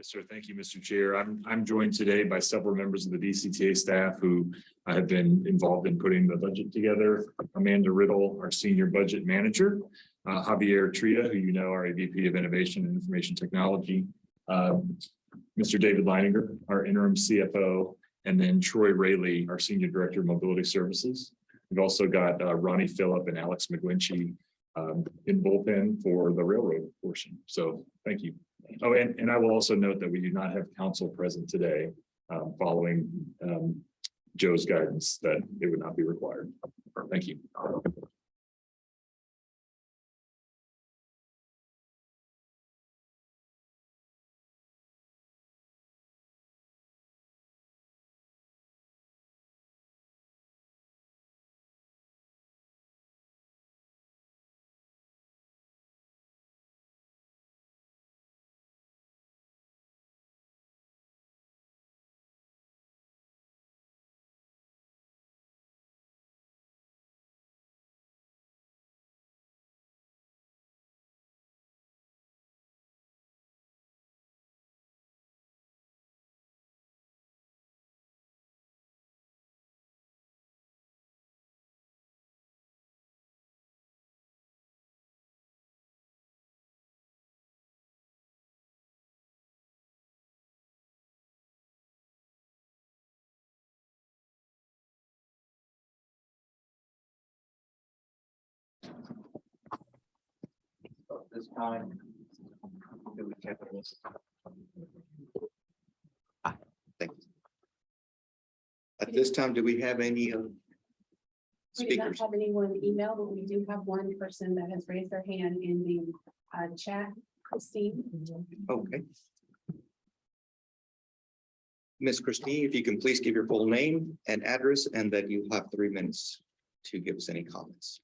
Yes, sir. Thank you, Mr. Chair. I'm joined today by several members of the DCTA staff who have been involved in putting the budget together. Amanda Riddle, our senior budget manager, Javier Tria, who you know are a VP of Innovation and Information Technology, Mr. David Leininger, our interim CFO, and then Troy Rayleigh, our senior director of mobility services. We've also got Ronnie Phillip and Alex McGlinchey in bullpen for the railroad portion. So thank you. Oh, and I will also note that we do not have council present today, following Joe's guidance that it would not be required. Thank you. This time, thank you. At this time, do we have any We do not speakers? have anyone email, but we do have one person that has raised their hand in the chat, Christine. Okay. Miss Christine, if you can please give your full name and address, and that you have 3 minutes to give us any comments.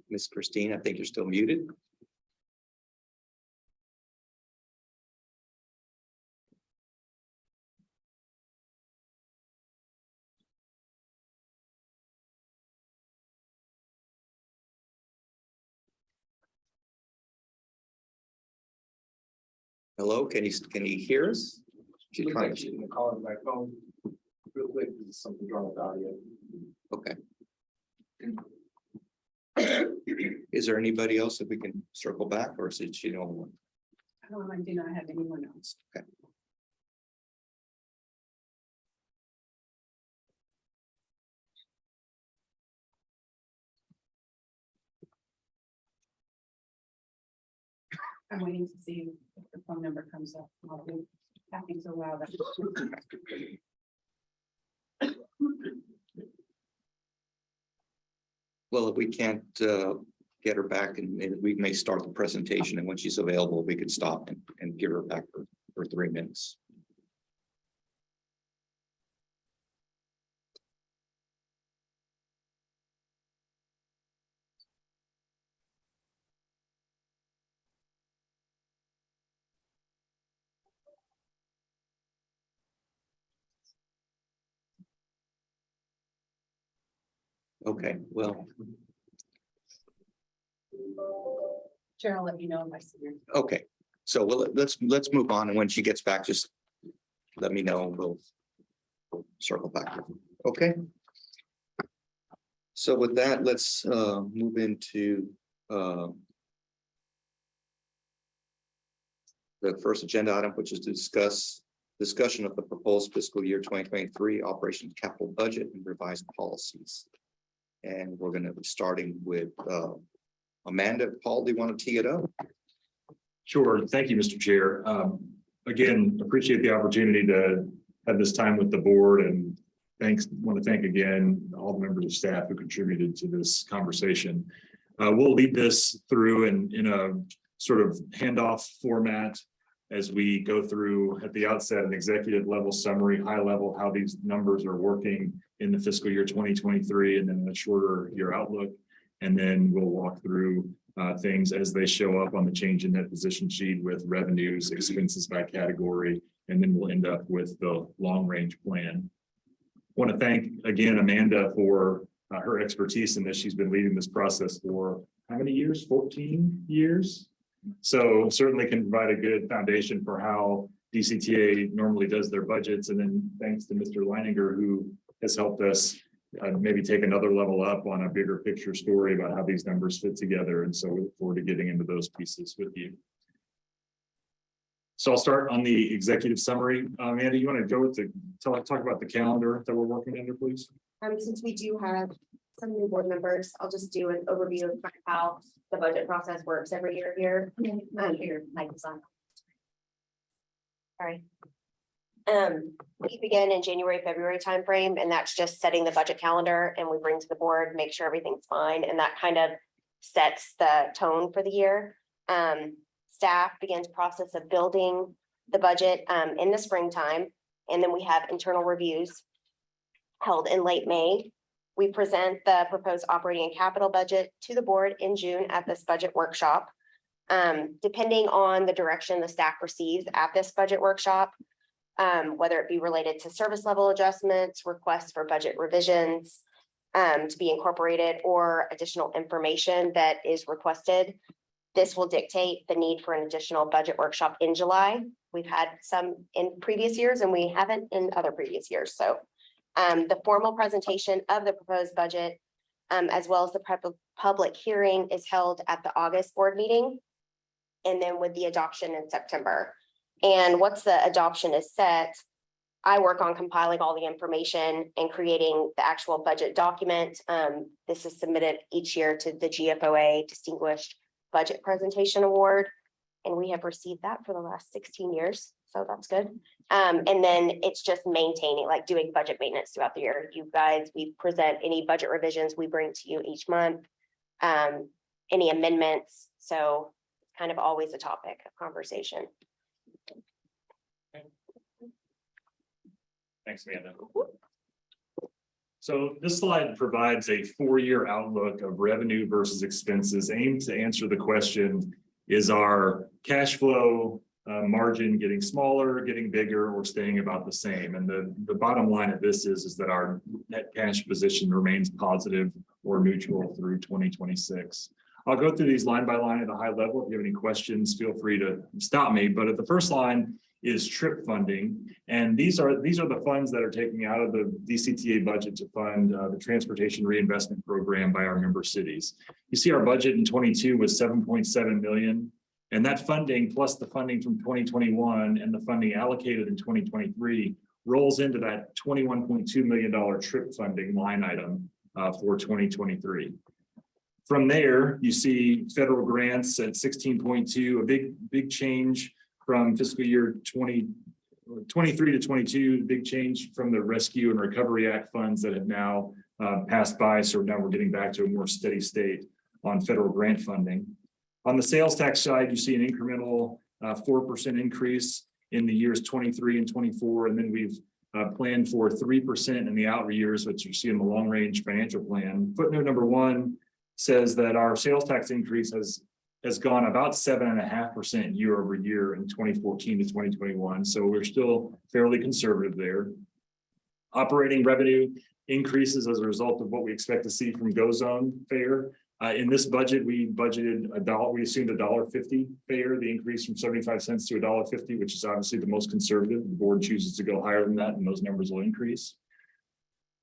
Miss Christine, I think you're still muted. Hello, can you hear us? She's trying to call it my phone real quick. There's something wrong with audio. Okay. Is there anybody else that we can circle back, or is it she the only one? I do not have anyone else. Okay. I'm waiting to see if the phone number comes up. I'll be tapping so loud. Well, if we can't get her back, and we may start the presentation, and when she's available, we could stop and give her back for 3 minutes. Okay, well, Chair, I'll let you know if I see her. okay, so let's move on, and when she gets back, just let me know, and we'll circle back. Okay. So with that, let's move into the first agenda item, which is to discussion of the proposed fiscal year 2023 operation capital budget and revised policies. And we're going to be starting with Amanda. Paul, do you want to tee it up? Sure. Thank you, Mr. Chair. Again, appreciate the opportunity to have this time with the board, and want to thank again all the members of staff who contributed to this conversation. We'll lead this through in a sort of handoff format as we go through at the outset an executive level summary, high level, how these numbers are working in the fiscal year 2023, and then a shorter year outlook. And then we'll walk through things as they show up on the change in net position sheet with revenues, expenses by category, and then we'll end up with the long-range plan. Want to thank again Amanda for her expertise in this. She's been leading this process for how many years? 14 years. So certainly can provide a good foundation for how DCTA normally does their budgets. And then thanks to Mr. Leininger, who has helped us maybe take another level up on a bigger picture story about how these numbers fit together. And so we look forward to getting into those pieces with you. So I'll start on the executive summary. Amanda, you want to go with talk about the calendar that we're working under, please? Since we do have some new board members, I'll just do an overview of how the budget process works every year here. Here, Mike is on. Sorry. We begin in January, February timeframe, and that's just setting the budget calendar, and we bring to the board, make sure everything's fine, and that kind of sets the tone for the year. Staff begins process of building the budget in the springtime, and then we have internal reviews held in late May. We present the proposed operating and capital budget to the board in June at this budget workshop. Depending on the direction the staff receives at this budget workshop, whether it be related to service level adjustments, requests for budget revisions to be incorporated, or additional information that is requested, this will dictate the need for an additional budget workshop in July. We've had some in previous years and we haven't in other previous years. So the formal presentation of the proposed budget, as well as the public hearing, is held at the August board meeting, and then with the adoption in September. And once the adoption is set, I work on compiling all the information and creating the actual budget document. This is submitted each year to the GFOA Distinguished Budget Presentation Award, and we have received that for the last 16 years. So that's good. And then it's just maintaining, like doing budget maintenance throughout the year. You guys, we present any budget revisions we bring to you each month, any amendments. So it's kind of always a topic of conversation. Thanks, Amanda. So this slide provides a 4-year outlook of revenue versus expenses, aimed to answer the question, is our cash flow margin getting smaller, getting bigger, or staying about the same? And the bottom line of this is that our net cash position remains positive or neutral through 2026. I'll go through these line by line at a high level. If you have any questions, feel free to stop me. But at the first line is TRIP funding. And these are the funds that are taken out of the DCTA budget to fund the Transportation Reinvestment Program by our member cities. You see our budget in 22 was 7.7 million. And that funding, plus the funding from 2021 and the funding allocated in 2023, rolls into that $21.2 million TRIP funding line item for 2023. From there, you see federal grants at 16.2, a big change from fiscal year 2023 to 22, big change from the Rescue and Recovery Act funds that have now passed by. So now we're getting back to a more steady state on federal grant funding. On the sales tax side, you see an incremental 4% increase in the years 23 and 24. And then we've planned for 3% in the out years, which you see in the long range financial plan. Footnote number 1 says that our sales tax increase has gone about 7.5% year over year in 2014 to 2021. So we're still fairly conservative there. Operating revenue increases as a result of what we expect to see from Go Zone fare. In this budget, we budgeted we assumed $1.50 fare, the increase from 75 cents to $1.50, which is obviously the most conservative. The board chooses to go higher than that, and those numbers will increase.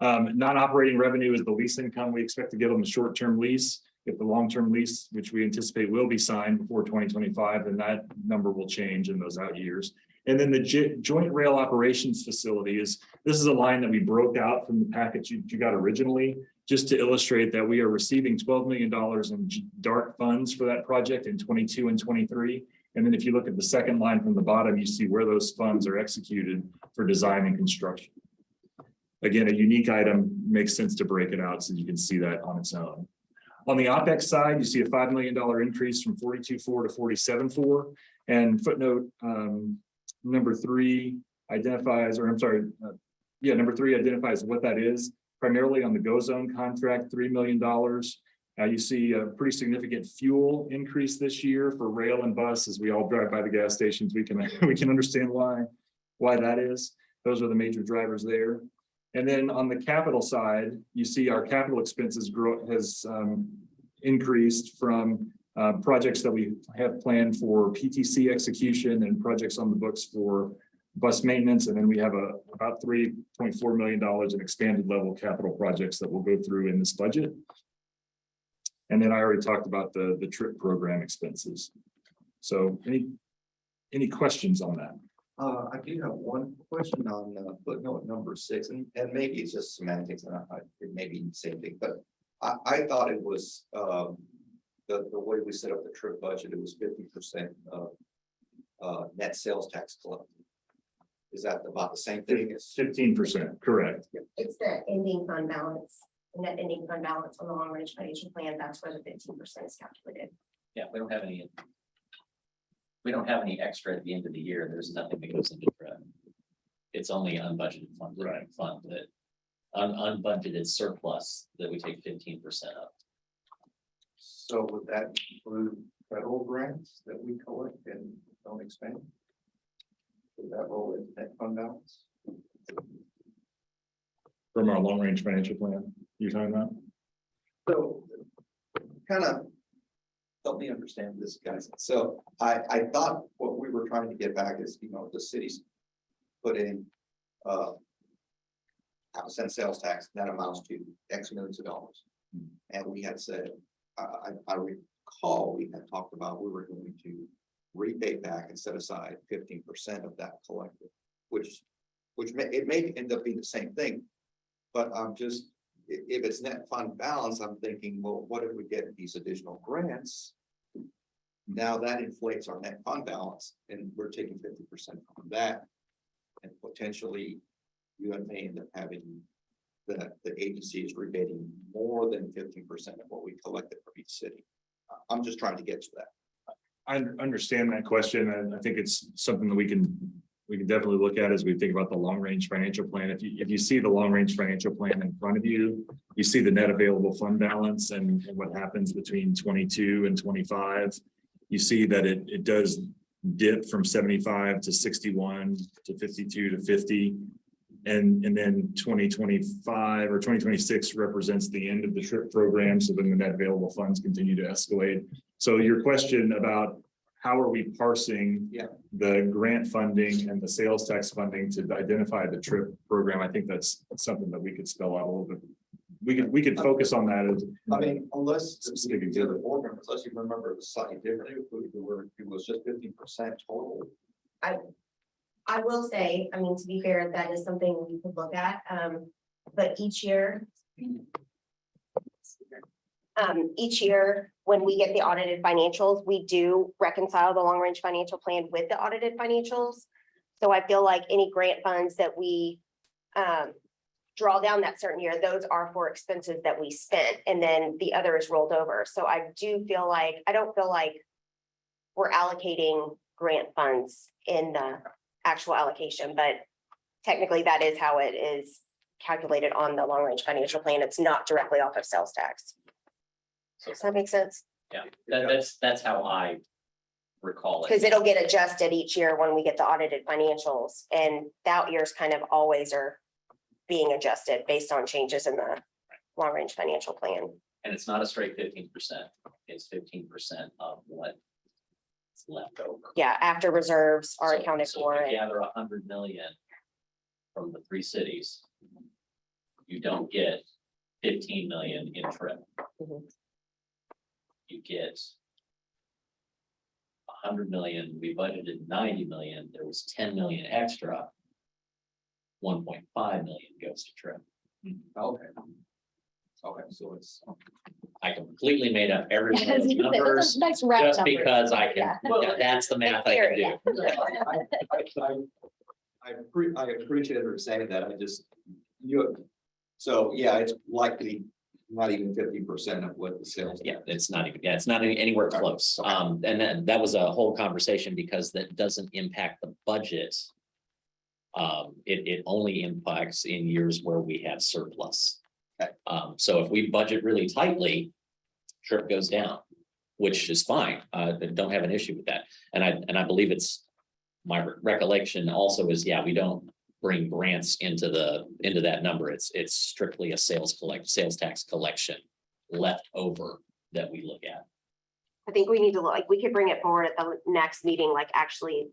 Non-operating revenue is the lease income we expect to get on the short-term lease. If the long-term lease, which we anticipate will be signed before 2025, then that number will change in those out years. And then the Joint Rail Operations Facility this is a line that we broke out from the package you got originally, just to illustrate that we are receiving $12 million in DART funds for that project in 22 and 23. And then if you look at the second line from the bottom, you see where those funds are executed for design and construction. Again, a unique item, makes sense to break it out so you can see that on its own. On the OpEx side, you see a $5 million increase from 42.4 to 47.4. And footnote number 3 identifies, number 3 identifies what that is. Primarily on the Go Zone contract, $3 million. You see a pretty significant fuel increase this year for rail and bus. As we all drive by the gas stations, we can understand why. why that is. Those are the major drivers there. And then on the capital side, you see our capital expenses has increased from projects that we have planned for PTC execution and projects on the books for bus maintenance. And then we have about $3.4 million in expanded level capital projects that will go through in this budget. And then I already talked about the trip program expenses. So any questions on that? I do have one question on footnote number 6, and maybe it's just semantics, and it may be the same thing, but I thought it was the way we set up the trip budget, it was 50% of net sales tax collected. Is that about the same thing? As 15%, correct. It's the ending fund balance, the net ending fund balance on the long range financial plan. That's where the 15% is calculated. Yeah, we don't have any. We don't have any extra at the end of the year. There's nothing that goes into trip. It's only unbudgeted fund, Right. Fund that unbudgeted surplus that we take 15% of. So would that include federal grants that we collect and don't expend? Would that roll into net fund balance? From our long range financial plan you're talking about? So kind of help me understand this, guys. So I thought what we were trying to get back is, the cities put in 0.5% sales tax, that amounts to X millions of dollars. And we had said, I recall we had talked about we were going to rebate back and set aside 15% of that collected, which it may end up being the same thing. But I'm just, if it's net fund balance, I'm thinking, well, what if we get these additional grants? Now that inflates our net fund balance, and we're taking 50% from that. And potentially you may end up having the agency is rebating more than 15% of what we collected from each city. I'm just trying to get to that. I understand that question, and I think it's something that we can definitely look at as we think about the long range financial plan. If you see the long range financial plan in front of you, you see the net available fund balance and what happens between 22 and 25. You see that it does dip from 75 to 61 to 52 to 50. And then 2025 or 2026 represents the end of the trip program. So then the net available funds continue to escalate. So your question about how are we parsing the grant funding and the sales tax funding to identify the trip program, I think that's something that we could spell out a little bit. We could focus on that as. I mean, unless Specific the other board members, unless you remember it was slightly different, it was just 15% total. I will say, I mean, to be fair, that is something we could look at, but each year when we get the audited financials, we do reconcile the long range financial plan with the audited financials. So I feel like any grant funds that we draw down that certain year, those are for expenses that we spent, and then the other is rolled over. So I don't feel like we're allocating grant funds in the actual allocation, but technically that is how it is calculated on the long range financial plan. It's not directly off of sales tax. Does that make sense? Yeah, that's how I recall it. Because it'll get adjusted each year when we get the audited financials, and that years kind of always are being adjusted based on changes in the long range financial plan. And it's not a straight 15%. It's 15% of what's left over. Yeah, after reserves are accounted So for. if you gather 100 million from the 3 cities, you don't get 15 million in trip. Mhm. You get 100 million. We budgeted 90 million. There was 10 million extra. 1.5 million goes to trip. Okay. Okay, so it's. I completely made up every one of those Yes, numbers nice round just number. because I can. Yeah. That's the math I can do. I appreciate her saying that. So yeah, it's likely not even 50% of what the sales. Yeah, it's not even, it's not anywhere close. And then that was a whole conversation because that doesn't impact the budget. It only impacts in years where we have surplus. Okay. So if we budget really tightly, trip goes down, which is fine. Don't have an issue with that. And I believe it's my recollection also is, yeah, we don't bring grants into that number. It's strictly a sales tax collection left over that we look at. I think we need to, like, we could bring it forward at the next meeting, like actually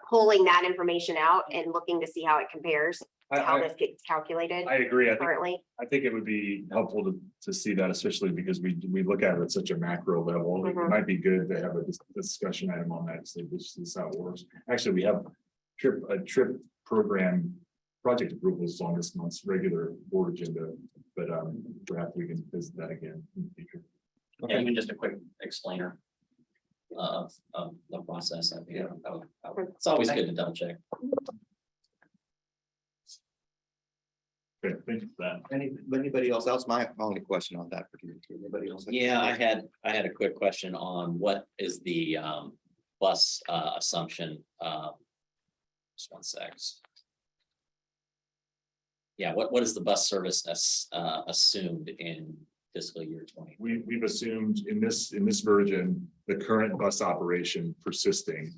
pulling that information out and looking to see how it compares to how this gets calculated I agree. currently. I think it would be helpful to see that, especially because we look at it at such a macro level. It Mhm. might be good to have a discussion item on that, so this is how it works. Actually, we have a trip program project approvals on this month's regular board agenda, but perhaps we can visit that again in the future. Yeah, even just a quick explainer of the process. I think it's always good to double check. Okay, thank you for that. Anybody else? That's my only question on that. Anybody else? Yeah, I had a quick question on what is the bus assumption. Just one sec. Yeah, what is the bus service assumed in fiscal year 20? We've assumed in this version, the current bus operation persisting.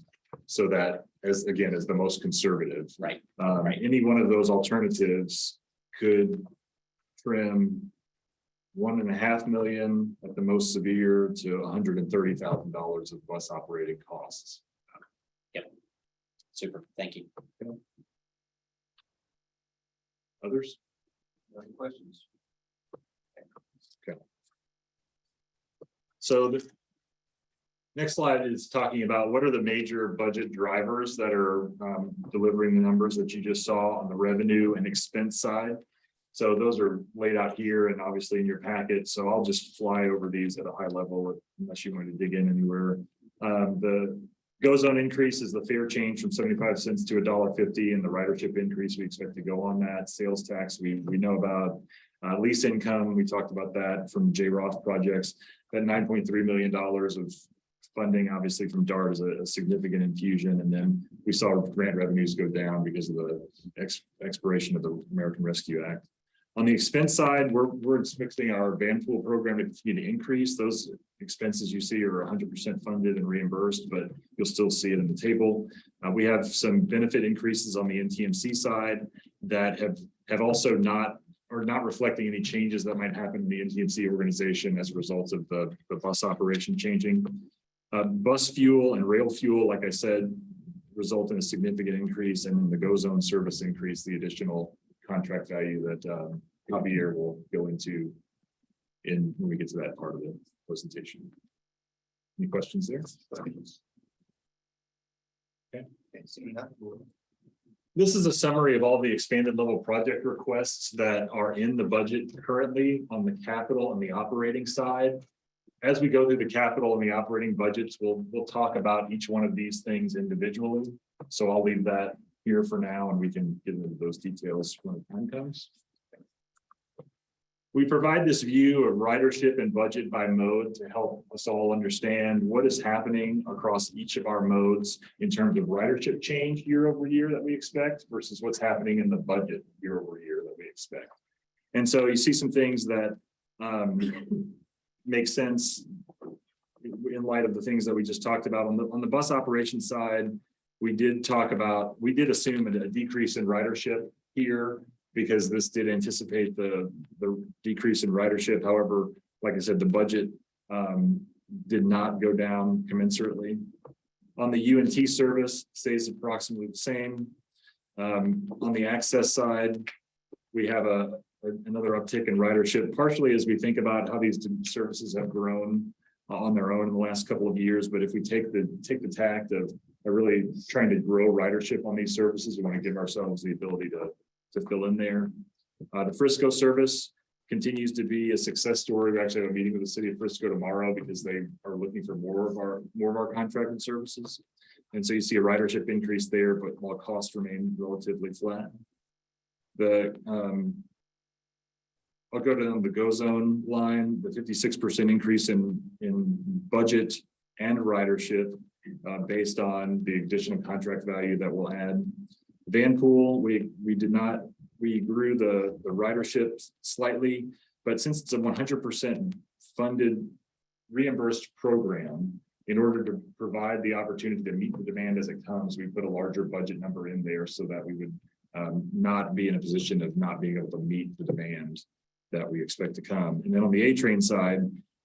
So that as the most conservative. Right. Any one of those alternatives could trim $1.5 million at the most severe to $130,000 of bus operating costs. Super, thank you. Others? Any questions? So the next slide is talking about what are the major budget drivers that are delivering the numbers that you just saw on the revenue and expense side. So those are laid out here and obviously in your packet. So I'll just fly over these at a high level unless you want to dig in anywhere. The GO zone increase is the fare change from 75 cents to $1.50, and the ridership increase we expect to go on that. Sales tax we know about. Lease income, we talked about that from J. Roth projects. That $9.3 million of funding, obviously from DART, is a significant infusion. And then we saw grant revenues go down because of the expiration of the American Rescue Act. On the expense side, we're expecting our van pool program to continue to increase. Those expenses you see are 100% funded and reimbursed, but you'll still see it in the table. We have some benefit increases on the NTMC side that have also not reflecting any changes that might happen in the NTMC organization as a result of the bus operation changing. Bus fuel and rail fuel, like I said, result in a significant increase, and the GO zone service increase, the additional contract value that Javier will go into when we get to that part of the presentation. Any questions there? Okay. This is a summary of all the expanded level project requests that are in the budget currently on the capital and the operating side. As we go through the capital and the operating budgets, we'll talk about each one of these things individually. So I'll leave that here for now, and we can get into those details when the time comes. We provide this view of ridership and budget by mode to help us all understand what is happening across each of our modes in terms of ridership change year over year that we expect versus what's happening in the budget year over year that we expect. And so you see some things that make sense in light of the things that we just talked about. On the bus operation side, we did assume a decrease in ridership here, because this did anticipate the decrease in ridership. However, like I said, the budget did not go down commensurately. On the UNT service, stays approximately the same. On the access side, we have another uptick in ridership, partially as we think about how these services have grown on their own in the last couple of years. But if we take the tact of really trying to grow ridership on these services, we want to give ourselves the ability to fill in there. The Frisco service continues to be a success story. We actually have a meeting with the city of Frisco tomorrow because they are looking for more of our contracted services. And so you see a ridership increase there, but while costs remain relatively flat. I'll go down the GO zone line, the 56% increase in budget and ridership based on the additional contract value that we'll add. Van pool, we grew the ridership slightly, but since it's a 100% funded reimbursed program, in order to provide the opportunity to meet the demand as it comes, we put a larger budget number in there so that we would not be in a position of not being able to meet the demand that we expect to come. And then on the A train side,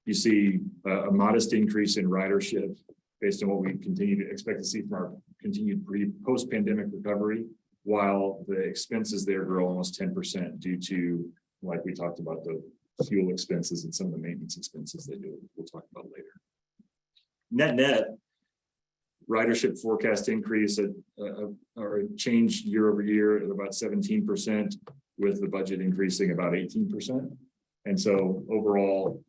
you see a modest increase in ridership based on what we continue to expect to see from our continued post-pandemic recovery, while the expenses there grow almost 10% due to, like we talked about, the fuel expenses and some of the maintenance expenses that we'll talk about later. Net, ridership forecast increase or a change year over year at about 17%, with the budget increasing about 18%. And so overall,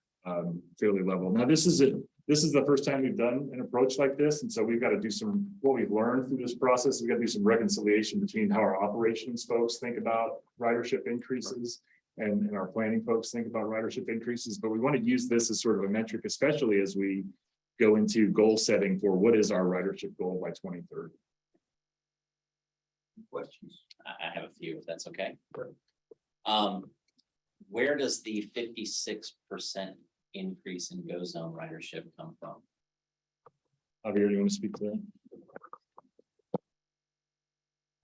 fairly level. Now, this is the first time we've done an approach like this. And so we've got to do what we've learned through this process. We've got to do some reconciliation between how our operations folks think about ridership increases and our planning folks think about ridership increases. But we want to use this as sort of a metric, especially as we go into goal setting for what is our ridership goal by 2030. Questions? I have a few, if that's okay. Where does the 56% increase in Go Zone ridership come from? Javier, do you want to speak to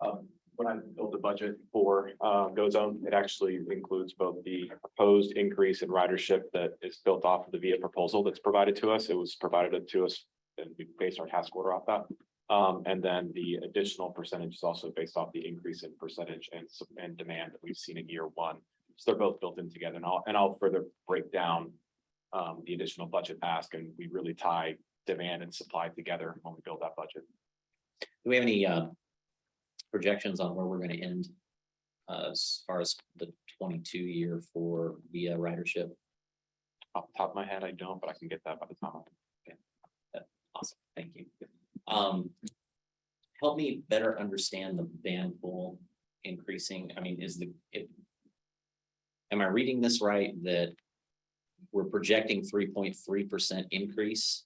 that? When I built the budget for Go Zone, it actually includes both the proposed increase in ridership that is built off of the VIA proposal that's provided to us. It was provided to us and we based our task order off that. And then the additional percentage is also based off the increase in percentage and demand that we've seen in year one. So they're both built in together, and I'll further break down the additional budget ask, and we really tie demand and supply together when we build that budget. Do we have any projections on where we're going to end as far as the 22 year for via ridership? Off the top of my head, I don't, but I can get that by the time. Awesome, thank you. Help me better understand the van pool increasing. I mean, am I reading this right, that we're projecting 3.3% increase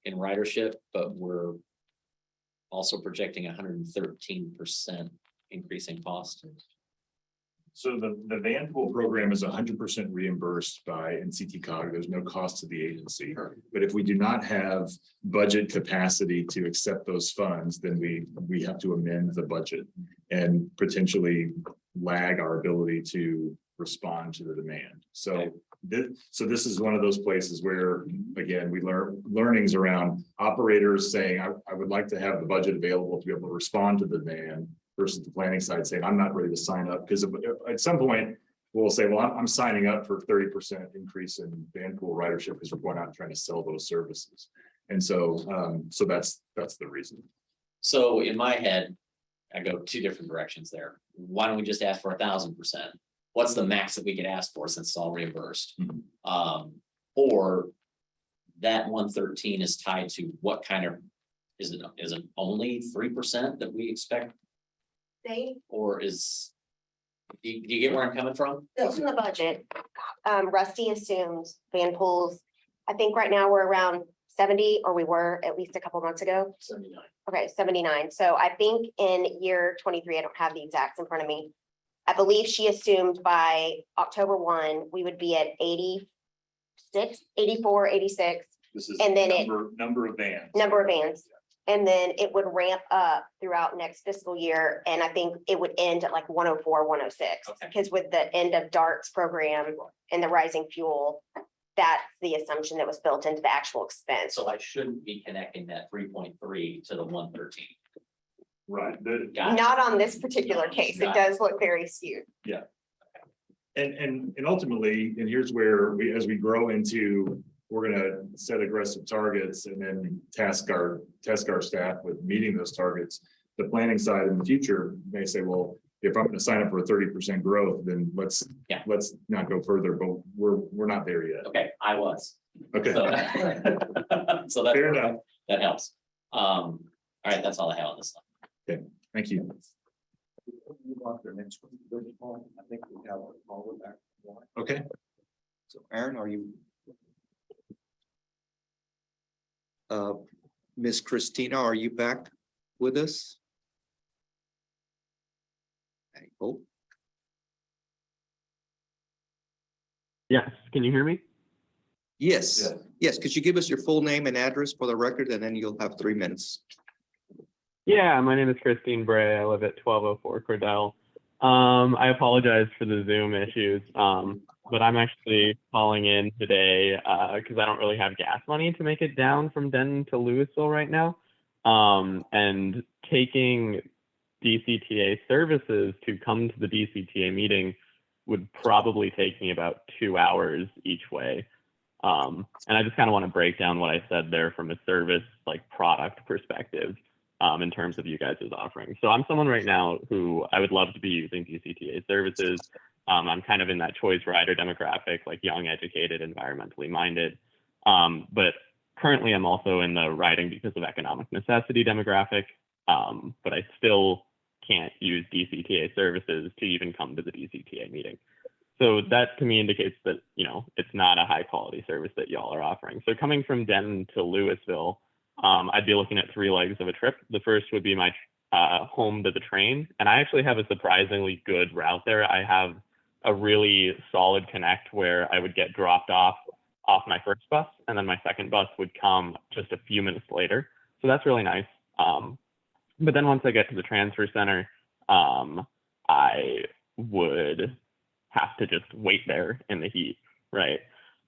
in ridership, but we're also projecting 113% increase in cost? So the van pool program is 100% reimbursed by NCT COG. There's no cost to the agency. But if we do not have budget capacity to accept those funds, then we have to amend the budget and potentially lag our ability to respond to the demand. So this is one of those places where, again, we learn learnings around operators saying, I would like to have the budget available to be able to respond to the demand, versus the planning side saying, I'm not ready to sign up. Because at some point we'll say, well, I'm signing up for 30% increase in van pool ridership because we're going out and trying to sell those services. And so that's the reason. So in my head, I go two different directions there. Why don't we just ask for 1,000%? What's the max that we could ask for since it's all reimbursed? Mm-hmm. Or that 113 is tied to what kind of, is it only 3% that we expect? Or do you get where I'm coming from? Built in the budget, Rusty assumes van pools, I think right now we're around 70, or we were at least a couple months ago. 79. Okay, 79. So I think in year 23, I don't have the exacts in front of me. I believe she assumed by October 1, we would be at 86, 84, 86. This is And then number of vans. Number of vans. And then it would ramp up throughout next fiscal year. And I think it would end at like 104, 106. Okay. Because with the end of DART's program and the rising fuel, that's the assumption that was built into the actual expense. So I shouldn't be connecting that 3.3 to the 113. Right. Got it. Not on this particular case. It Got does look very skewed. And ultimately, and here's where as we grow into, we're going to set aggressive targets and then task our staff with meeting those targets. The planning side in the future may say, well, if I'm going to sign up for a 30% growth, then let's not go further, but we're not there yet. Okay, I was. Okay. So, so that's Fair enough. that helps. All right, that's all I have on this one. Thank you. Move on to the next one. I think we have a call back. Okay. So Aaron, are you? Miss Christina, are you back with us? I hope. Yes, can you hear me? Yes, yes. Could you give us your full name and address for the record, and then you'll have 3 minutes. Yeah, my name is Christine Bray. I live at 1204 Cordell. I apologize for the Zoom issues, but I'm actually calling in today because I don't really have gas money to make it down from Denton to Louisville right now. And taking DCTA services to come to the DCTA meeting would probably take me about 2 hours each way. And I just kind of want to break down what I said there from a service like product perspective. In terms of you guys' offering. So I'm someone right now who I would love to be using DCTA services. I'm kind of in that choice rider demographic, like young, educated, environmentally minded. But currently I'm also in the riding because of economic necessity demographic, but I still can't use DCTA services to even come to the DCTA meeting. So that to me indicates that, you know, it's not a high quality service that y'all are offering. So coming from Denton to Louisville, I'd be looking at 3 legs of a trip. The first would be my home to the train. And I actually have a surprisingly good route there. I have a really solid connect where I would get dropped off my first bus, and then my second bus would come just a few minutes later. So that's really nice. But then once I get to the transfer center, I would have to just wait there in the heat, right?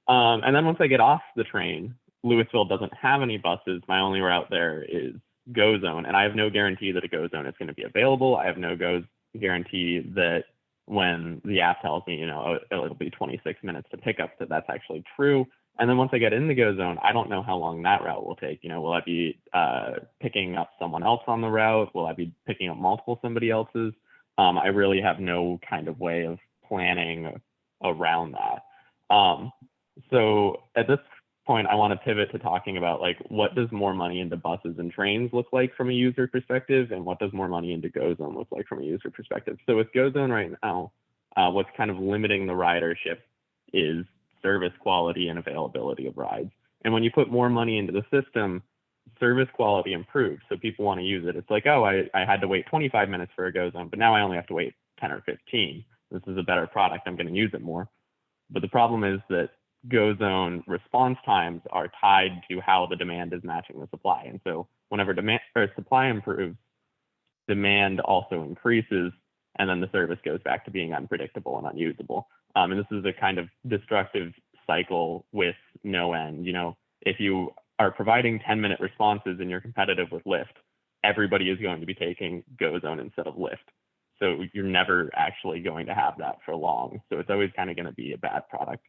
And then once I get off the train, Louisville doesn't have any buses. My only route there is Go Zone, and I have no guarantee that a Go Zone is going to be available. I have no guarantee that when the app tells me, you know, it'll be 26 minutes to pick up, that that's actually true. And then once I get in the Go Zone, I don't know how long that route will take. You know, will I be picking up someone else on the route? Will I be picking up multiple somebody else's? I really have no kind of way of planning around that. So at this point, I want to pivot to talking about like what does more money into buses and trains look like from a user perspective, and what does more money into Go Zone look like from a user perspective. So with Go Zone right now, what's kind of limiting the ridership is service quality and availability of rides. And when you put more money into the system, service quality improves. So people want to use it. It's like, oh, I had to wait 25 minutes for a Go Zone, but now I only have to wait 10 or 15. This is a better product. I'm going to use it more. But the problem is that Go Zone response times are tied to how the demand is matching the supply. And so whenever demand or supply improves, demand also increases, and then the service goes back to being unpredictable and unusable. And this is a kind of destructive cycle with no end. You know, if you are providing 10-minute responses and you're competitive with Lyft, everybody is going to be taking Go Zone instead of Lyft. So you're never actually going to have that for long. So it's always kind of going to be a bad product.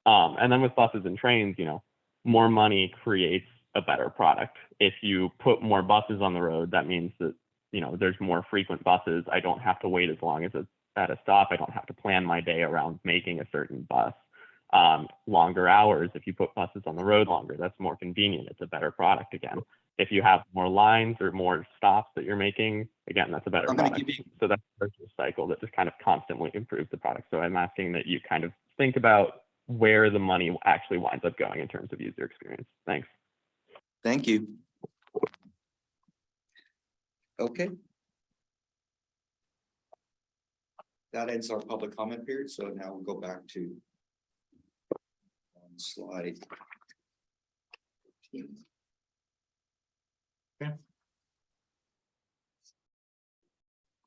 And then with buses and trains, you know, more money creates a better product. If you put more buses on the road, that means that, you know, there's more frequent buses. I don't have to wait as long as it's at a stop. I don't have to plan my day around making a certain bus. Longer hours, if you put buses on the road longer, that's more convenient. It's a better product again. If you have more lines or more stops that you're making, again, that's a better product. So that's a virtuous cycle that just kind of constantly improves the product. So I'm asking that you kind of think about where the money actually winds up going in terms of user experience. Thanks. Thank you. Okay. That ends our public comment period. So now we'll go back to slide 15. Okay.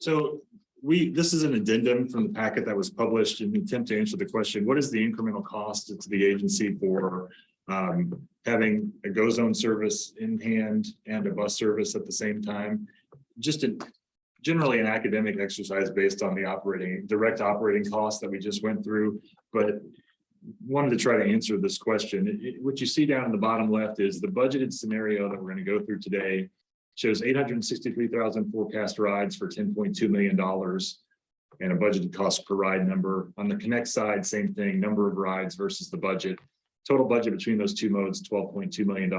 So this is an addendum from the packet that was published in an attempt to answer the question, what is the incremental cost to the agency for having a Go Zone service in hand and a bus service at the same time? Just generally an academic exercise based on the direct operating costs that we just went through, but wanted to try to answer this question. What you see down in the bottom left is the budgeted scenario that we're going to go through today. Shows 863,000 forecast rides for $10.2 million and a budgeted cost per ride number. On the Connect side, same thing, number of rides versus the budget. Total budget between those two modes, $12.2 million.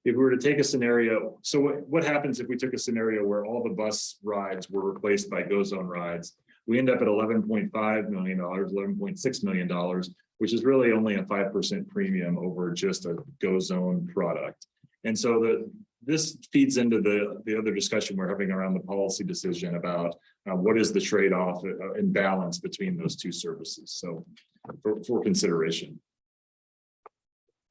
If we were to take a scenario, so what happens if we took a scenario where all the bus rides were replaced by Go Zone rides? We end up at $11.5 million, $11.6 million, which is really only a 5% premium over just a Go Zone product. And so this feeds into the other discussion we're having around the policy decision about what is the trade-off and balance between those two services. So for consideration.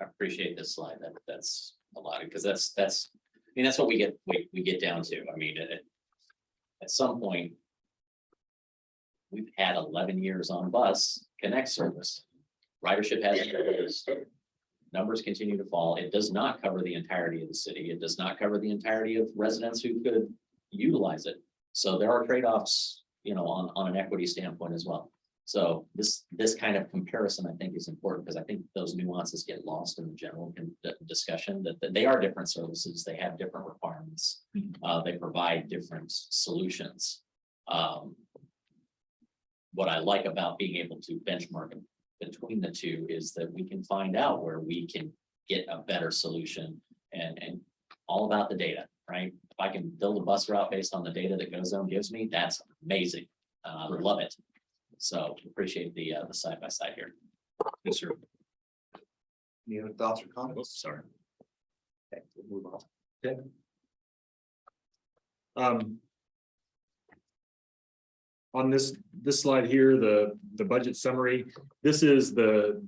I appreciate this slide. That's a lot, because that's, I mean, that's what we get down to. I mean, at some point, we've had 11 years on bus connect service. Ridership has increased. Numbers continue to fall. It does not cover the entirety of the city. It does not cover the entirety of residents who could utilize it. So there are trade-offs, you know, on an equity standpoint as well. So this kind of comparison, I think, is important, because I think those nuances get lost in the general discussion that they are different services. They have different requirements. They provide different solutions. What I like about being able to benchmark between the two is that we can find out where we can get a better solution, and all about the data, right? If I can build a bus route based on the data that GoZone gives me, that's amazing. Love it. So appreciate the side by side here. Yes, sir. Any other thoughts or Oh, comments? sorry. Okay, we'll move on. On this slide here, the budget summary, this is the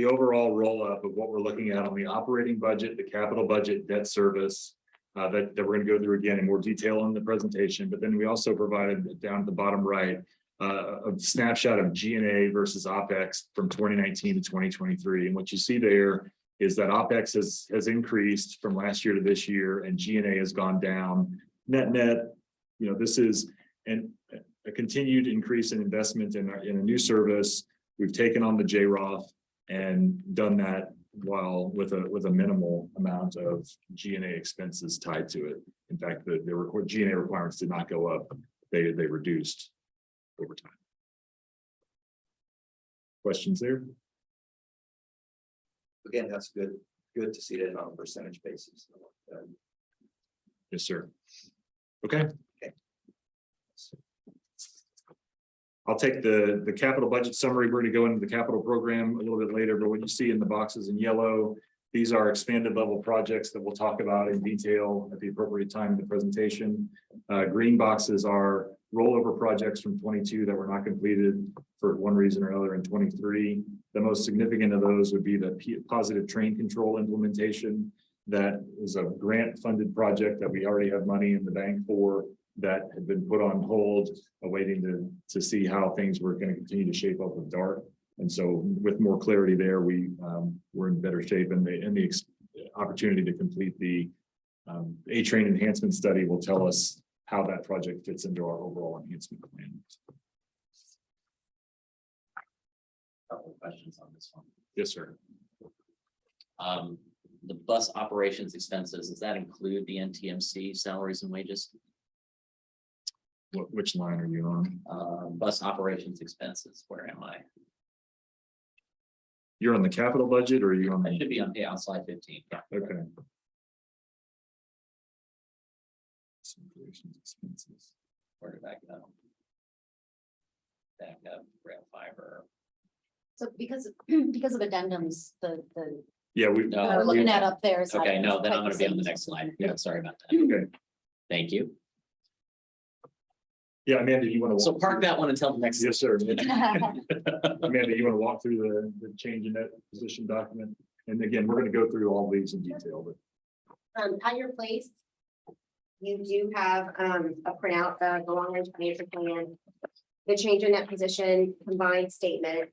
overall roll up of what we're looking at on the operating budget, the capital budget, debt service, that we're going to go through again in more detail in the presentation. But then we also provided down at the bottom right a snapshot of G&A versus OpEx from 2019 to 2023. And what you see there is that OpEx has increased from last year to this year, and G&A has gone down. Net, you know, this is a continued increase in investment in a new service. We've taken on the JROF and done that while with a minimal amount of G&A expenses tied to it. In fact, the G&A requirements did not go up; they reduced over time. Questions there? Again, that's good to see that on a percentage basis. Yes, sir. Okay. I'll take the capital budget summary. We're going to go into the capital program a little bit later, but what you see in the boxes in yellow, these are expanded level projects that we'll talk about in detail at the appropriate time in the presentation. Green boxes are rollover projects from 22 that were not completed for one reason or another in 23. The most significant of those would be the positive train control implementation. That is a grant funded project that we already have money in the bank for, that had been put on hold, awaiting to see how things were going to continue to shape up with DART. And so with more clarity there, we're in better shape, and the opportunity to complete the A-Train enhancement study will tell us how that project fits into our overall enhancement plan. Couple of questions on this one. Yes, sir. The bus operations expenses, does that include the NTMC salaries and wages? Which line are you on? Bus operations expenses, where am I? You're on the capital budget, or are you on I the? should be on slide 15. Yeah. Okay. Expenses. Where did that go? Back up, rail fiber. So because of addendums, the Yeah, we. No. we're looking at up there. is not Okay, no, then I'm quite gonna be on the same. next slide. Yeah, sorry about that. Okay. Thank you. Yeah, Amanda, you want to? So park that one until the next. Yes, sir. Amanda, you want to walk through the change in that position document? And again, we're going to go through all these in detail, but. At your place, you do have a printout of the long range financial plan, the change in that position combined statement,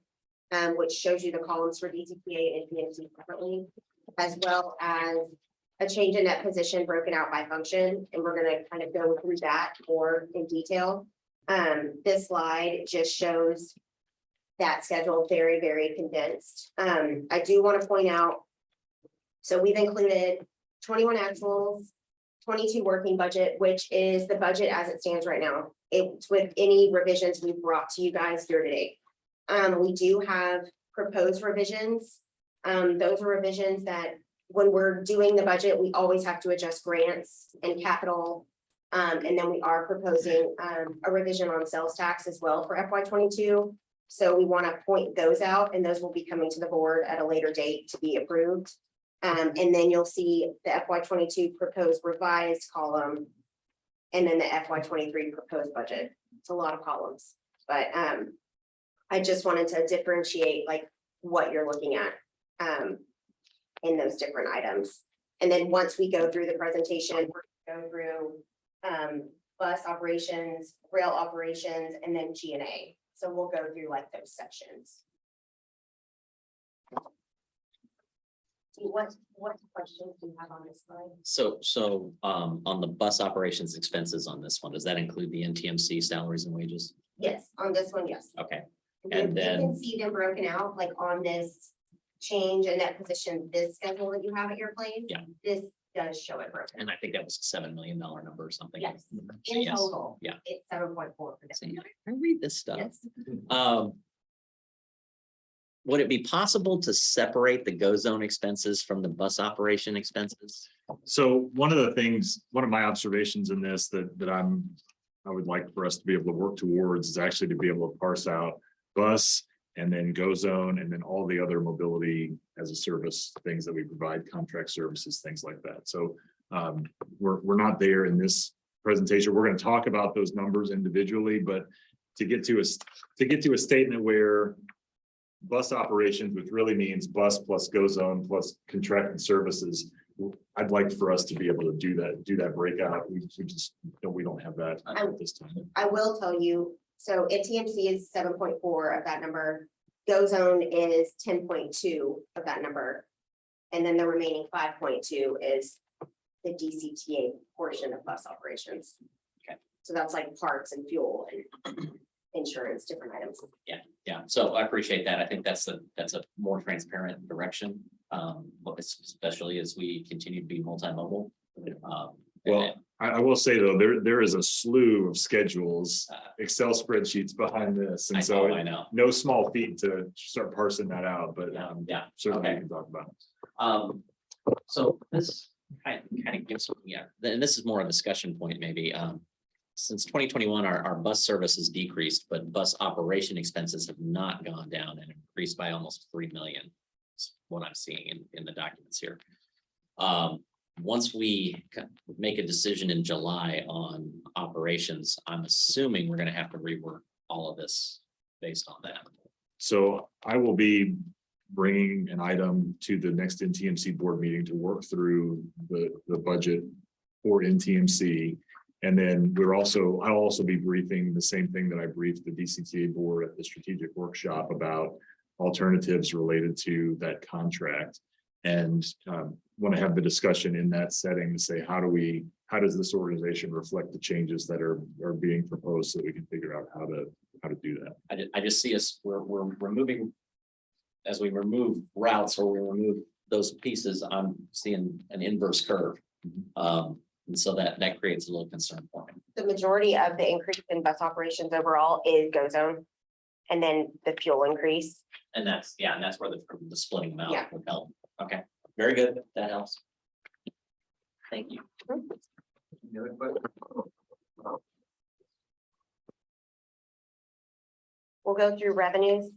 which shows you the columns for DCTA and PMC separately, as well as a change in that position broken out by function. And we're going to kind of go through that more in detail. This slide just shows that schedule very, very condensed. I do want to point out, so we've included 21 actuals, 22 working budget, which is the budget as it stands right now. It's with any revisions we've brought to you guys here today. We do have proposed revisions. Those are revisions that when we're doing the budget, we always have to adjust grants and capital. And then we are proposing a revision on sales tax as well for FY22. So we want to point those out, and those will be coming to the board at a later date to be approved. And then you'll see the FY22 proposed revised column, and then the FY23 proposed budget. It's a lot of columns, but I just wanted to differentiate like what you're looking at. in those different items. And then once we go through the presentation, we're gonna go through bus operations, rail operations, and then G&A. So we'll go through like those sections. What questions do you have on this slide? So on the bus operations expenses on this one, does that include the NTMC salaries and wages? Yes, on this one, yes. Okay, And And you then- can see them broken out, like on this change in that position, this schedule that you have at your place. Yeah. This does show it broken. and I think that was a $7 million number or something. Yes, in Yes. total. Yeah. It's 7.4 for See, them. I read this stuff. Yes. Would it be possible to separate the go zone expenses from the bus operation expenses? So one of the things, one of my observations in this that I would like for us to be able to work towards is actually to be able to parse out bus and then go zone and then all the other mobility as a service things that we provide, contract services, things like that. So we're not there in this presentation. We're going to talk about those numbers individually, but to get to a statement where bus operations, which really means bus plus go zone plus contracted services, I'd like for us to be able to do that breakout. We don't have that at this time. I will tell you, so NTMC is 7.4 of that number. Go zone is 10.2 of that number. And then the remaining 5.2 is the DCTA portion of bus operations. Okay. So that's like parts and fuel and insurance, different items. Yeah, so I appreciate that. I think that's a more transparent direction, especially as we continue to be multimodal. Well, I will say though, there is a slew of schedules, Excel spreadsheets behind this. I And so know, I know. no small feat to start parsing that out, but Yeah, certainly we okay. can talk about it. So this kind of gives, and this is more a discussion point maybe. Since 2021, our bus services decreased, but bus operation expenses have not gone down and increased by almost 3 million. Is what I'm seeing in the documents here. Once we make a decision in July on operations, I'm assuming we're going to have to rework all of this based on that. So I will be bringing an item to the next NTMC board meeting to work through the budget for NTMC. And then I'll also be briefing the same thing that I briefed the DCTA board at the strategic workshop about alternatives related to that contract. And want to have the discussion in that setting to say, how does this organization reflect the changes that are being proposed so that we can figure out how to do that. I just see us, we're removing, as we remove routes or we remove those pieces, I'm seeing an inverse curve. And so that creates a little concern for me. The majority of the increase in bus operations overall is go zone. And then the fuel increase. And that's where the splitting them out Yeah. would help. Okay, very good. That helps. Thank you. We'll go through revenues.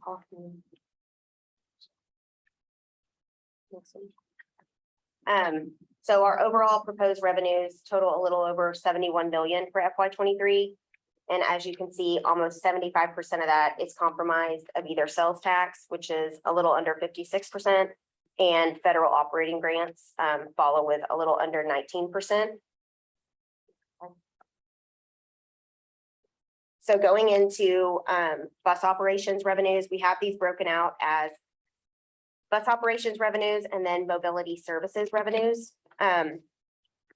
So our overall proposed revenues total a little over 71 billion for FY 23. And as you can see, almost 75% of that is comprised of either sales tax, which is a little under 56%, and federal operating grants follow with a little under 19%. So going into bus operations revenues, we have these broken out as bus operations revenues and then mobility services revenues. And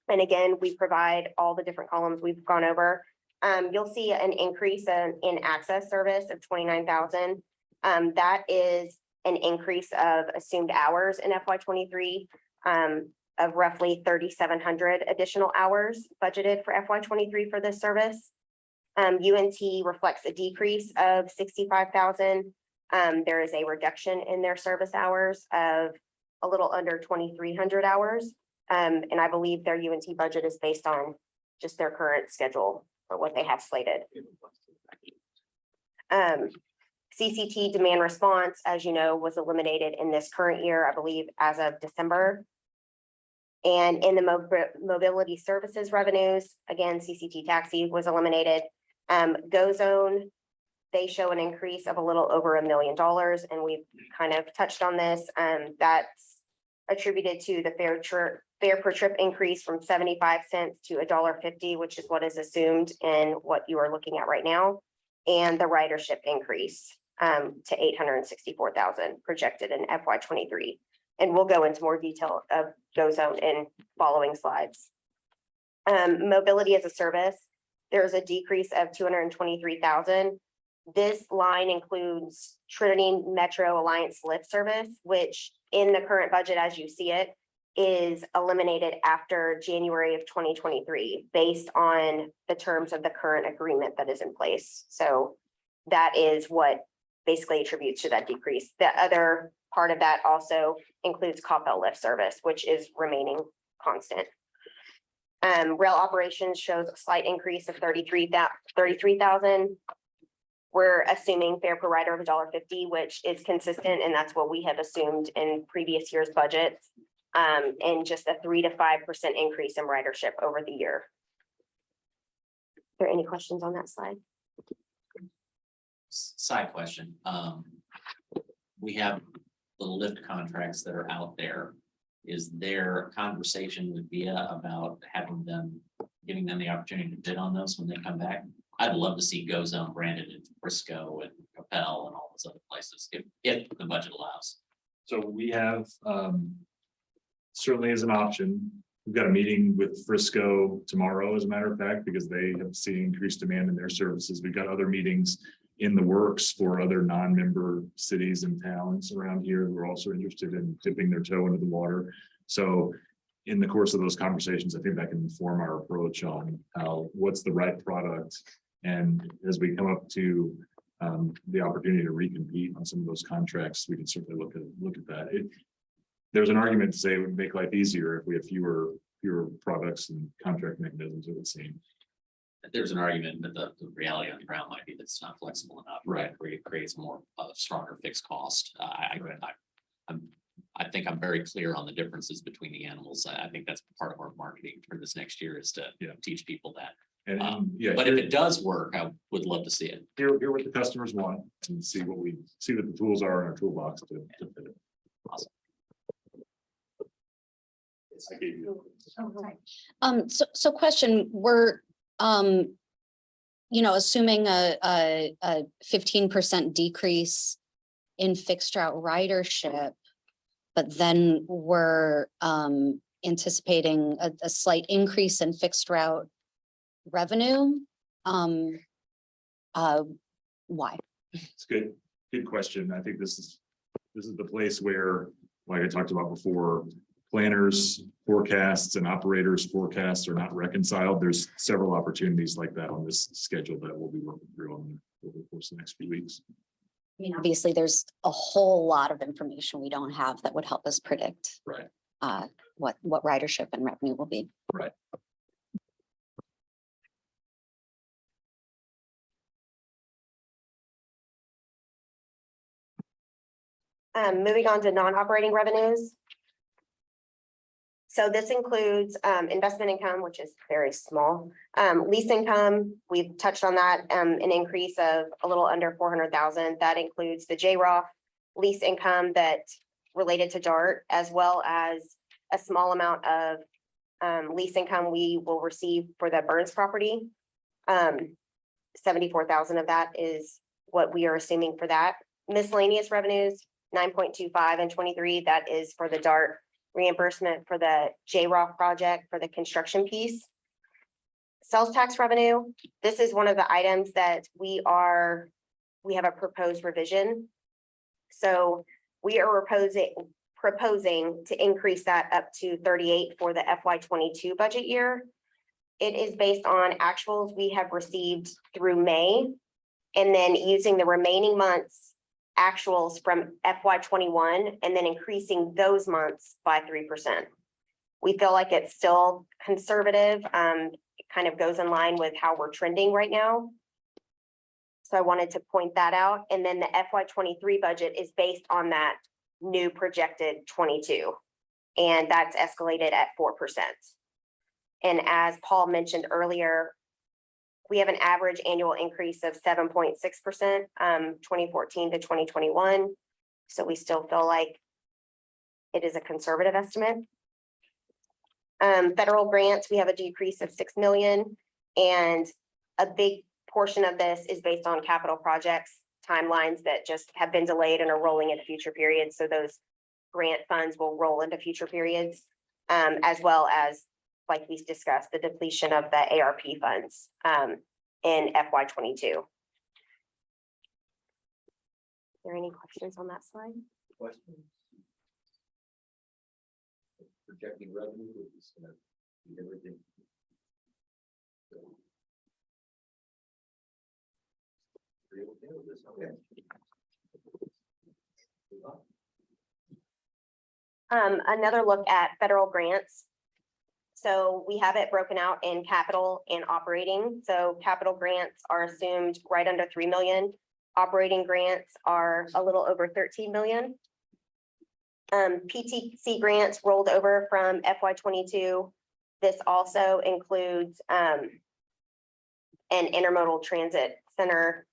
again, we provide all the different columns we've gone over. You'll see an increase in access service of 29,000. That is an increase of assumed hours in FY 23 of roughly 3,700 additional hours budgeted for FY 23 for this service. UNT reflects a decrease of 65,000. There is a reduction in their service hours of a little under 2,300 hours. And I believe their UNT budget is based on just their current schedule or what they have slated. CCT demand response, as you know, was eliminated in this current year, I believe, as of December. And in the mobility services revenues, again, CCT taxi was eliminated. Go zone they show an increase of a little over $1 million, and we've kind of touched on this. That's attributed to the fare per trip increase from 75 cents to $1.50, which is what is assumed in what you are looking at right now, and the ridership increase to 864,000 projected in FY 23. And we'll go into more detail of GoZone in following slides. Mobility as a service, there's a decrease of 223,000. This line includes Trinity Metro Alliance Lift Service, which in the current budget, as you see it, is eliminated after January of 2023, based on the terms of the current agreement that is in place. So that is what basically attributes to that decrease. The other part of that also includes Coppell Lift Service, which is remaining constant. Rail operations shows a slight increase of 33,000. We're assuming fare per rider of $1.50, which is consistent, and that's what we have assumed in previous year's budgets. And just a 3 to 5% increase in ridership over the year. Are there any questions on that slide? Side question. We have the lift contracts that are out there. Is there a conversation with VIA about having them, giving them the opportunity to bid on those when they come back? I'd love to see GoZone branded in Frisco and Capel and all those other places, if the budget allows. So we have, certainly as an option, we've got a meeting with Frisco tomorrow, as a matter of fact, because they have seen increased demand in their services. We've got other meetings in the works for other non-member cities and towns around here who are also interested in dipping their toe into the water. So in the course of those conversations, I think that can inform our approach on what's the right product. And as we come up to the opportunity to recompete on some of those contracts, we can certainly look at that. There's an argument to say it would make life easier if we have fewer products and contract mechanisms, it would seem. There's an argument that the reality on the ground might be that it's not flexible enough. Right. It creates more stronger fixed cost. I think I'm very clear on the differences between the animals. I think that's part of our marketing for this next year is to teach people that. And yeah, But if it does work, I would love to see it. hear what the customers want and see what the tools are in our toolbox to fit it. Awesome. I gave you. So question, we're, assuming a 15% decrease in fixed route ridership, but then we're anticipating a slight increase in fixed route revenue. Why? It's good question. I think this is the place where, like I talked about before, planners forecasts and operators forecasts are not reconciled. There's several opportunities like that on this schedule that we'll be working through over the course of the next few weeks. I mean, obviously, there's a whole lot of information we don't have that would help us predict Right. What ridership and revenue will be. Right. Moving on to non-operating revenues. So this includes investment income, which is very small. Lease income, we've touched on that, an increase of a little under 400,000. That includes the JROF lease income that related to DART, as well as a small amount of lease income we will receive for the Burns property. 74,000 of that is what we are assuming for that. Miscellaneous revenues, 9.25 and 23, that is for the DART reimbursement for the JROF project for the construction piece. Sales tax revenue, this is one of the items that we have a proposed revision. So we are proposing to increase that up to 38 for the FY 22 budget year. It is based on actuals we have received through May, and then using the remaining months actuals from FY 21 and then increasing those months by 3%. We feel like it's still conservative. It kind of goes in line with how we're trending right now. So I wanted to point that out. And then the FY 23 budget is based on that new projected 22, and that's escalated at 4%. And as Paul mentioned earlier, We have an average annual increase of 7.6%, 2014 to 2021. So we still feel like it is a conservative estimate. Federal grants, we have a decrease of 6 million, and a big portion of this is based on capital projects timelines that just have been delayed and are rolling into future periods. So those grant funds will roll into future periods, as well as, like we discussed, the depletion of the ARP funds in FY22. Are there any questions on that slide? Questions? Projecting revenue is gonna be everything. Another look at federal grants. So we have it broken out in capital and operating. So capital grants are assumed right under 3 million. Operating grants are a little over 13 million. PTC grants rolled over from FY22. This also includes an intermodal transit center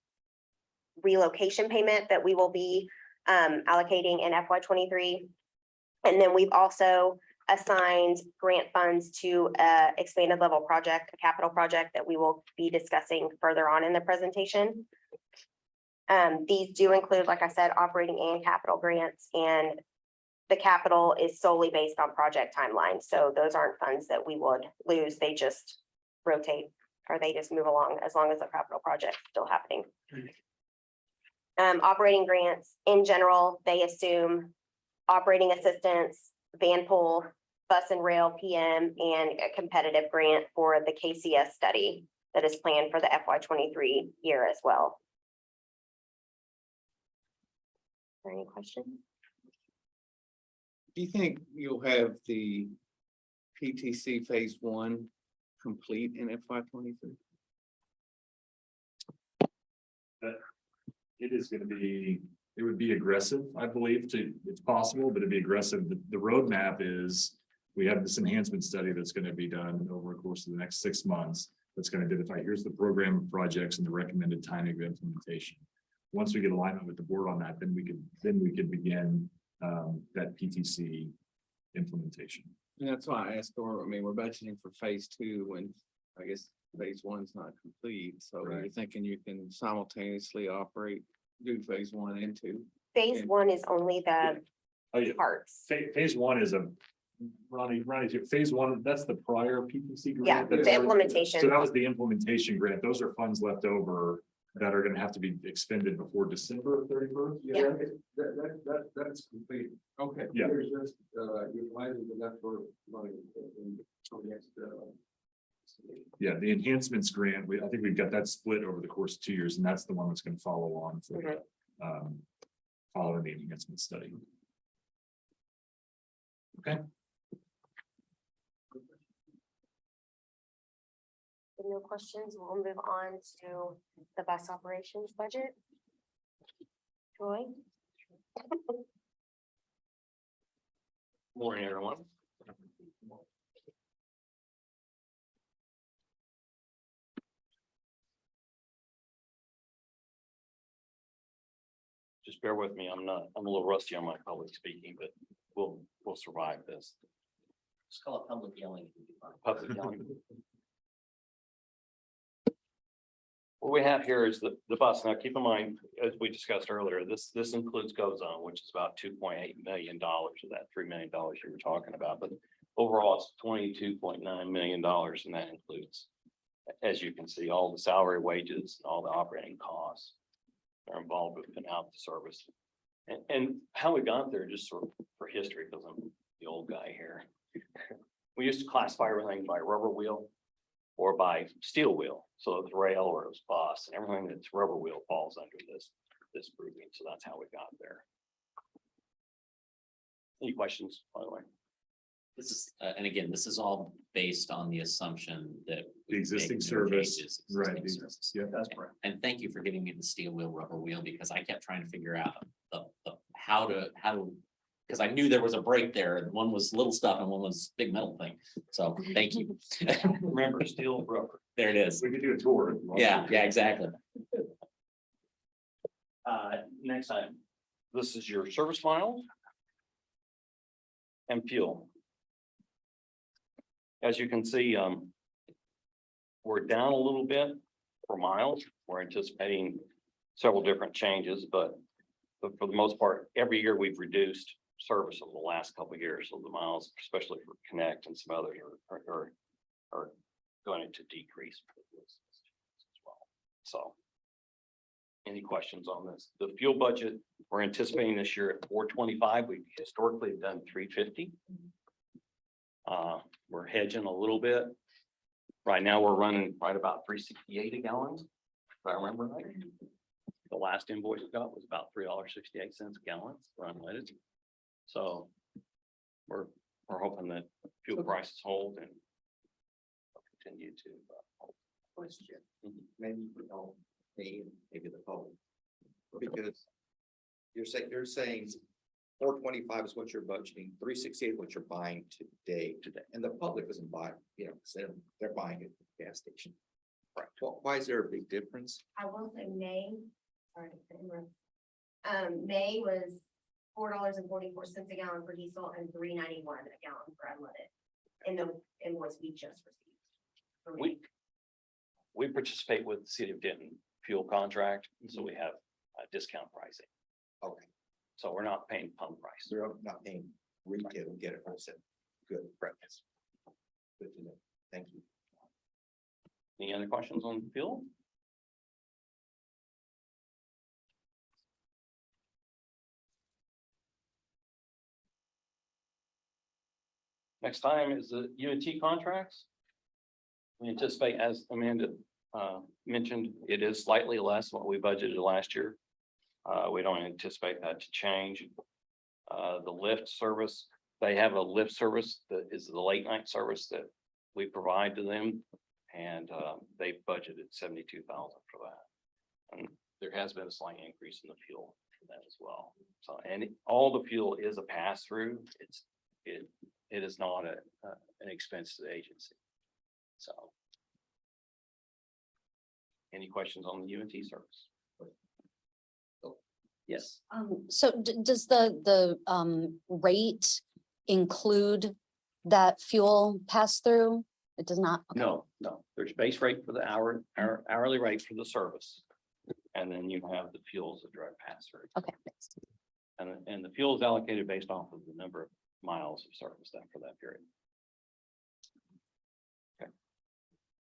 relocation payment that we will be allocating in FY23. And then we've also assigned grant funds to expanded level project, a capital project that we will be discussing further on in the presentation. These do include, like I said, operating and capital grants, and the capital is solely based on project timelines. So those aren't funds that we would lose. They just rotate, or they just move along as long as the capital project is still happening. Operating grants in general, they assume operating assistance, van pool, bus and rail PM, and a competitive grant for the KCS study that is planned for the FY23 year as well. Are there any questions? Do you think you'll have the PTC phase 1 complete in FY23? It is going to be, it would be aggressive, I believe, it's possible, but it'd be aggressive. The roadmap is, we have this enhancement study that's going to be done over the course of the next 6 months. That's going to identify, here's the program of projects and the recommended timing of implementation. Once we get alignment with the board on that, then we could begin that PTC implementation. And that's why I asked for, I mean, we're budgeting for phase 2 when I guess phase 1's not complete. So Right. you're thinking you can simultaneously do phase 1 and 2? Phase 1 is only the Oh, yeah. parts. Phase 1 is Ronnie, phase 1, that's the prior PTC grant. Yeah, That's- the implementation. So that was the implementation grant. Those are funds left over that are going to have to be expended before December 31st. Yeah. That's complete. Okay. Yeah. There's just, utilizing the leftover money in next, Yeah, the enhancements grant, I think we've got that split over the course of 2 years, and that's the one that's going to follow on for following the enhancement study. Okay. No questions, we'll move on to the bus operations budget. Troy? Morning, everyone. Just bear with me. I'm a little rusty on my public speaking, but we'll survive this. Just call it public yelling. Public yelling. What we have here is the bus. Now, keep in mind, as we discussed earlier, this includes GoZone, which is about $2.8 million of that $3 million you were talking about. But overall, it's $22.9 million, and that includes, as you can see, all the salary, wages, and all the operating costs that are involved with putting out the service. And how we got there, just sort of for history, because I'm the old guy here. We used to classify everything by rubber wheel or by steel wheel. So it was rail or it was bus, and everything that's rubber wheel falls under this grouping. So that's how we got there. Any questions, by the way? This is, and again, this is all based on the assumption that. The existing make no service, changes, right, existing service. yeah, that's correct. And thank you for giving me the steel wheel, rubber wheel, because I kept trying to figure out how to, because I knew there was a break there, and one was little stuff and one was big metal thing. So thank you. Remember, steel, rubber. There it is. We could do a tour. if you want. Yeah, exactly. Next item. This is your service miles. And fuel. As you can see, we're down a little bit for miles. We're anticipating several different changes, but for the most part, every year we've reduced service over the last couple of years. So the miles, especially for Connect and some others are going to decrease as well. So any questions on this? The fuel budget, we're anticipating this year at 425. We've historically done 350. We're hedging a little bit. Right now, we're running right about 368 a gallon, if I remember right. The last invoice we got was about $3.68 a gallon for unleaded. So we're hoping that fuel prices hold and continue to hold. Question, maybe we don't, maybe the public. Because you're saying 425 is what you're budgeting, 368 what you're buying today, and the public doesn't buy, they're buying it at the gas station. Right. Well, why is there a big difference? I will say May, sorry, May was $4.44 a gallon for diesel and $3.91 a gallon for unleaded. In the invoice we just received. for May. We participate with the city of Denton fuel contract, so we have discount pricing. Okay, So we're not paying pump price. they're not paying retail, get it wholesale. Good, right. Good to know. Thank you. Any other questions on fuel? Next time is the UNT contracts. We anticipate, as Amanda mentioned, it is slightly less than what we budgeted last year. We don't anticipate that to change. The lift service, they have a lift service that is the late night service that we provide to them. And they budgeted 72,000 for that. And there has been a slight increase in the fuel for that as well. So, and all the fuel is a pass through. It is not an expense to the agency. So. Any questions on the UNT service? Yes. So does the rate include that fuel pass through? It does not? Okay. No, there's base rate for the hourly rate for the service. And then you have the fuel as a direct pass through. Okay. And the fuel is allocated based off of the number of miles of service done for that period. Okay.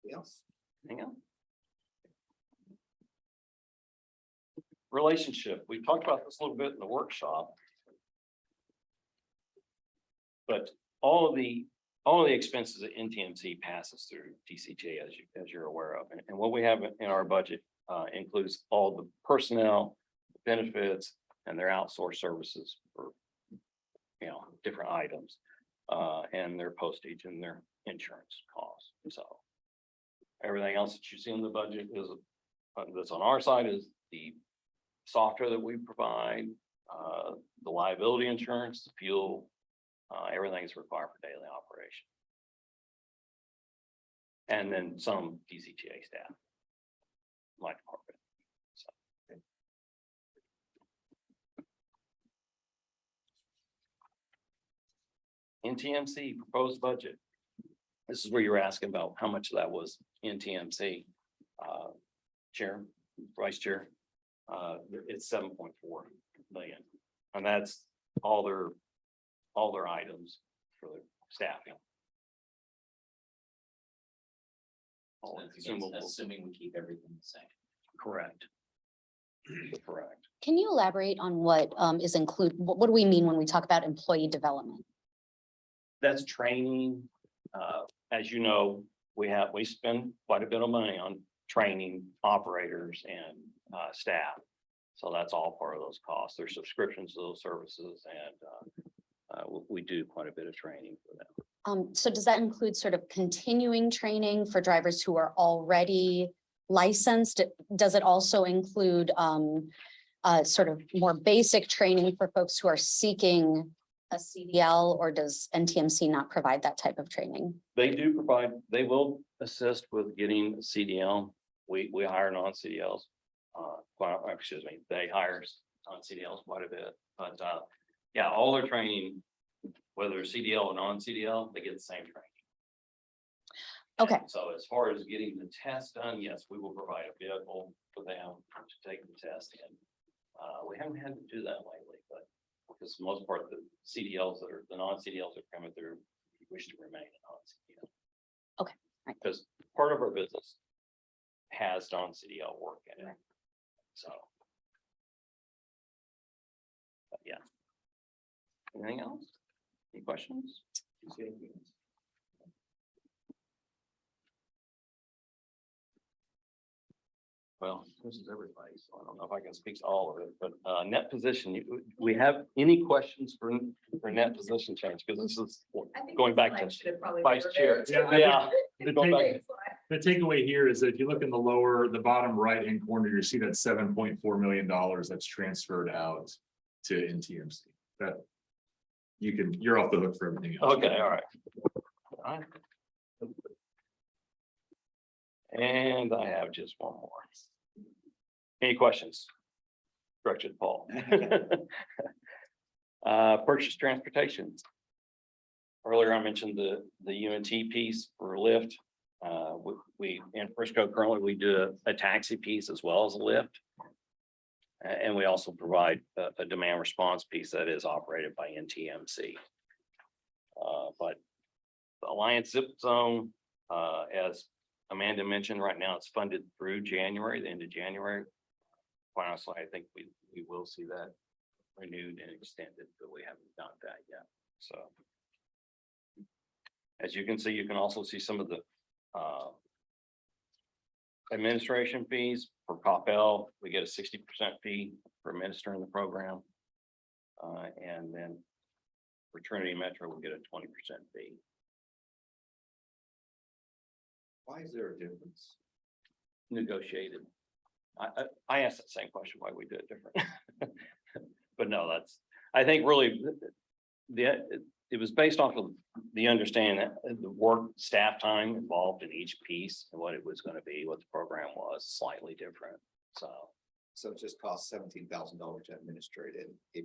Anything else? Hang on. Relationship, we talked about this a little bit in the workshop. But all of the expenses that NTMC passes through DCTA, as you're aware of, and what we have in our budget includes all the personnel, benefits, and their outsourced services for different items, and their postage and their insurance costs. So everything else that you see in the budget is that's on our side is the software that we provide, the liability insurance, the fuel, everything is required for daily operation. And then some DCTA staff, like corporate. So. NTMC proposed budget. This is where you're asking about how much of that was NTMC. Chair, Vice Chair. It's 7.4 million, and that's all their items for the staffing. All consumables. Assuming we keep everything the same. Correct. Correct. Can you elaborate on what is included? What do we mean when we talk about employee development? That's training. As you know, we spend quite a bit of money on training operators and staff. So that's all part of those costs. There's subscriptions to those services, and we do quite a bit of training for them. So does that include sort of continuing training for drivers who are already licensed? Does it also include sort of more basic training for folks who are seeking a CDL, or does NTMC not provide that type of training? They do provide, they will assist with getting CDL. We hire non-CDLs. Excuse me, they hire non-CDLs quite a bit, but yeah, all their training, whether CDL or non-CDL, they get the same training. Okay. And so as far as getting the test done, yes, we will provide a vehicle for them to take the test in. We haven't had to do that lately, but because for the most part, the CDLs that are, the non-CDLs that are coming through, we wish to remain a non-CDL. Okay, right. Because part of our business has non-CDL work in it, so. But yeah. Anything else? Any questions? Well, this is everybody, so I don't know if I can speak to all of it, but net position, we have any questions for net position change? Because this is going back to vice chair. Yeah. The takeaway here is that if you look in the bottom right-hand corner, you see that $7.4 million that's transferred out to NTMC. That you're off the hook for everything else. Okay, all right. All right. And I have just one more. Any questions? Directed to Paul. Purchase transportation. Earlier I mentioned the UNT piece for Lyft. We in Frisco currently we do a taxi piece as well as a Lyft. And we also provide a demand response piece that is operated by NTMC. But the Alliance Zip Zone, as Amanda mentioned, right now it's funded through January, the end of January. Quite honestly, I think we will see that renewed and extended, but we haven't done that yet. So as you can see, you can also see some of the administration fees for COPL. We get a 60% fee for administering the program. And then for Trinity Metro, we get a 20% fee. Why is there a difference? Negotiated. I asked that same question, why we do it different. But no, I think really it was based off of the understanding that the work staff time involved in each piece and what it was going to be, what the program was slightly different. So it just costs $17,000 to administrate it. If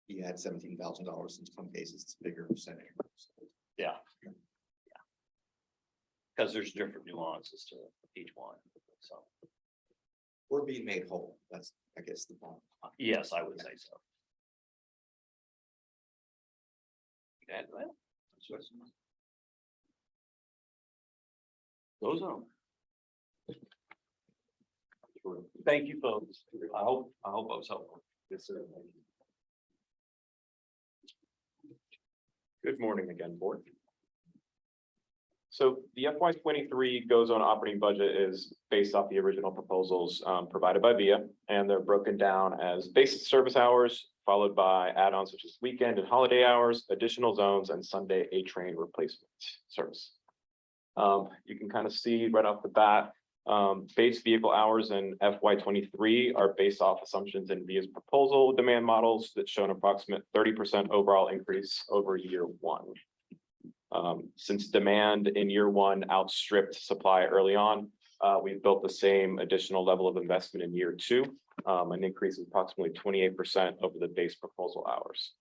you had $17,000, in some cases, it's a bigger percentage. Yeah. Because there's different nuances to each one, so. We're being made whole. That's, I guess, the point. Yes, I would say so. Add to that? Those are. Thank you, folks. I hope I was helpful. Yes, sir. Good morning again, board. So the FY 23 GO Zone operating budget is based off the original proposals provided by VIA, and they're broken down as basic service hours, followed by add-ons such as weekend and holiday hours, additional zones, and Sunday A-train replacement service. You can kind of see right off the bat, base vehicle hours in FY 23 are based off assumptions in VIA's proposal demand models that show an approximate 30% overall increase over year one. Since demand in year one outstripped supply early on, we've built the same additional level of investment in year two, an increase of approximately 28% over the base proposal hours.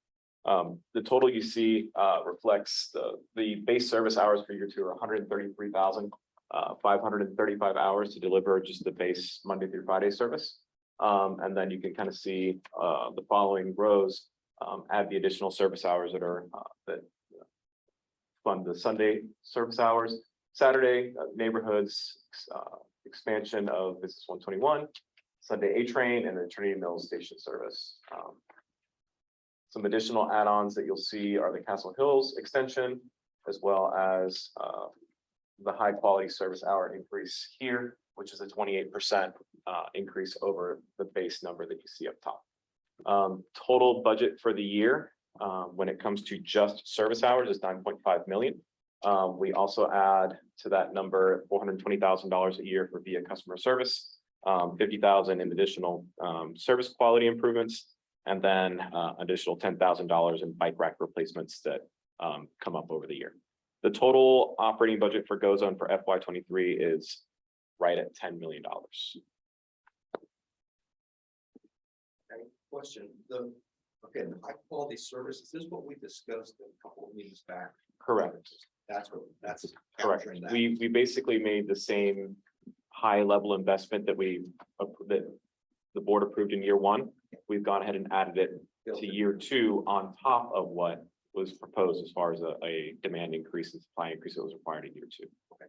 The total you see reflects the base service hours for year two are 133,535 hours to deliver just the base Monday through Friday service. And then you can kind of see the following rows add the additional service hours that are that fund the Sunday service hours, Saturday neighborhoods, expansion of Business 121, Sunday A-Train, and the Trinity Mills Station service. Some additional add-ons that you'll see are the Castle Hills extension, as well as the high quality service hour increase here, which is a 28% increase over the base number that you see up top. Total budget for the year, when it comes to just service hours, is $9.5 million. We also add to that number $420,000 a year for VIA customer service, $50,000 in additional service quality improvements, and then additional $10,000 in bike rack replacements that come up over the year. The total operating budget for GoZone for FY 23 is right at $10 million. Question, okay, the high quality service, is this what we discussed a couple of meetings back? Correct. That's Correct. capturing that. We basically made the same high level investment that that the board approved in year one. We've gone ahead and added it to year two on top of what was proposed as far as a demand increase and supply increase that was required in year two. Okay.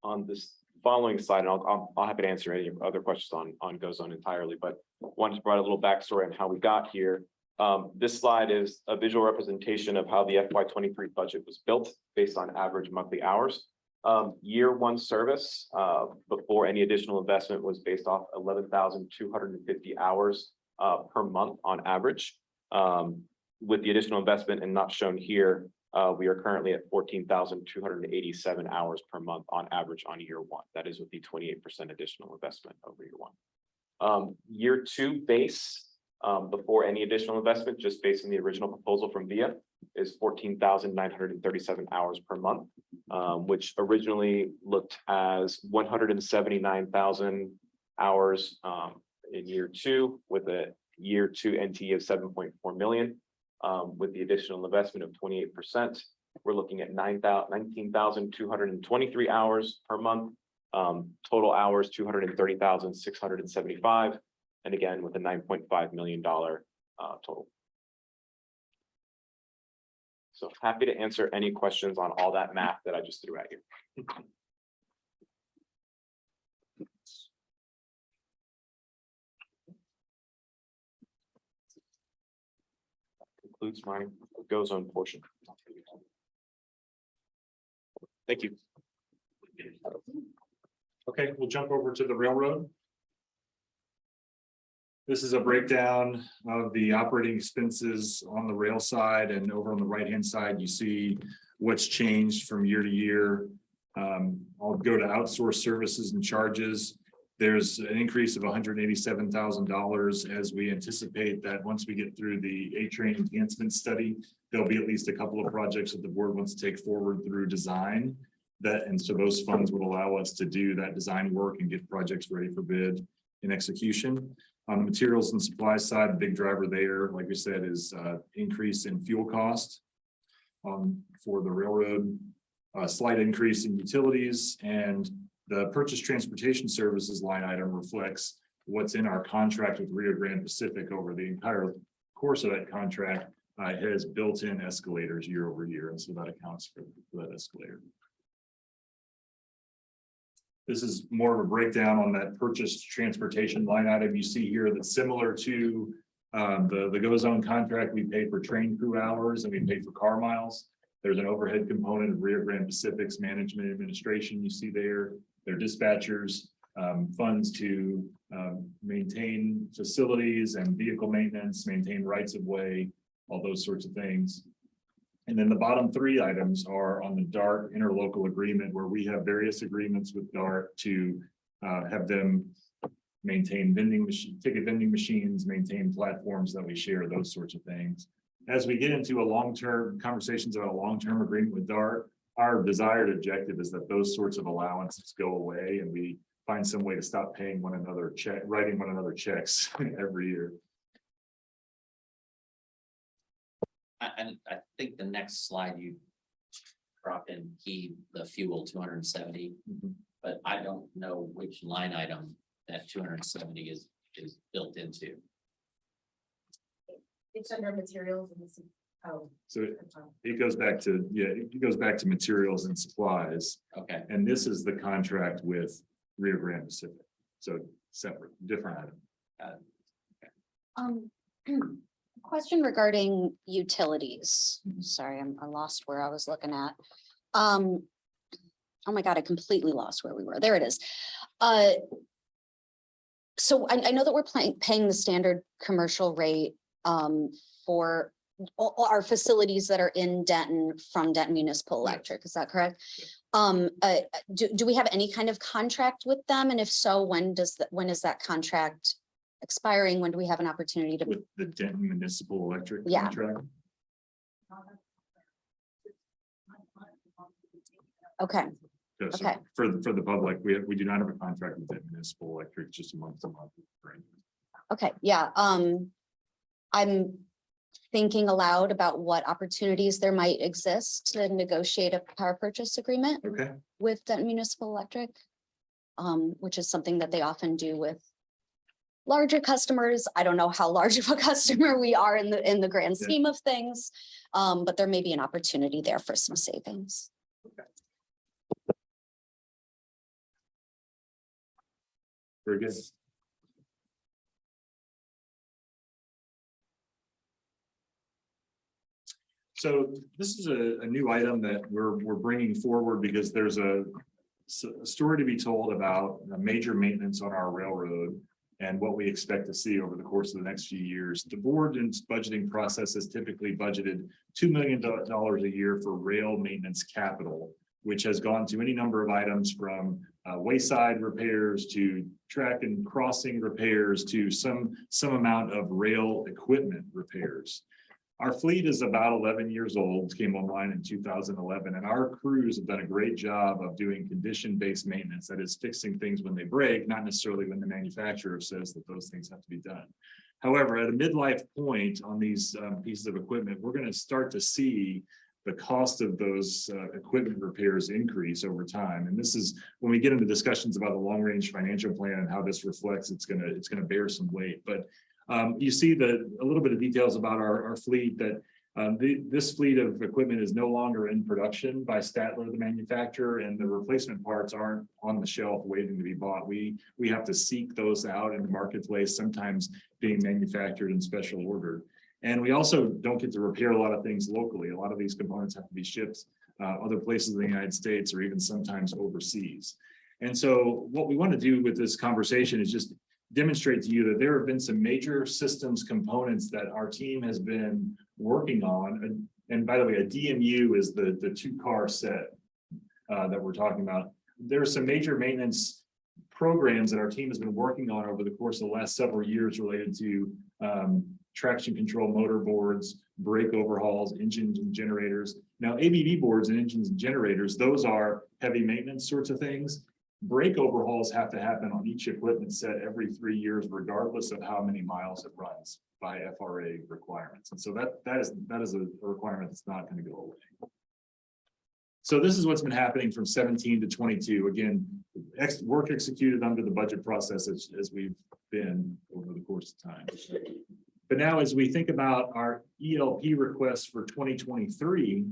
On this following slide, and I'll happy to answer any other questions on GoZone entirely, but wanted to provide a little backstory on how we got here. This slide is a visual representation of how the FY 23 budget was built based on average monthly hours. Year one service before any additional investment was based off 11,250 hours per month on average. With the additional investment and not shown here, we are currently at 14,287 hours per month on average on year one. That is with the 28% additional investment over year one. Year two base before any additional investment, just based on the original proposal from VIA, is 14,937 hours per month, which originally looked as 179,000 hours in year two, with a year two NT of 7.4 million. With the additional investment of 28%, we're looking at 19,223 hours per month. Total hours 230,675, and again with a $9.5 million total. So happy to answer any questions on all that math that I just threw at you. Concludes my GoZone portion. Thank you. Okay, we'll jump over to the railroad. This is a breakdown of the operating expenses on the rail side, and over on the right-hand side, you see what's changed from year to year. I'll go to outsourced services and charges. There's an increase of $187,000 as we anticipate that once we get through the A-Train enhancement study, there'll be at least a couple of projects that the board wants to take forward through design. And so those funds would allow us to do that design work and get projects ready for bid and execution. On the materials and supplies side, the big driver there, like we said, is increase in fuel cost for the railroad, a slight increase in utilities, and the purchase transportation services line item reflects what's in our contract with Rio Grande Pacific over the entire course of that contract. It has built-in escalators year over year, and so that accounts for that escalator. This is more of a breakdown on that purchase transportation line item. You see here that's similar to the GoZone contract. We pay for train crew hours and we pay for car miles. There's an overhead component of Rio Grande Pacific's management administration. You see there, their dispatchers, funds to maintain facilities and vehicle maintenance, maintain rights of way, all those sorts of things. And then the bottom three items are on the DART interlocal agreement, where we have various agreements with DART to have them maintain ticket vending machines, maintain platforms that we share, those sorts of things. As we get into a long-term conversations about a long-term agreement with DART, our desired objective is that those sorts of allowances go away and we find some way to stop paying one another writing one another checks every year. I think the next slide you drop in the fuel 270, but I don't know which line item that 270 is built into. It's under materials and So it goes back to, it goes back to materials and supplies. Okay. And this is the contract with Rio Grande Pacific. So separate, different item. Question regarding utilities. Sorry, I lost where I was looking at. Oh my God, I completely lost where we were. There it is. So I know that we're paying the standard commercial rate for all our facilities that are in Denton from Denton Municipal Electric. Is that correct? Do we have any kind of contract with them? And if so, when is that contract expiring? When do we have an opportunity to? With the Denton Municipal Electric Yeah. contract. Okay, Just Okay. For the public, we do not have a contract with the municipal electric, just a month to month. okay, yeah, I'm thinking aloud about what opportunities there might exist to negotiate a power purchase agreement Okay, with Denton Municipal Electric. Which is something that they often do with larger customers. I don't know how large of a customer we are in the grand Yeah. scheme of things. But there may be an opportunity there for some savings. very good. So this is a new item that we're bringing forward because there's a story to be told about major maintenance on our railroad and what we expect to see over the course of the next few years. The board in its budgeting process has typically budgeted $2 million a year for rail maintenance capital, which has gone to any number of items from wayside repairs to track and crossing repairs to some amount of rail equipment repairs. Our fleet is about 11 years old, came online in 2011, and our crews have done a great job of doing condition-based maintenance, that is fixing things when they break, not necessarily when the manufacturer says that those things have to be done. However, at a midlife point on these pieces of equipment, we're going to start to see the cost of those equipment repairs increase over time. And this is when we get into discussions about the long-range financial plan and how this reflects, it's going to bear some weight. But you see a little bit of details about our fleet, that this fleet of equipment is no longer in production by Statler, the manufacturer, and the replacement parts aren't on the shelf waiting to be bought. We have to seek those out in the marketplace, sometimes being manufactured in special order. And we also don't get to repair a lot of things locally. A lot of these components have to be shipped other places in the United States or even sometimes overseas. And so what we want to do with this conversation is just demonstrate to you that there have been some major systems components that our team has been working on. And by the way, a DMU is the 2-car set that we're talking about. There are some major maintenance programs that our team has been working on over the course of the last several years related to traction control motor boards, brake overhauls, engines and generators. Now, ABB boards and engines and generators, those are heavy maintenance sorts of things. Brake overhauls have to happen on each equipment set every 3 years, regardless of how many miles it runs by FRA requirements. And so that is a requirement that's not going to go away. So this is what's been happening from 17 to 22. Again, work executed under the budget process as we've been over the course of time. But now, as we think about our ELP requests for 2023,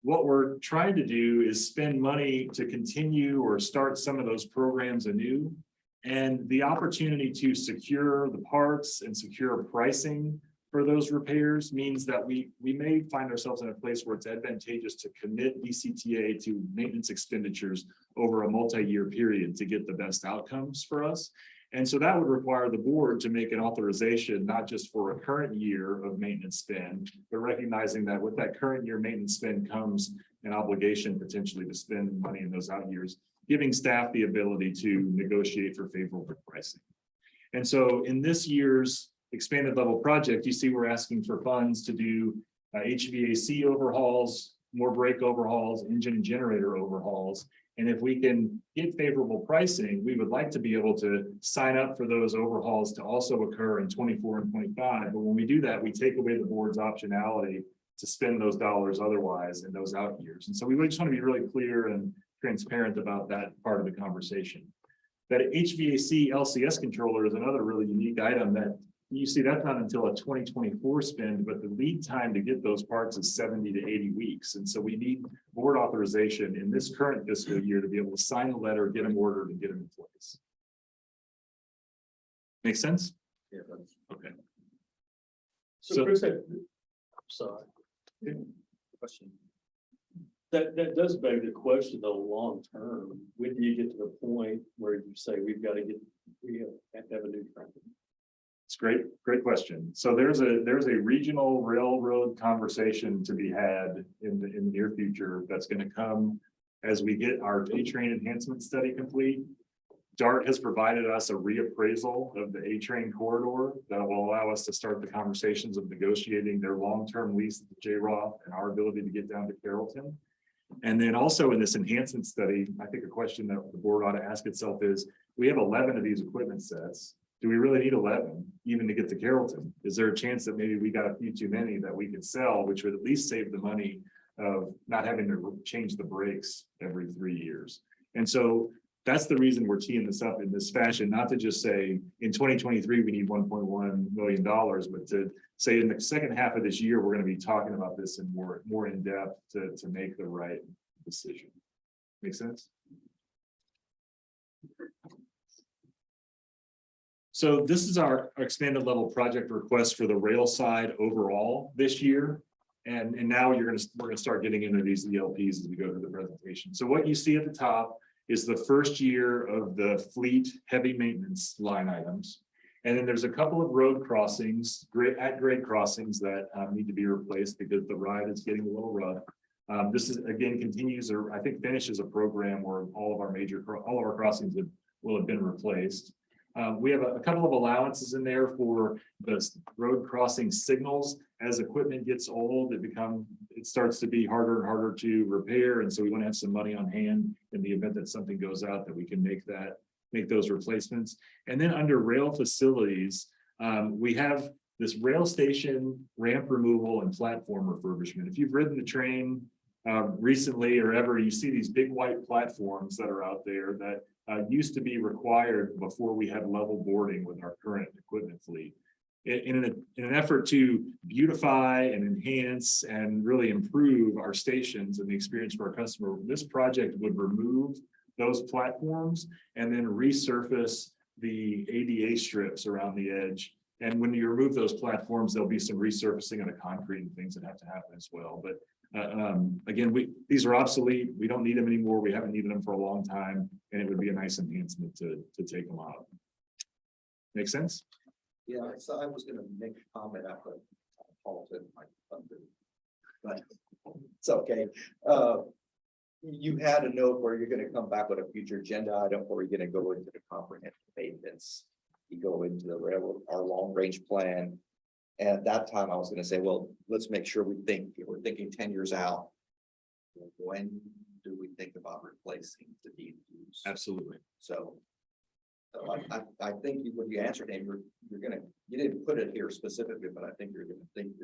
what we're trying to do is spend money to continue or start some of those programs anew. And the opportunity to secure the parts and secure pricing for those repairs means that we may find ourselves in a place where it's advantageous to commit DCTA to maintenance expenditures over a multi-year period to get the best outcomes for us. And so that would require the board to make an authorization, not just for a current year of maintenance spend, but recognizing that with that current year maintenance spend comes an obligation potentially to spend money in those out years, giving staff the ability to negotiate for favorable pricing. And so in this year's expanded level project, you see we're asking for funds to do HVAC overhauls, more brake overhauls, engine and generator overhauls. And if we can get favorable pricing, we would like to be able to sign up for those overhauls to also occur in 24 and 25. But when we do that, we take away the board's optionality to spend those dollars otherwise in those out years. And so we just want to be really clear and transparent about that part of the conversation. That HVAC LCS controller is another really unique item that you see that's not until a 2024 spend, but the lead time to get those parts is 70 to 80 weeks. And so we need board authorization in this current fiscal year to be able to sign the letter, get them ordered, and get them in place. Make sense? Yeah. Okay. So Chris, sorry. Question. That does beg the question though, long term, when do you get to the point where you say we have to have a new track? It's great question. So there's a regional railroad conversation to be had in the near future that's going to come as we get our A-Train enhancement study complete. DART has provided us a reappraisal of the A-Train corridor that will allow us to start the conversations of negotiating their long-term lease at the J-Roth and our ability to get down to Carrollton. And then also in this enhancement study, I think a question that the board ought to ask itself is, we have 11 of these equipment sets. Do we really need 11 even to get to Carrollton? Is there a chance that maybe we got a few too many that we could sell, which would at least save the money of not having to change the brakes every 3 years? And so that's the reason we're teeing this up in this fashion, not to just say in 2023, we need $1.1 million, but to say in the second half of this year, we're going to be talking about this in more in depth to make the right decision. Make sense? So this is our expanded level project request for the rail side overall this year. And now we're gonna start getting into these ELPs as we go through the presentation. So what you see at the top is the first year of the fleet heavy maintenance line items. And then there's a couple of road crossings, grade crossings that need to be replaced because the ride is getting a little rough. This is again continues, or I think finishes a program where all of our crossings will have been replaced. We have a couple of allowances in there for the road crossing signals. As equipment gets old, it starts to be harder and harder to repair. And so we want to have some money on hand in the event that something goes out that we can make those replacements. And then under rail facilities, we have this rail station ramp removal and platform refurbishment. If you've ridden the train recently or ever, you see these big white platforms that are out there that used to be required before we had level boarding with our current equipment fleet. In an effort to beautify and enhance and really improve our stations and the experience for our customer, this project would remove those platforms and then resurface the ADA strips around the edge. And when you remove those platforms, there'll be some resurfacing of the concrete and things that have to happen as well. But again, these are obsolete. We don't need them anymore. We haven't needed them for a long time, and it would be a nice enhancement to take them out. Make sense? Yeah, so I was gonna make a comment after Paul said my thunder, but it's okay. You had a note where you're gonna come back with a future agenda item, or you're gonna go into the comprehensive maintenance. You go into the railroad, our long range plan. And at that time, I was gonna say, well, let's make sure we're thinking 10 years out. When do we think about replacing the DMUs? Absolutely. So I think when you answered him, you didn't put it here specifically, but I think you're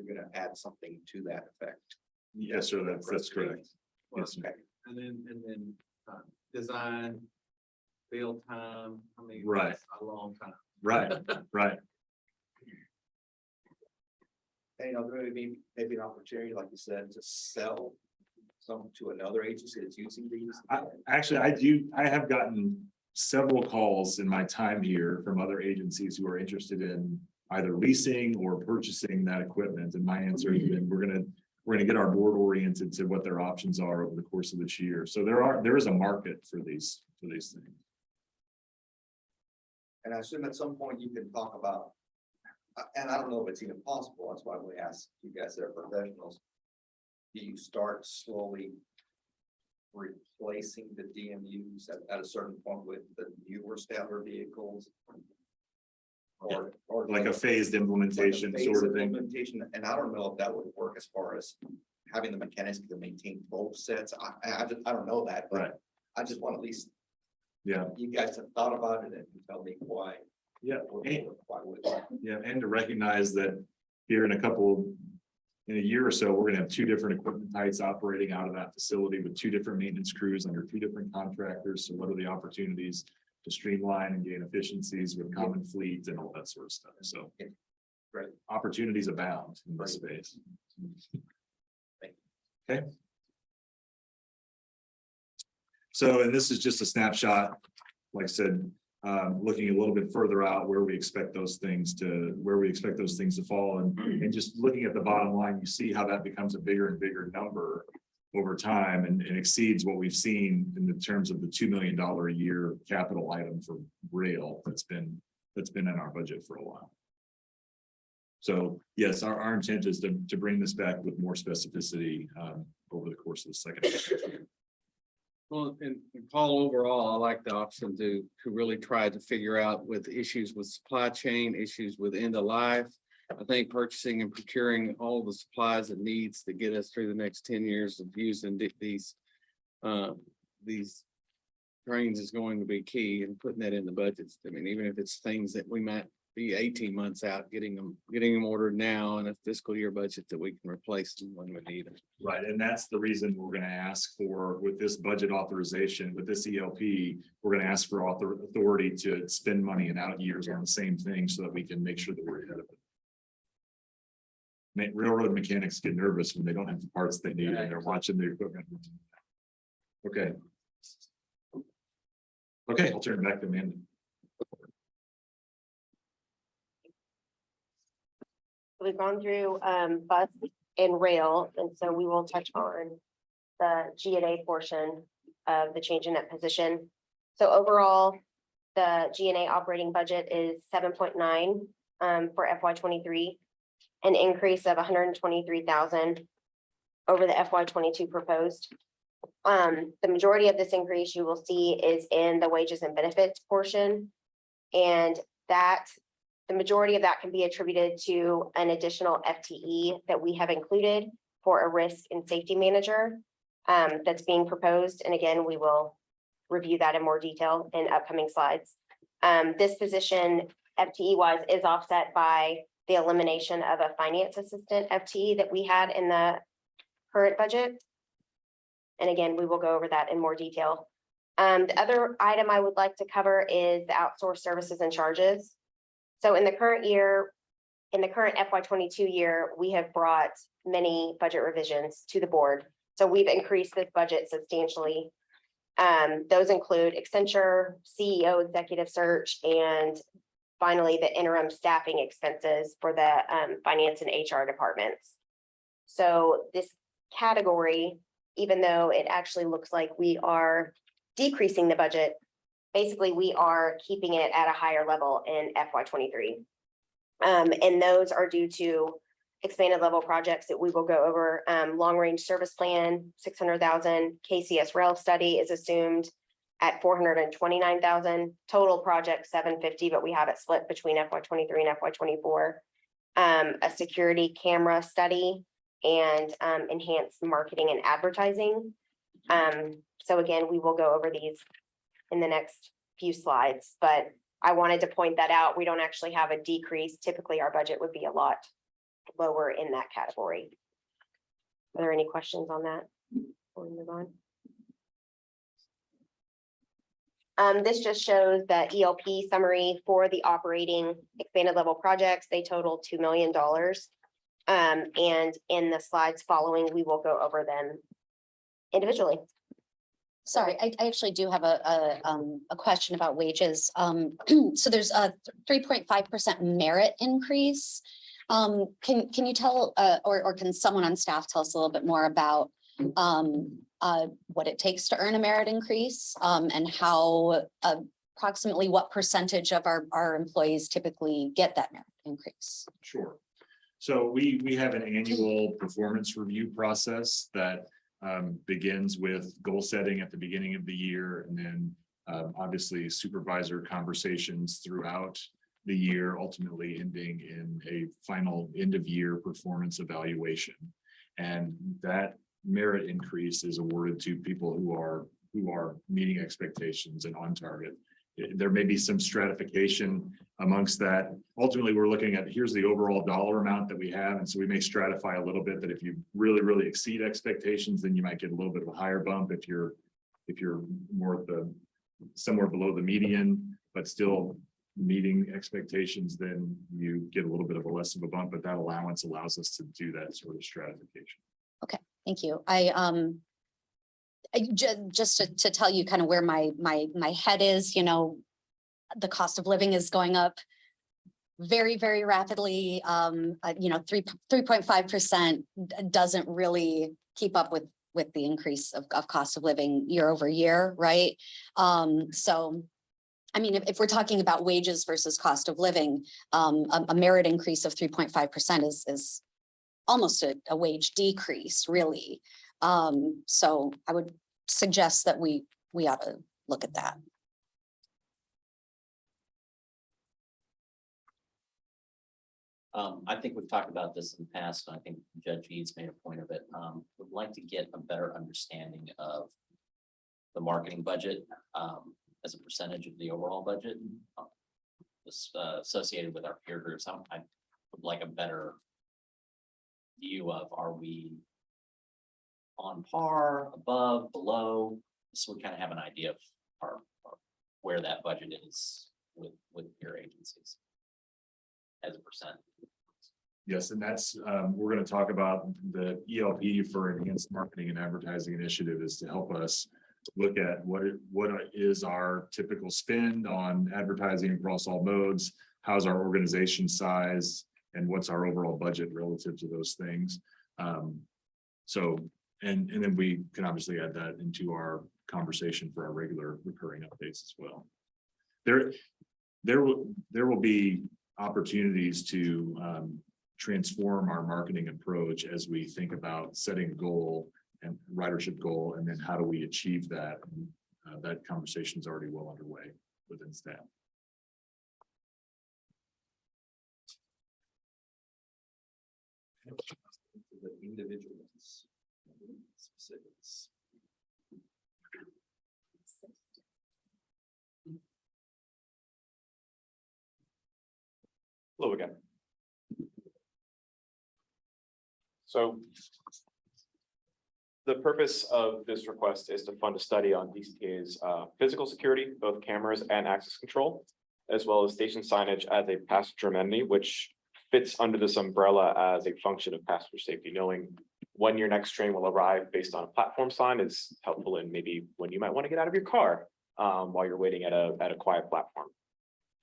gonna add something to that effect. Yes, sir. That's correct. Yes, sir. Okay. And then design, build time, I mean. Right. that's a long time. Right. Right. And there may be maybe an opportunity, like you said, to sell some to another agency that's using these. I have gotten several calls in my time here from other agencies who are interested in either leasing or purchasing that equipment. And my answer has been, we're gonna get our board oriented to what their options are over the course of this year. So there is a market for these things. And I assume at some point you can talk about, and I don't know if it's even possible, that's why we ask you guys that are professionals. Do you start slowly replacing the DMUs at a certain point with the newer standard vehicles? Or Like a phased implementation like a phased sort of thing. implementation, and I don't know if that would work as far as having the mechanics to maintain both sets. I don't know that, but Right. I just want to at least. Yeah. You guys have thought about it and tell me why. Yeah. Why would Yeah, and to recognize that here in a year or so, we're gonna have two different equipment types operating out of that facility with two different maintenance crews under two different contractors. So what are the opportunities to streamline and gain efficiencies with common fleet and all that sort of stuff? So Great. opportunities abound in this space. Okay. So, and this is just a snapshot, like I said, looking a little bit further out where we expect those things to fall, and just looking at the bottom line, you see how that becomes a bigger and bigger number over time and exceeds what we've seen in the terms of the $2 million a year capital item for rail that's been in our budget for a while. So yes, our intent is to bring this back with more specificity over the course of the second half. Well, and Paul, overall, I like the option to really try to figure out with issues with supply chain, issues with end of life. I think purchasing and procuring all the supplies it needs to get us through the next 10 years of using these these trains is going to be key and putting that in the budgets. I mean, even if it's things that we might be 18 months out, getting them ordered now in a fiscal year budget that we can replace them when we need them. Right, and that's the reason we're gonna ask for, with this budget authorization, with this ELP, we're gonna ask for authority to spend money in out years on the same thing so that we can make sure that we're ahead of it. Railroad mechanics get nervous when they don't have the parts they need and they're watching the equipment. Okay. Okay, I'll turn it back to Amanda. We've gone through bus and rail, and so we will touch on the G&A portion of the change in that position. So overall, the G&A operating budget is 7.9 for FY23, an increase of 123,000 over the FY22 proposed. The majority of this increase you will see is in the wages and benefits portion, and that the majority of that can be attributed to an additional FTE that we have included for a risk and safety manager that's being proposed. And again, we will review that in more detail in upcoming slides. This position FTE wise is offset by the elimination of a finance assistant FTE that we had in the current budget. And again, we will go over that in more detail. The other item I would like to cover is the outsourced services and charges. So in the current year, in the current FY22 year, we have brought many budget revisions to the board. So we've increased this budget substantially. Those include Accenture, CEO executive search, and finally the interim staffing expenses for the finance and HR departments. So this category, even though it actually looks like we are decreasing the budget, basically we are keeping it at a higher level in FY23. And those are due to expanded level projects that we will go over. Long range service plan, 600,000. KCS rail study is assumed at 429,000. Total project 750, but we have it split between FY23 and FY24. A security camera study and enhanced marketing and advertising. So again, we will go over these in the next few slides, but I wanted to point that out. We don't actually have a decrease. Typically, our budget would be a lot lower in that category. Are there any questions on that? Before we move on. This just shows the ELP summary for the operating expanded level projects. They total $2 million. And in the slides following, we will go over them individually. Sorry, I actually do have a question about wages. So there's a 3.5% merit increase. Can you tell, or can someone on staff tell us a little bit more about what it takes to earn a merit increase, and how approximately what percentage of our employees typically get that merit increase? Sure. So we have an annual performance review process that begins with goal setting at the beginning of the year, and then obviously supervisor conversations throughout the year, ultimately ending in a final end of year performance evaluation. And that merit increase is awarded to people who are meeting expectations and on target. There may be some stratification amongst that. Ultimately, we're looking at, here's the overall dollar amount that we have. And so we may stratify a little bit that if you really exceed expectations, then you might get a little bit of a higher bump. If you're more at the somewhere below the median, but still meeting expectations, then you get a little bit of a less of a bump, but that allowance allows us to do that sort of stratification. Okay, thank you. Just to tell you kind of where my head is, you know, the cost of living is going up very, very rapidly. You know, 3.5% doesn't really keep up with the increase of cost of living year over year, right? So, I mean, if we're talking about wages versus cost of living, a merit increase of 3.5% is almost a wage decrease, really. So I would suggest that we ought to look at that. I think we've talked about this in the past, and I think Judge Eads made a point of it. Would like to get a better understanding of the marketing budget, as a percentage of the overall budget. Associated with our peer groups, I would like a better view of, are we on par, above, below? So we kind of have an idea of our where that budget is with peer agencies as a percent. Yes, and that's, we're gonna talk about the ELP for Enhanced Marketing and Advertising Initiative is to help us look at what is our typical spend on advertising across all modes, how's our organization size, and what's our overall budget relative to those things. So, and then we can obviously add that into our conversation for our regular recurring updates as well. There will be opportunities to transform our marketing approach as we think about setting a goal and ridership goal, and then how do we achieve that? That conversation is already well underway within staff. The individuals. Specifics. Hello again. So the purpose of this request is to fund a study on DCTA's physical security, both cameras and access control, as well as station signage as a passenger amenity, which fits under this umbrella as a function of passenger safety. Knowing when your next train will arrive based on a platform sign is helpful in maybe when you might want to get out of your car while you're waiting at a quiet platform.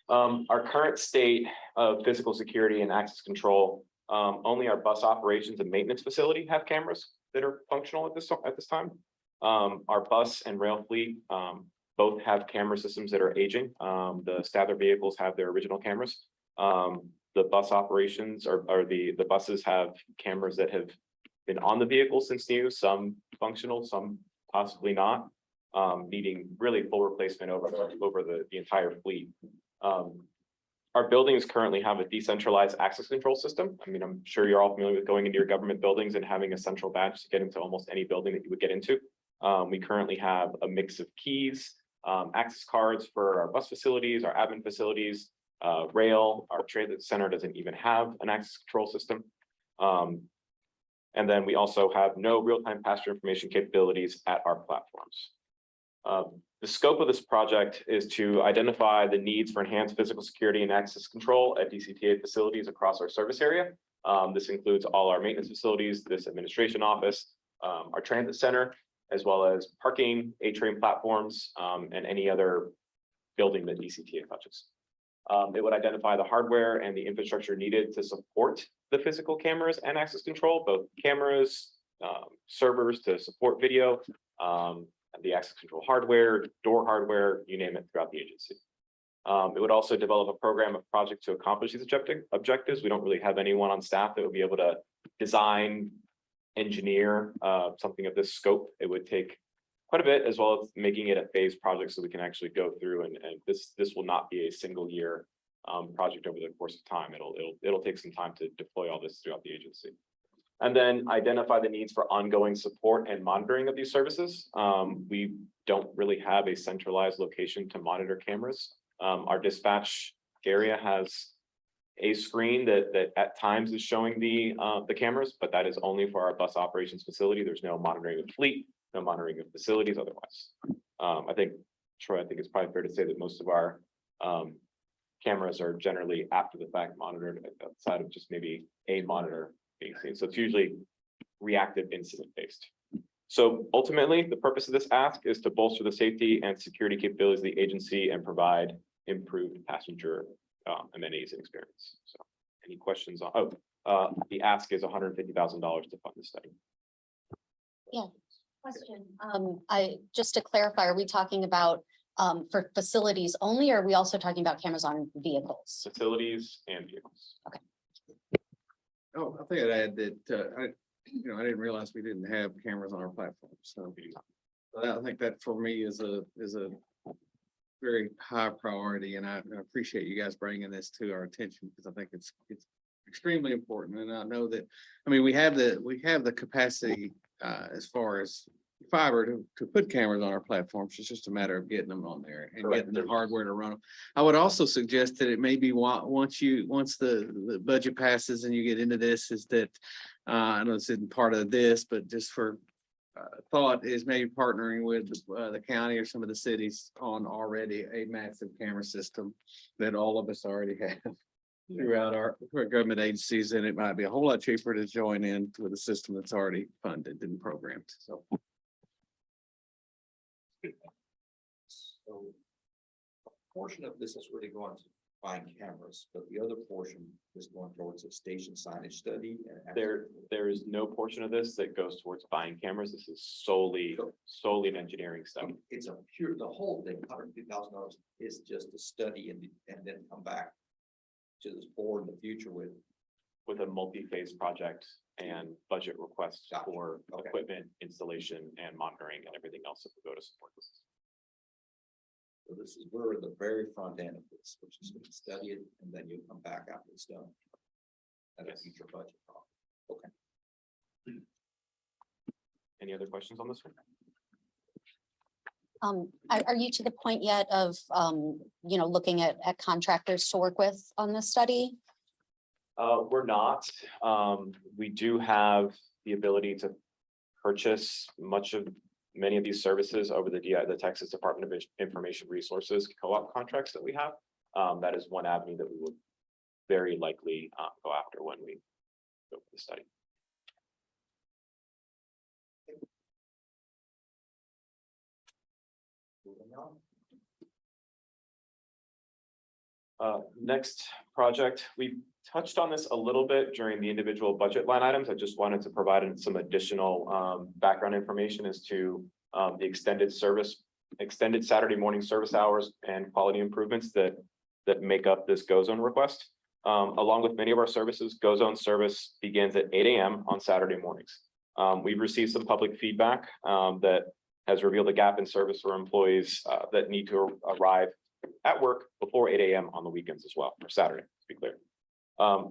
Our current state of physical security and access control, only our bus operations and maintenance facility have cameras that are functional at this time. Our bus and rail fleet both have camera systems that are aging. The Stadler vehicles have their original cameras. The bus operations or the buses have cameras that have been on the vehicle since new, some functional, some possibly not, needing really full replacement over the entire fleet. Our buildings currently have a decentralized access control system. I mean, I'm sure you're all familiar with going into your government buildings and having a central badge to get into almost any building that you would get into. We currently have a mix of keys, access cards for our bus facilities, our admin facilities, rail. Our transit center doesn't even have an access control system. And then we also have no real-time passenger information capabilities at our platforms. The scope of this project is to identify the needs for enhanced physical security and access control at DCTA facilities across our service area. This includes all our maintenance facilities, this administration office, our transit center, as well as parking, A-train platforms, and any other building that DCTA touches. It would identify the hardware and the infrastructure needed to support the physical cameras and access control, both cameras, servers to support video, the access control hardware, door hardware, you name it, throughout the agency. It would also develop a program of project to accomplish these objectives. We don't really have anyone on staff that would be able to design, engineer something of this scope. It would take quite a bit, as well as making it a phased project so we can actually go through and this will not be a single year project over the course of time. It'll take some time to deploy all this throughout the agency. And then identify the needs for ongoing support and monitoring of these services. We don't really have a centralized location to monitor cameras. Our dispatch area has a screen that at times is showing the cameras, but that is only for our bus operations facility. There's no monitoring of fleet, no monitoring of facilities otherwise. I think, Troy, I think it's probably fair to say that most of our cameras are generally after the fact monitored outside of just maybe a monitor being seen. So it's usually reactive incident based. So ultimately, the purpose of this ask is to bolster the safety and security capabilities of the agency and provide improved passenger amenities and experience. So any questions on, the ask is $150,000 to fund the study. Yeah. Question. Just to clarify, are we talking about for facilities only, or are we also talking about cameras on vehicles? Facilities and vehicles. Oh, I think I'd add that, I didn't realize we didn't have cameras on our platform, so. I think that for me is a very high priority, and I appreciate you guys bringing this to our attention, because I think it's extremely important. And I know that, I mean, we have the capacity as far as fiber to put cameras on our platforms. It's just a matter of getting them on there and Correct. getting the hardware to run them. I would also suggest that it may be once the budget passes and you get into this, is that I know this isn't part of this, but just for thought, is maybe partnering with the county or some of the cities on already a massive camera system that all of us already have throughout our government agencies, and it might be a whole lot cheaper to join in with a system that's already funded and programmed. So So a portion of this is really going to buying cameras, but the other portion is going towards a station signage study. And There is no portion of this that goes towards buying cameras. This is solely an engineering study. it's a pure, the whole thing, $150,000 is just a study and then come back to this board in the future with. With a multi-phase project and budget requests Gotcha. for Okay. equipment, installation and monitoring and everything else that would go to support this. So this is, we're at the very front end of this, which is going to study it and then you'll come back after it's done. At a Yes. future budget. Any other questions on this one? Are you to the point yet of, looking at contractors to work with on this study? We're not. We do have the ability to purchase many of these services over the Texas Department of Information Resources co-op contracts that we have. That is one avenue that we would very likely go after when we go for the study. Moving on. Next project, we touched on this a little bit during the individual budget line items. I just wanted to provide some additional background information as to the extended Saturday morning service hours and quality improvements that make up this Go Zone request. Along with many of our services, Go Zone service begins at 8 a.m. on Saturday mornings. We've received some public feedback that has revealed a gap in service for employees that need to arrive at work before 8 a.m. on the weekends as well, or Saturday, to be clear.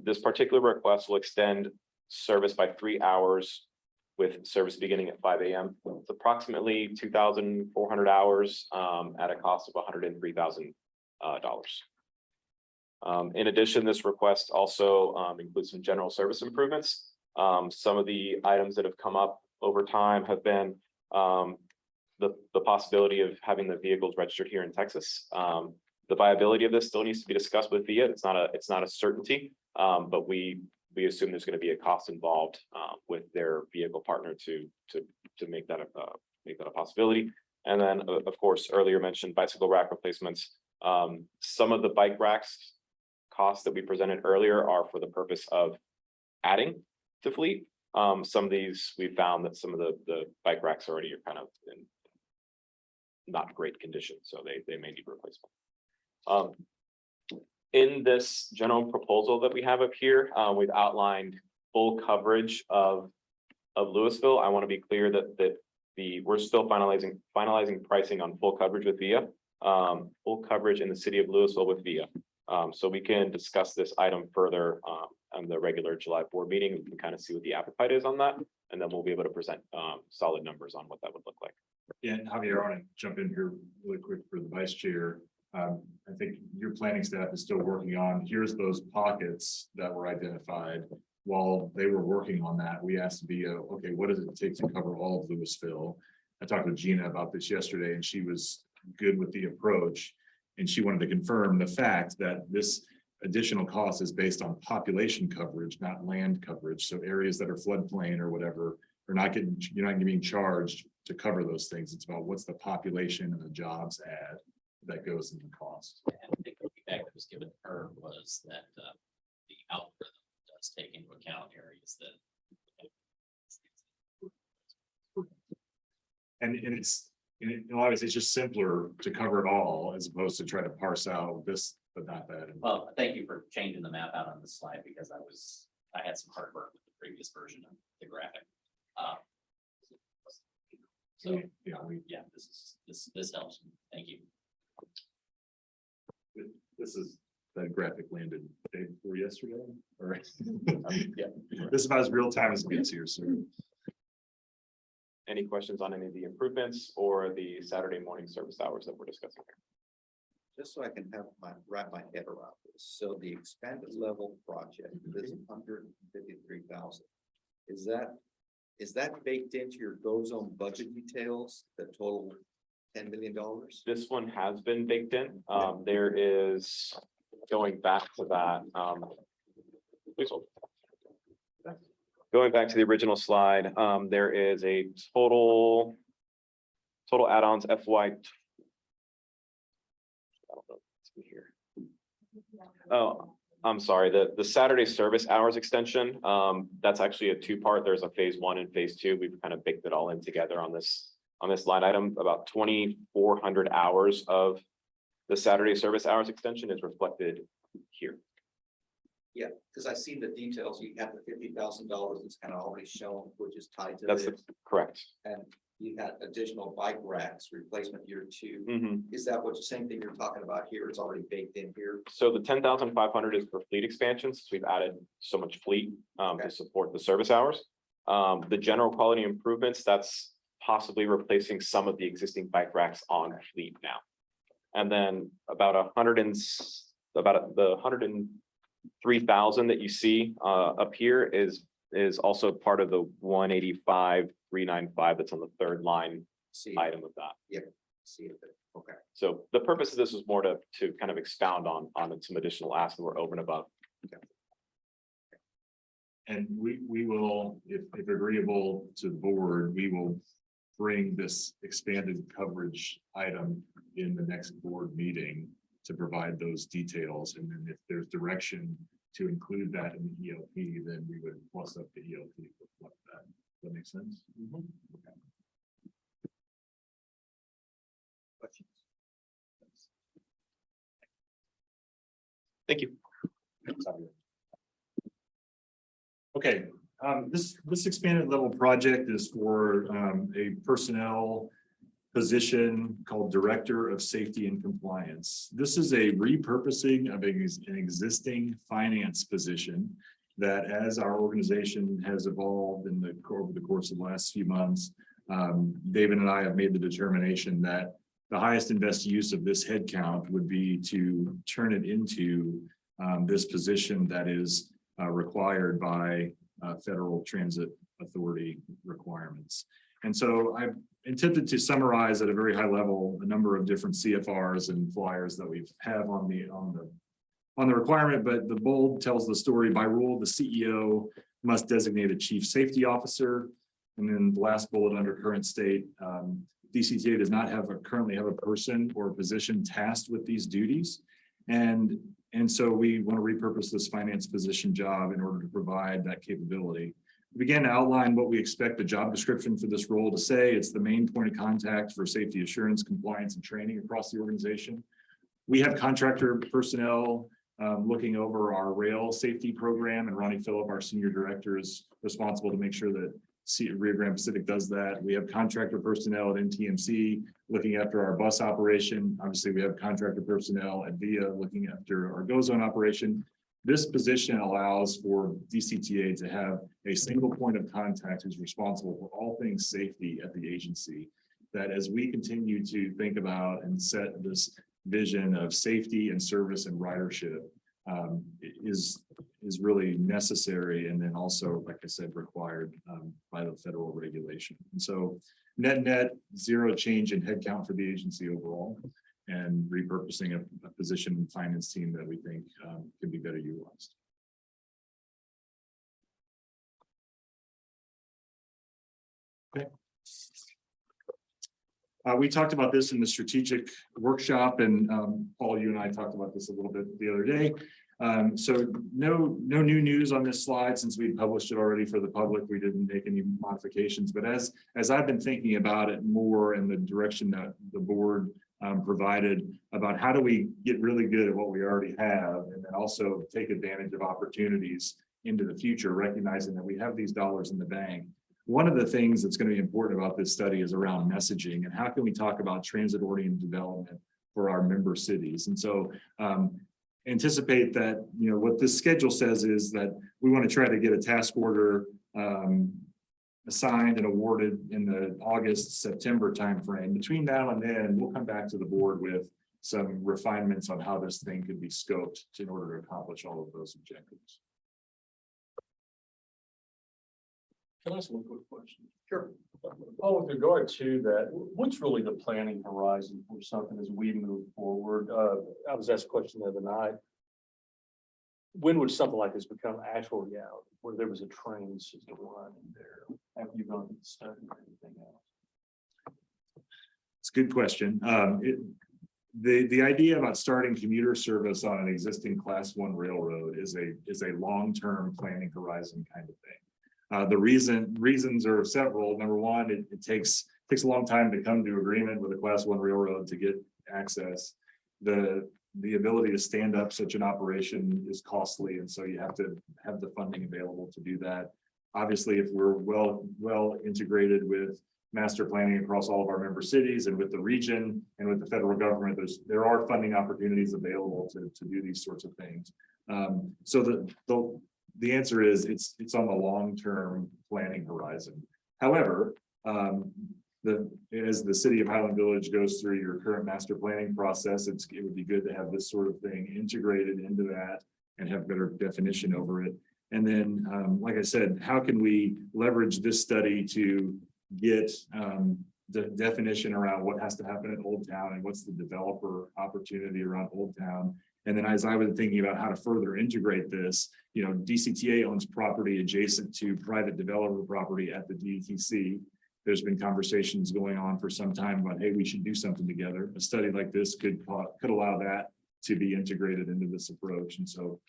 This particular request will extend service by 3 hours with service beginning at 5 a.m. It's approximately 2,400 hours at a cost of $103,000. In addition, this request also includes some general service improvements. Some of the items that have come up over time have been the possibility of having the vehicles registered here in Texas. The viability of this still needs to be discussed with VIA. It's not a certainty, but we assume there's going to be a cost involved with their vehicle partner to make that a possibility. And then, of course, earlier mentioned bicycle rack replacements. Some of the bike racks costs that we presented earlier are for the purpose of adding to fleet. Some of these, we found that some of the bike racks already are kind of in not great condition, so they may need replacement. In this general proposal that we have up here, we've outlined full coverage of Louisville. I want to be clear that we're still finalizing pricing on full coverage with VIA, full coverage in the city of Louisville with VIA. So we can discuss this item further on the regular July board meeting. We can kind of see what the appetite is on that, and then we'll be able to present solid numbers on what that would look like. Yeah, and Javier, I want to jump in here really quick for the vice chair. I think your planning staff is still working on, here's those pockets that were identified. While they were working on that, we asked VIA, okay, what does it take to cover all of Louisville? I talked to Gina about this yesterday and she was good with the approach. And she wanted to confirm the fact that this additional cost is based on population coverage, not land coverage. So areas that are floodplain or whatever, you're not being charged to cover those things. It's about what's the population and the jobs add that goes in the cost. And I think the feedback that was given to her was that the algorithm does take into account areas that. And obviously it's just simpler to cover it all as opposed to try to parse out this, but not that. Well, thank you for changing the map out on this slide because I had some hard work with the previous version of the graphic. So yeah, this helps. Thank you. This is that graphic landed day before yesterday, or Yeah. this is about as real time as it gets here, sir. any questions on any of the improvements or the Saturday morning service hours that we're discussing here. Just so I can wrap my head around this. So the expanded level project, this 153,000. Is that baked into your GO Zone budget details, the total $10 million? This one has been baked in. There is, going back to that, please hold. Going back to the original slide, there is a total add-ons FY. Here. Oh, I'm sorry, the Saturday service hours extension, that's actually a two-part. There's a phase 1 and phase 2. We've kind of baked it all in together on this line item. About 2,400 hours of the Saturday service hours extension is reflected here. Yeah, because I see the details. You have the $50,000 that's kind of already shown, which is tied to That's this. correct. And you had additional bike racks replacement year 2. Mhm. Is that what the same thing you're talking about here? It's already baked in here. So the 10,500 is for fleet expansions. We've added so much fleet Okay. to support the service hours. The general quality improvements, that's possibly replacing some of the existing bike racks on fleet now. And then about the 103,000 that you see up here is also part of the 185,395 that's on the third line See, item of that. see it. Okay. So the purpose of this is more to kind of expound on some additional asks that were over and above. And we will, if agreeable to the board, we will bring this expanded coverage item in the next board meeting to provide those details. And then if there's direction to include that in the ELP, then we would plus up the ELP to reflect that. Does that make sense? Okay. Questions? Thank you. Okay, this expanded level project is for a personnel position called Director of Safety and Compliance. This is a repurposing of an existing finance position that, as our organization has evolved over the course of the last few months, David and I have made the determination that the highest and best use of this headcount would be to turn it into this position that is required by Federal Transit Authority requirements. And so I've intended to summarize at a very high level a number of different CFRs and flyers that we have on the requirement, but the bold tells the story. By rule, the CEO must designate a chief safety officer. And then the last bullet under current state, DCTA does not currently have a person or a position tasked with these duties. And so we want to repurpose this finance position job in order to provide that capability. We began to outline what we expect the job description for this role to say. It's the main point of contact for safety assurance, compliance, and training across the organization. We have contractor personnel looking over our rail safety program, and Ronnie Phillip, our senior director, is responsible to make sure that Rio Grande Pacific does that. We have contractor personnel at NTMC looking after our bus operation. Obviously, we have contractor personnel at VIA looking after our GO Zone operation. This position allows for DCTA to have a single point of contact who's responsible for all things safety at the agency. That as we continue to think about and set this vision of safety and service and ridership is really necessary, and then also, like I said, required by the federal regulation. And so net zero change in headcount for the agency overall, and repurposing a position in the finance team that we think can be better utilized. Okay. We talked about this in the strategic workshop, and Paul, you and I talked about this a little bit the other day. So no new news on this slide since we published it already for the public. We didn't make any modifications, but as I've been thinking about it more in the direction that the board provided about how do we get really good at what we already have, and then also take advantage of opportunities into the future, recognizing that we have these dollars in the bank. One of the things that's going to be important about this study is around messaging, and how can we talk about transit-oriented development for our member cities. And so anticipate that, what this schedule says is that we want to try to get a task order assigned and awarded in the August, September timeframe. Between now and then, we'll come back to the board with some refinements on how this thing could be scoped in order to accomplish all of those objectives. Can I ask one quick question? Sure. Paul, with regard to that, what's really the planning horizon for something as we move forward? I was asked a question the other night. When would something like this become actual reality, where there was a train system running there? Have you gone to study or anything else? It's a good question. The idea about starting commuter service on an existing class 1 railroad is a long-term planning horizon kind of thing. The reasons are several. Number one, it takes a long time to come to agreement with a class 1 railroad to get access. The ability to stand up such an operation is costly, and so you have to have the funding available to do that. Obviously, if we're well integrated with master planning across all of our member cities and with the region and with the federal government, there are funding opportunities available to do these sorts of things. So the answer is it's on the long-term planning horizon. However, as the city of Highland Village goes through your current master planning process, it would be good to have this sort of thing integrated into that and have better definition over it. And then, like I said, how can we leverage this study to get the definition around what has to happen at Old Town and what's the developer opportunity around Old Town? And then as I was thinking about how to further integrate this, DCTA owns property adjacent to private developer property at the DTC. There's been conversations going on for some time about, hey, we should do something together. A study like this could allow that to be integrated into this approach. And so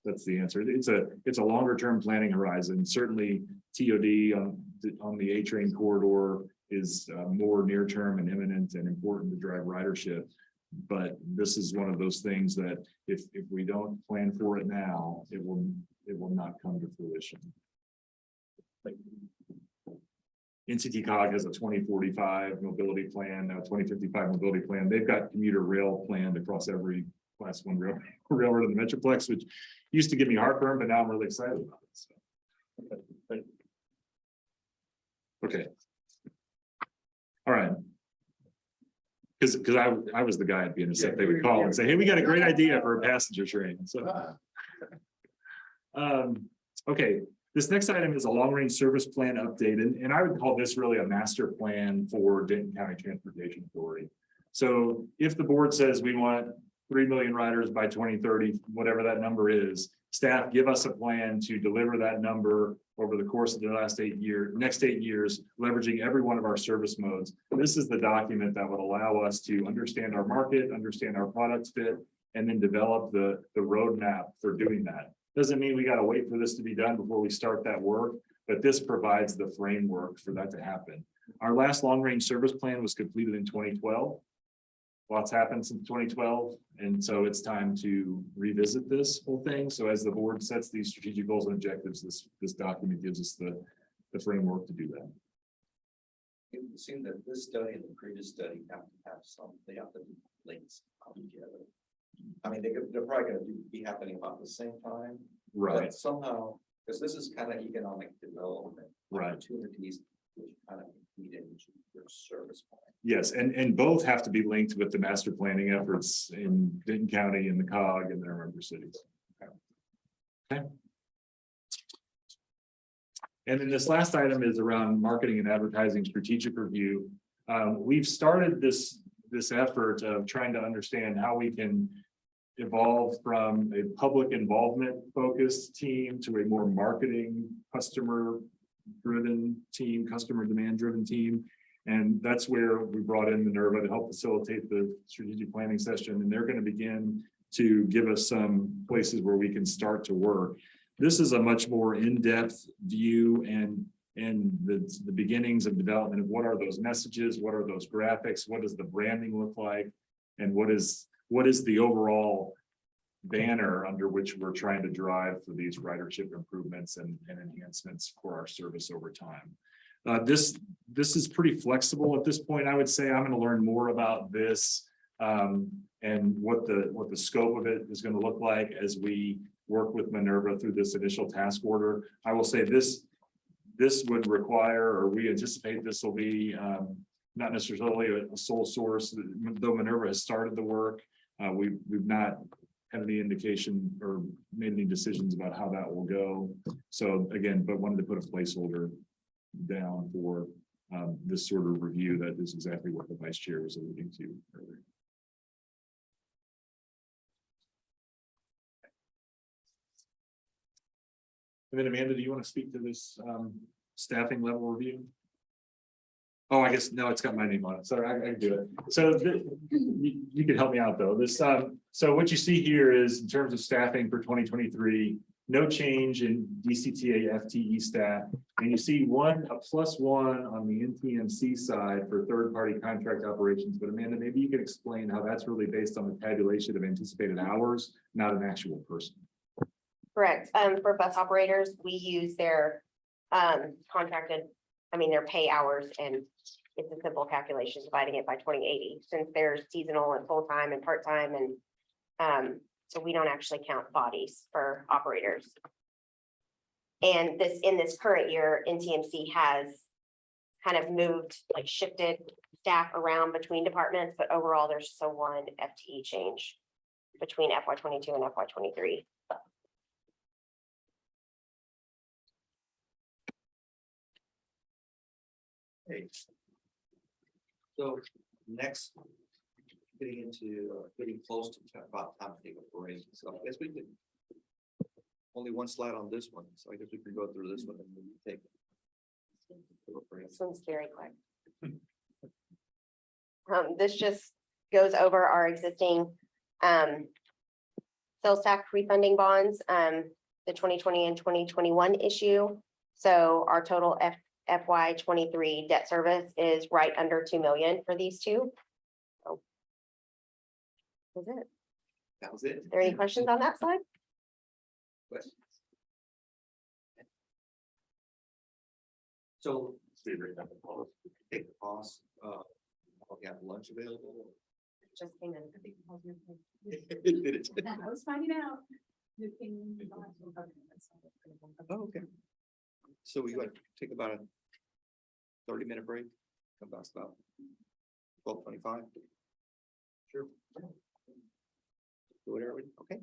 that's the answer. It's a longer term planning horizon. Certainly TOD on the A-train corridor is more near term and imminent and important to drive ridership. But this is one of those things that if we don't plan for it now, it will not come to fruition. NCT COG has a 2045 mobility plan, a 2055 mobility plan. They've got commuter rail planned across every class 1 railroad in the Metroplex, which used to give me heartburn, but now I'm really excited about it. So. Okay. All right. Because I was the guy at the intersect, they would call and say, hey, we got a great idea for a passenger train. So okay. This next item is a long-range service plan update, and I would call this really a master plan for Denton County Transportation Authority. So if the board says we want 3 million riders by 2030, whatever that number is, staff give us a plan to deliver that number over the course of the next 8 years, leveraging every one of our service modes. This is the document that would allow us to understand our market, understand our product fit, and then develop the roadmap for doing that. Doesn't mean we got to wait for this to be done before we start that work, but this provides the framework for that to happen. Our last long-range service plan was completed in 2012. Lots happened since 2012, and so it's time to revisit this whole thing. So as the board sets these strategic goals and objectives, this document gives us the framework to do that. It would seem that this study and the previous study have to have the links together. I mean, they're probably going to be happening about the same time, Right. but somehow, because this is kind of economic development Right. opportunities, which kind of feed into your service plan. Yes, and both have to be linked with the master planning efforts in Denton County and the COG and their member cities. Okay. And then this last item is around marketing and advertising strategic review. We've started this effort of trying to understand how we can evolve from a public involvement focused team to a more marketing customer driven team, customer demand driven team. And that's where we brought in Minerva to help facilitate the strategic planning session. And they're going to begin to give us some places where we can start to work. This is a much more in-depth view and the beginnings of development of what are those messages, what are those graphics, what does the branding look like, and what is the overall banner under which we're trying to drive for these ridership improvements and enhancements for our service over time. This is pretty flexible at this point. I would say I'm going to learn more about this and what the scope of it is going to look like as we work with Minerva through this initial task order. I will say this this would require, or we anticipate this will be, not necessarily a sole source, though Minerva has started the work. We've not had any indication or made any decisions about how that will go. So again, but wanted to put a placeholder down for this sort of review. That is exactly what the vice chair was alluding to earlier. And then Amanda, do you want to speak to this staffing level review? Oh, I guess, no, it's got my name on it. Sorry, I can do it. So you can help me out though. This, so what you see here is in terms of staffing for 2023, no change in DCTA FTE staff. And you see a +1 on the NTMC side for third-party contract operations. But Amanda, maybe you could explain how that's really based on the tabulation of anticipated hours, not an actual person. Correct. For bus operators, we use their their pay hours, and it's a simple calculation, dividing it by 2080, since they're seasonal and full-time and part-time, and so we don't actually count bodies for operators. And in this current year, NTMC has kind of shifted staff around between departments, but overall, there's just a 1 FTE change between FY22 and FY23. Okay. So next, getting close to about time to take a break. So I guess we could only one slide on this one. So I guess we can go through this one and then take a break. This one's very quick. This just goes over our existing sales tax refunding bonds, the 2020 and 2021 issue. So our total FY23 debt service is right under 2 million for these two. So that's it. That was it. Are there any questions on that slide? Questions? So take the pause. We have lunch available. Just came in. Did it? I was finding out. Oh, okay. So we want to take about a 30-minute break. Come back about 12:25. Sure. Whatever. Okay.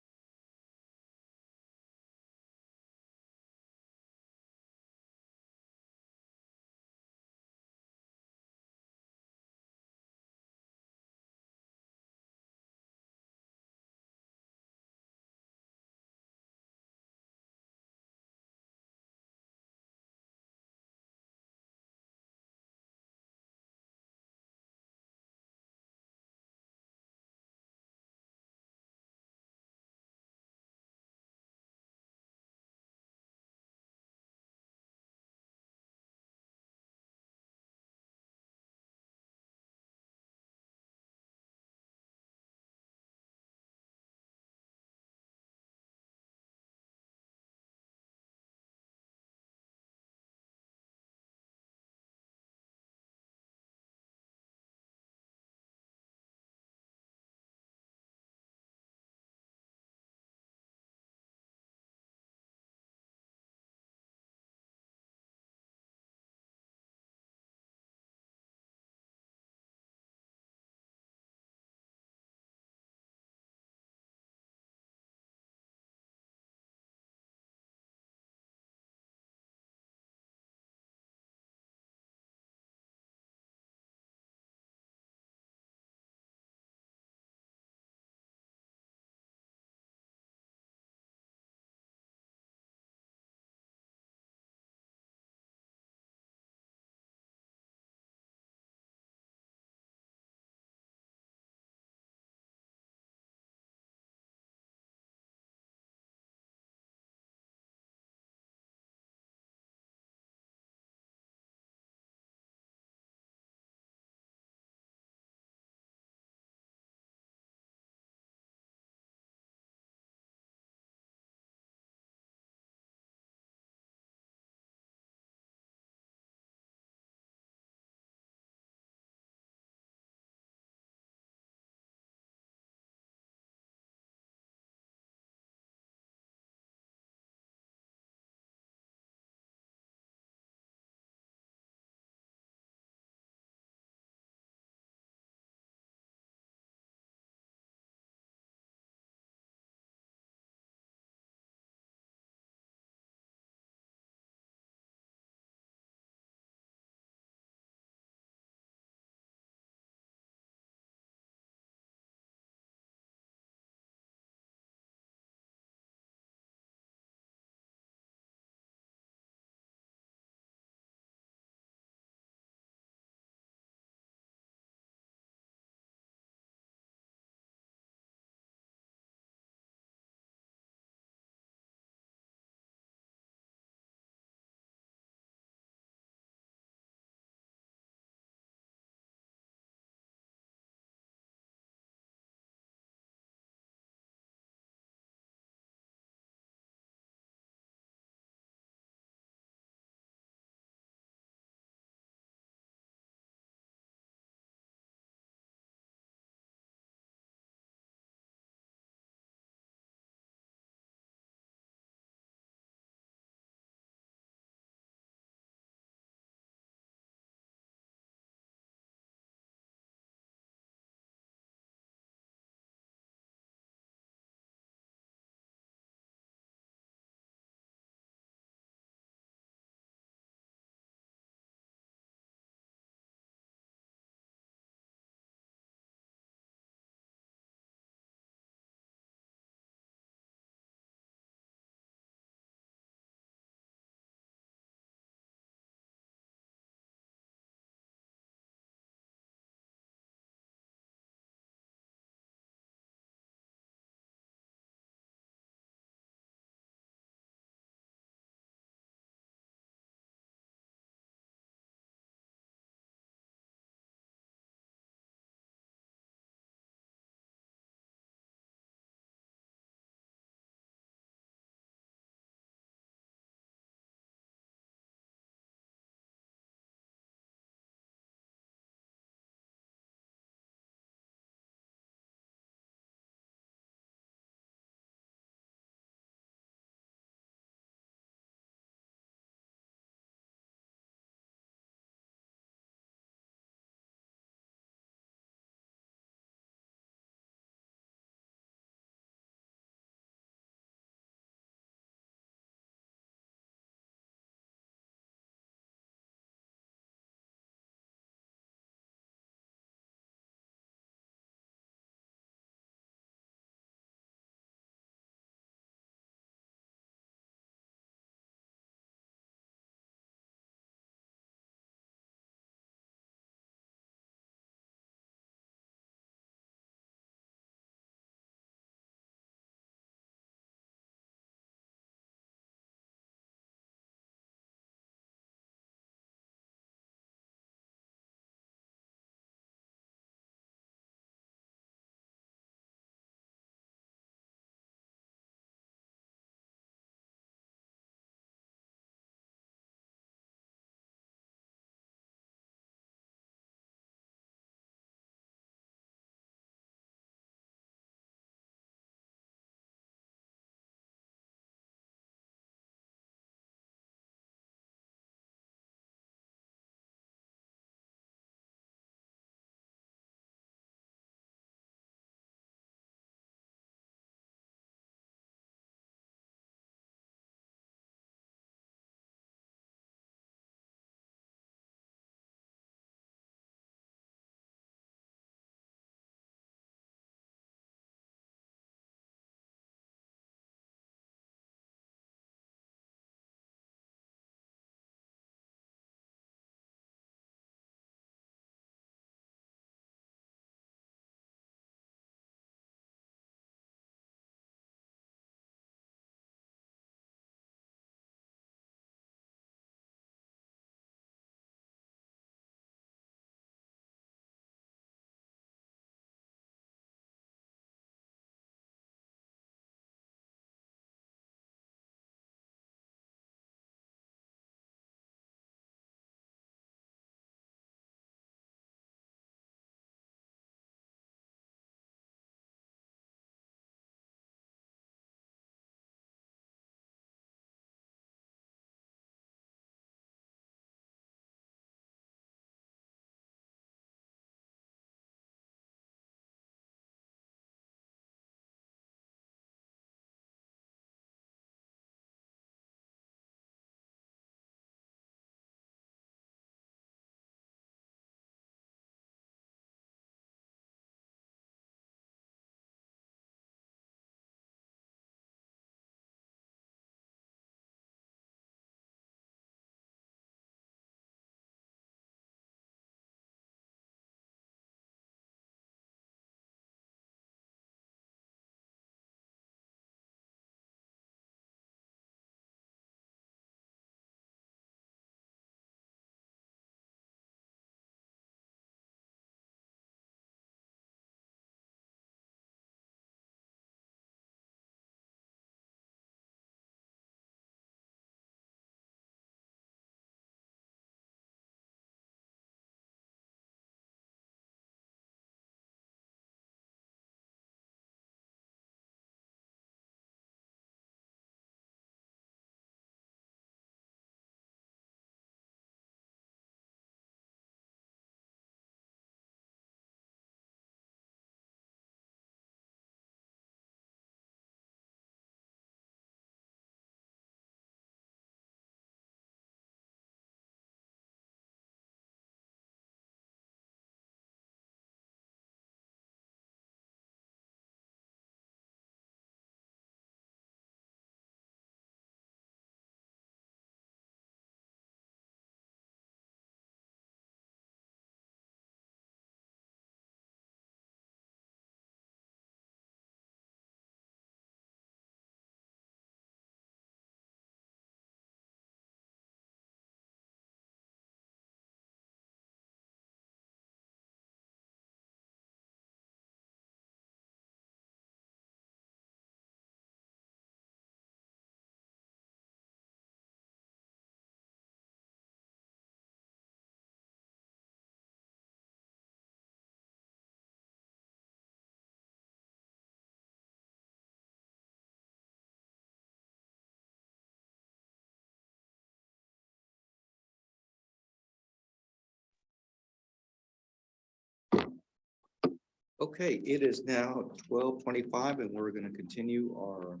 Okay, it is now 12:25 and we're going to continue our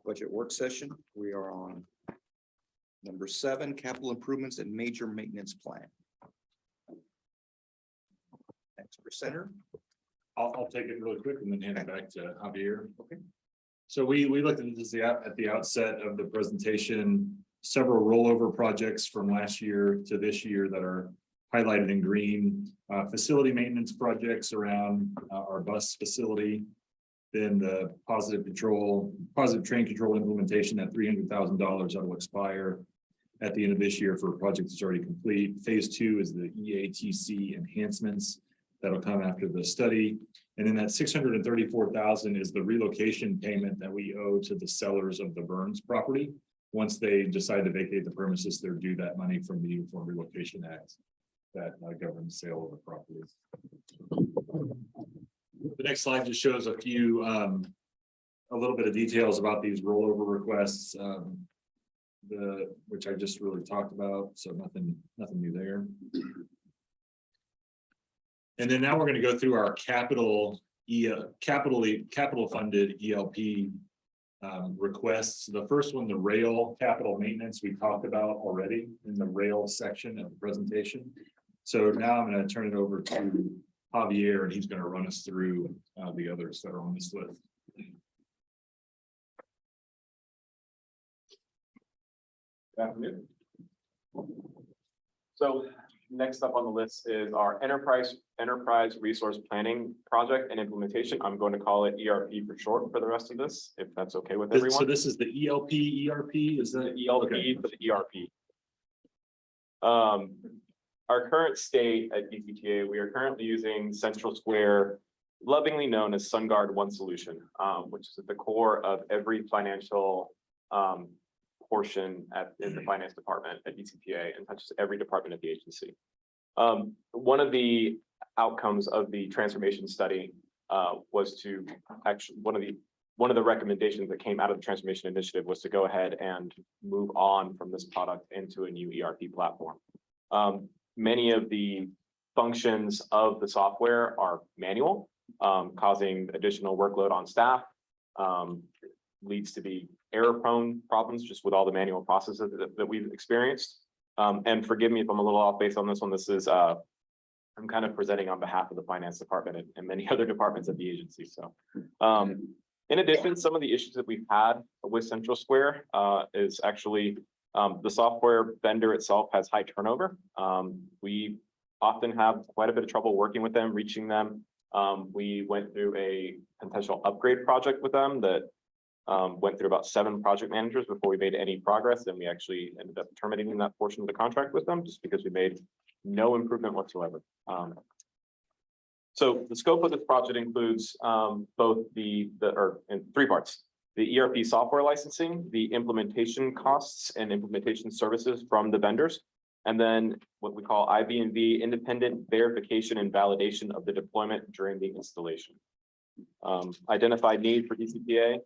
budget work session. We are on number 7, capital improvements and major maintenance plan. Next presenter. I'll take it really quick and then hand it back to Javier. Okay. So we looked at this at the outset of the presentation, several rollover projects from last year to this year that are highlighted in green. Facility maintenance projects around our bus facility. Then the positive train control implementation at $300,000 that will expire at the end of this year for a project that's already complete. Phase 2 is the EATC enhancements that'll come after the study. And then that $634,000 is the relocation payment that we owe to the sellers of the Burns property. Once they decide to vacate the premises, they're due that money from the Uniform Relocation Act that governs sale of the property. The next slide just shows a few, a little bit of details about these rollover requests, which I just really talked about. So nothing new there. And then now we're going to go through our capital funded ELP requests. The first one, the rail capital maintenance, we talked about already in the rail section of the presentation. So now I'm going to turn it over to Javier, and he's going to run us through the others that are on this list. Good afternoon. So next up on the list is our enterprise resource planning project and implementation. I'm going to call it ERP for short for the rest of this, if that's okay with everyone. So this is the ELP, ERP, is that ELP okay. for the ERP. Our current state at DCTA, we are currently using Central Square, lovingly known as SunGuard One Solution, which is at the core of every financial portion in the finance department at DCTA and touches every department of the agency. One of the outcomes of the transformation study was to actually one of the recommendations that came out of the transformation initiative was to go ahead and move on from this product into a new ERP platform. Many of the functions of the software are manual, causing additional workload on staff, leads to be error-prone problems just with all the manual processes that we've experienced. And forgive me if I'm a little off base on this one. This is I'm kind of presenting on behalf of the finance department and many other departments of the agency. So in addition, some of the issues that we've had with Central Square is actually the software vendor itself has high turnover. We often have quite a bit of trouble working with them, reaching them. We went through a potential upgrade project with them that went through about 7 project managers before we made any progress. And we actually ended up terminating that portion of the contract with them just because we made no improvement whatsoever. So the scope of this project includes both in 3 parts. The ERP software licensing, the implementation costs and implementation services from the vendors, and then what we call IB&V, independent verification and validation of the deployment during the installation. Identified need for DCTA.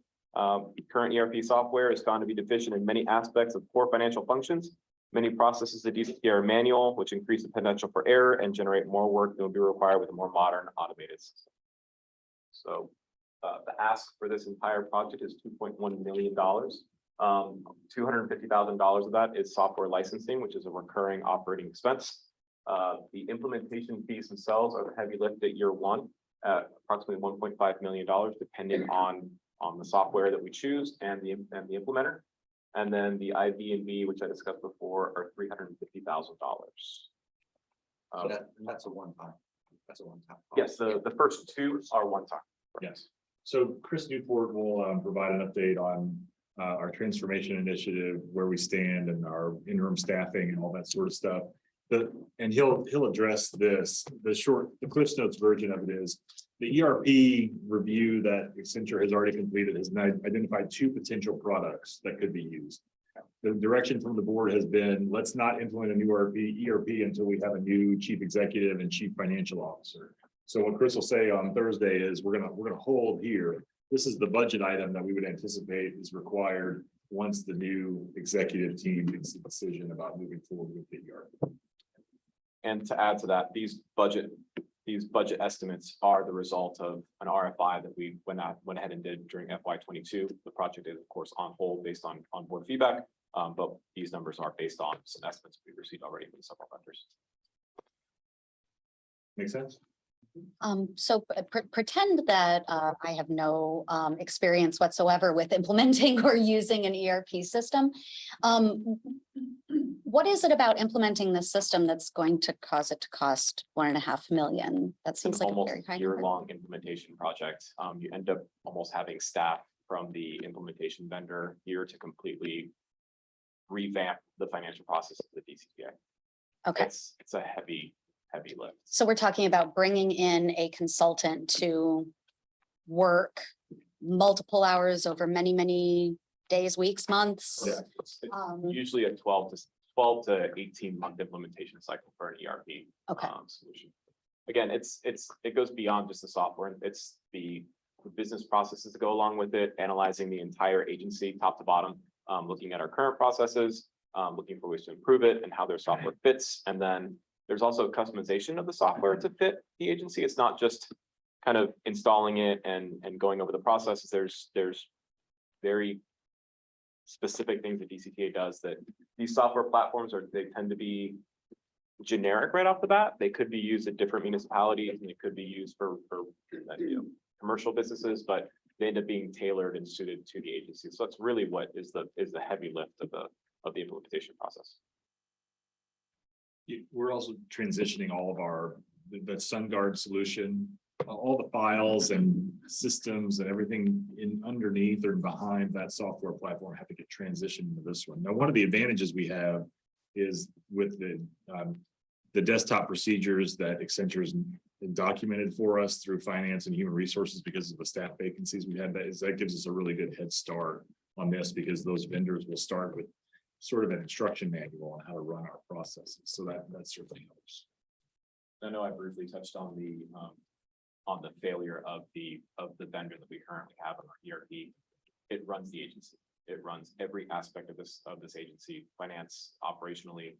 Current ERP software is found to be deficient in many aspects of core financial functions. Many processes at DCTA are manual, which increase the potential for error and generate more work than will be required with a more modern automated system. So the ask for this entire project is $2.1 million. $250,000 of that is software licensing, which is a recurring operating expense. The implementation fees themselves are the heavy lift at year 1 at approximately $1.5 million, depending on the software that we choose and the implementer. And then the IB&V, which I discussed before, are $350,000. That's a one-time. That's a one-time. Yes, the first 2 are one-time. Yes. So Chris Newport will provide an update on our transformation initiative, where we stand and our interim staffing and all that sort of stuff. And he'll address this. The Cliffs Notes version of it is the ERP review that Accenture has already completed has identified 2 potential products that could be used. The direction from the board has been, let's not implement a new ERP until we have a new chief executive and chief financial officer. So what Chris will say on Thursday is we're gonna hold here. This is the budget item that we would anticipate is required once the new executive team makes a decision about moving forward with the ERP. And to add to that, these these budget estimates are the result of an RFI that we went ahead and did during FY 22. The project is of course on hold based on board feedback, but these numbers are based on some estimates we've received already from several vendors. Make sense? So pretend that I have no experience whatsoever with implementing or using an ERP system. What is it about implementing this system that's going to cause it to cost $1.5 million? That seems like a very high number. Year-long implementation project. You end up almost having staff from the implementation vendor here to completely revamp the financial process of the DCTA. Okay, It's a heavy lift. so we're talking about bringing in a consultant to work multiple hours over many, many days, weeks, months. Yeah. It's Um, usually a 12 to 18-month implementation cycle for an ERP. Okay. Solution. Again, it goes beyond just the software. It's the business processes that go along with it, analyzing the entire agency top to bottom, looking at our current processes, looking for ways to improve it and how their software fits. And then there's also customization of the software to fit the agency. It's not just kind of installing it and going over the process. There's very specific things that DCTA does that these software platforms they tend to be generic right off the bat. They could be used at different municipalities and it could be used for commercial businesses, but they end up being tailored and suited to the agency. So that's really what is the heavy lift of the implementation process. We're also transitioning all of the SunGuard solution, all the files and systems and everything in underneath or behind that software platform have to get transitioned to this one. Now, one of the advantages we have is with the desktop procedures that Accenture's documented for us through finance and human resources because of the staff vacancies we had. That gives us a really good head start on this because those vendors will start with sort of an instruction manual on how to run our processes. So that certainly helps. I know I briefly touched on the failure of the vendor that we currently have on our ERP. It runs the agency. It runs every aspect of this agency, finance, operationally.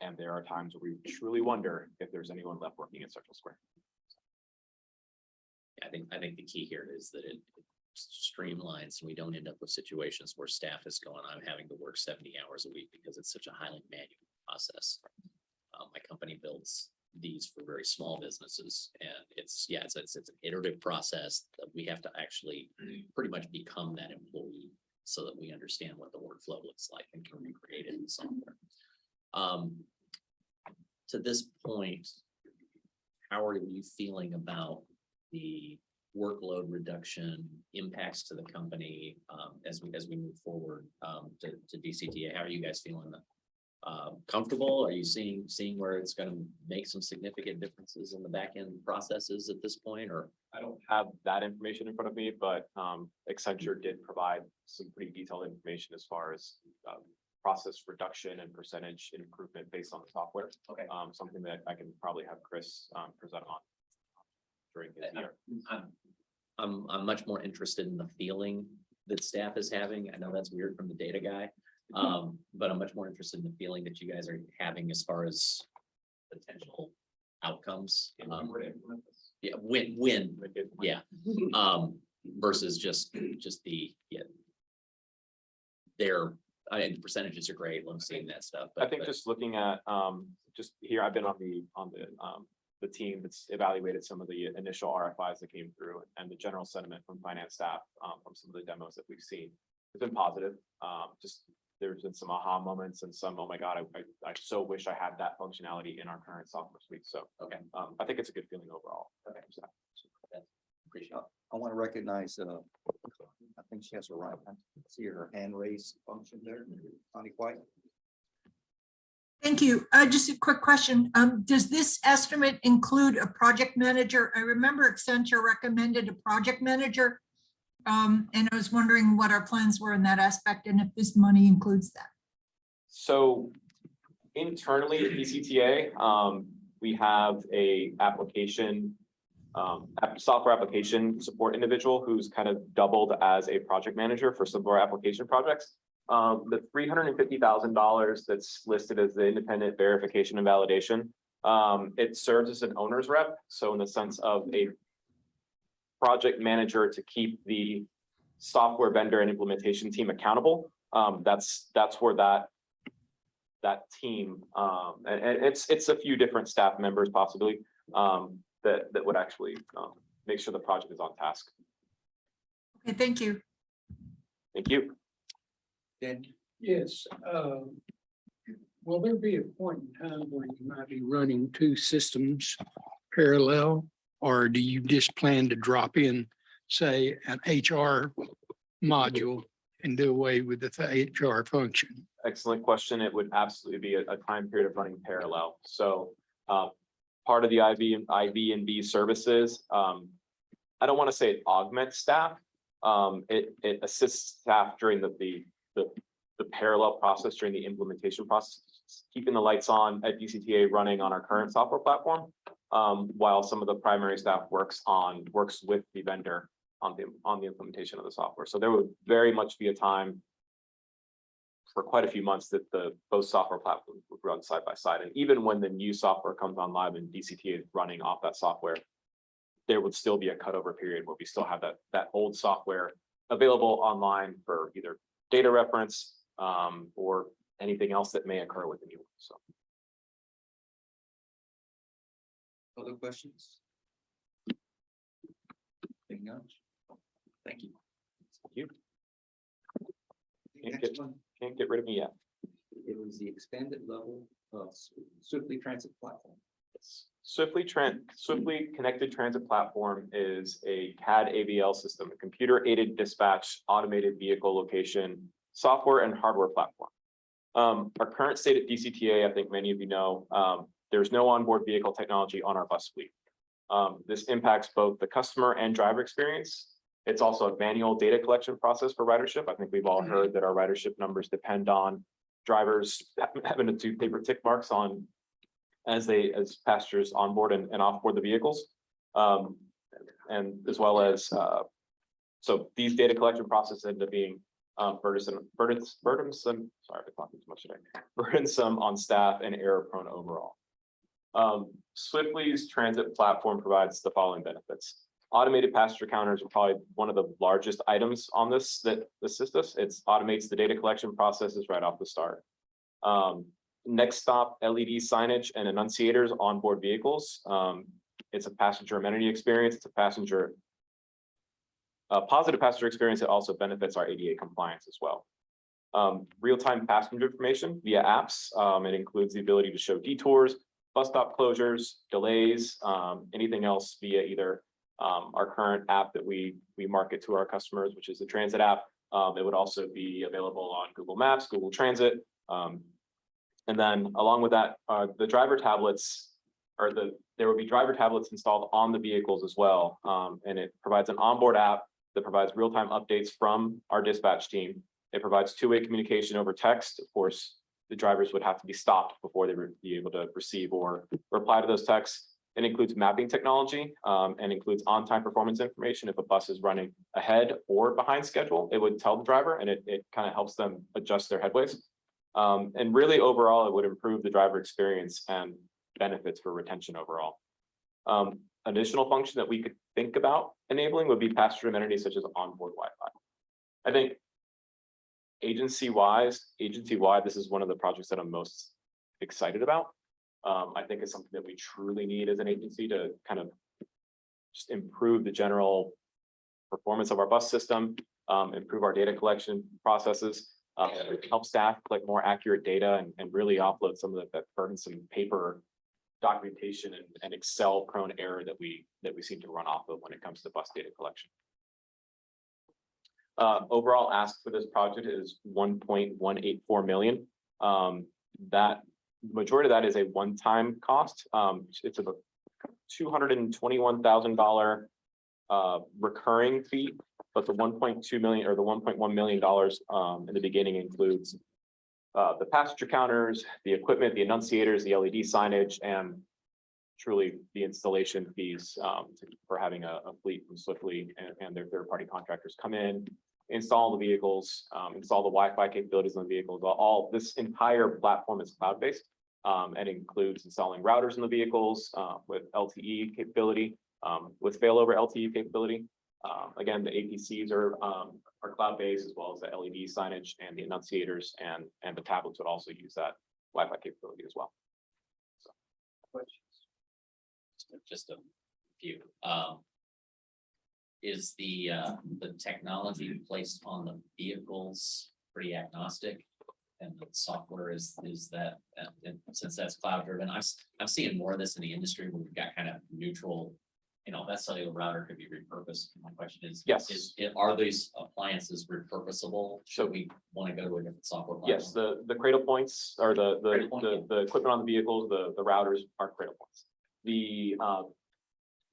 And there are times where we truly wonder if there's anyone left working at Central Square. I think the key here is that it streamlines and we don't end up with situations where staff is going, I'm having to work 70 hours a week because it's such a highly manual process. My company builds these for very small businesses and it's an iterative process that we have to actually pretty much become that employee so that we understand what the workflow looks like and can recreate it in the software. To this point, how are you feeling about the workload reduction impacts to the company as we move forward to DCTA? How are you guys feeling? Comfortable? Are you seeing where it's going to make some significant differences in the back end processes at this point? Or I don't have that information in front of me, but Accenture did provide some pretty detailed information as far as process reduction and percentage improvement based on the software. Okay. Something that I can probably have Chris present on during his year. I'm much more interested in the feeling that staff is having. I know that's weird from the data guy, but I'm much more interested in the feeling that you guys are having as far as potential outcomes. Yeah, win, yeah. Versus just the their. The percentages are great. I'm seeing that stuff. I think just looking at just here, I've been on the team that's evaluated some of the initial RFIs that came through and the general sentiment from finance staff from some of the demos that we've seen. It's been positive. Just there's been some aha moments and some, oh my God, I so wish I had that functionality in our current software suite. So okay, I think it's a good feeling overall. Okay. Appreciate it. I want to recognize, I think she has her right. I see her hand raised function there. Connie White. Thank you. Just a quick question. Does this estimate include a project manager? I remember Accenture recommended a project manager. And I was wondering what our plans were in that aspect and if this money includes that. So internally at DCTA, we have a software application support individual who's kind of doubled as a project manager for some of our application projects. The $350,000 that's listed as the independent verification and validation, It serves as an owner's rep, so in the sense of a project manager to keep the software vendor and implementation team accountable. That's where that team, and it's a few different staff members possibly, that would actually make sure the project is on task. Okay, thank you. Thank you. Dan? Yes, will there be a point in time where you might be running two systems parallel? Or do you just plan to drop in, say, an HR module and do away with the HR function? Excellent question. It would absolutely be a time period of running parallel. So part of the IV and B services, I don't want to say it augments staff. It assists staff during the parallel process, during the implementation process, keeping the lights on at DCTA running on our current software platform, while some of the primary staff works with the vendor on the implementation of the software. So there would very much be a time for quite a few months that both software platforms would run side by side. And even when the new software comes on live and DCTA is running off that software, there would still be a cutover period where we still have that old software available online for either data reference or anything else that may occur with the new one. So. Other questions? Anything else? Thank you. Thank you. Next one, Can't get rid of me yet. it was the expanded level of Swiftly Transit platform. Swiftly Connected Transit Platform is a CAD AVL system, a computer aided dispatch, automated vehicle location, software and hardware platform. Our current state at DCTA, I think many of you know, there's no onboard vehicle technology on our bus fleet. This impacts both the customer and driver experience. It's also a manual data collection process for ridership. I think we've all heard that our ridership numbers depend on drivers having to do paper tick marks on as passengers onboard and offboard the vehicles. And as well as, so these data collection processes end up being burdensome, sorry, I've talking too much today, burdensome on staff and error prone overall. Swiftly's transit platform provides the following benefits. Automated passenger counters are probably one of the largest items on this that assist us. It automates the data collection processes right off the start. Next stop LED signage and annunciators on board vehicles. It's a passenger amenity experience. It's a positive passenger experience. It also benefits our ADA compliance as well. Real-time passenger information via apps. It includes the ability to show detours, bus stop closures, delays, anything else via either our current app that we market to our customers, which is the transit app. It would also be available on Google Maps, Google Transit. And then along with that, the driver tablets there will be driver tablets installed on the vehicles as well. And it provides an onboard app that provides real-time updates from our dispatch team. It provides two-way communication over text. Of course, the drivers would have to be stopped before they would be able to receive or reply to those texts. It includes mapping technology and includes on-time performance information. If a bus is running ahead or behind schedule, it would tell the driver, and it kind of helps them adjust their headways. And really overall, it would improve the driver experience and benefits for retention overall. Additional function that we could think about enabling would be passenger amenities such as onboard Wi-Fi. I think agency-wide, this is one of the projects that I'm most excited about. I think it's something that we truly need as an agency to kind of just improve the general performance of our bus system, improve our data collection processes, help staff collect more accurate data and really offload some of that burdensome paper documentation and Excel prone error that we seem to run off of when it comes to bus data collection. Overall ask for this project is $1.184 million. That majority of that is a one-time cost. It's about $221,000 recurring fee, but the 1.2 million or the $1.1 million in the beginning includes the passenger counters, the equipment, the annunciators, the LED signage, and truly the installation fees for having a fleet from Swiftly and their third-party contractors come in, install the vehicles, install the Wi-Fi capabilities on the vehicles. All this entire platform is cloud-based. And includes installing routers in the vehicles, with LTE capability, with failover LTE capability. Again, the APCs are cloud-based, as well as the LED signage and the annunciators, and the tablets would also use that Wi-Fi capability as well. Just a few. Is the technology placed on the vehicles pretty agnostic? And the software is that, and since that's cloud driven, I'm seeing more of this in the industry where we've got kind of neutral, that cellular router could be repurposed. My question is. Yes. Are these appliances repurposable? Should we want to go to a different software? Yes, platform? the cradle points or the Cradle point, the equipment on the vehicles, the routers are cradle points. The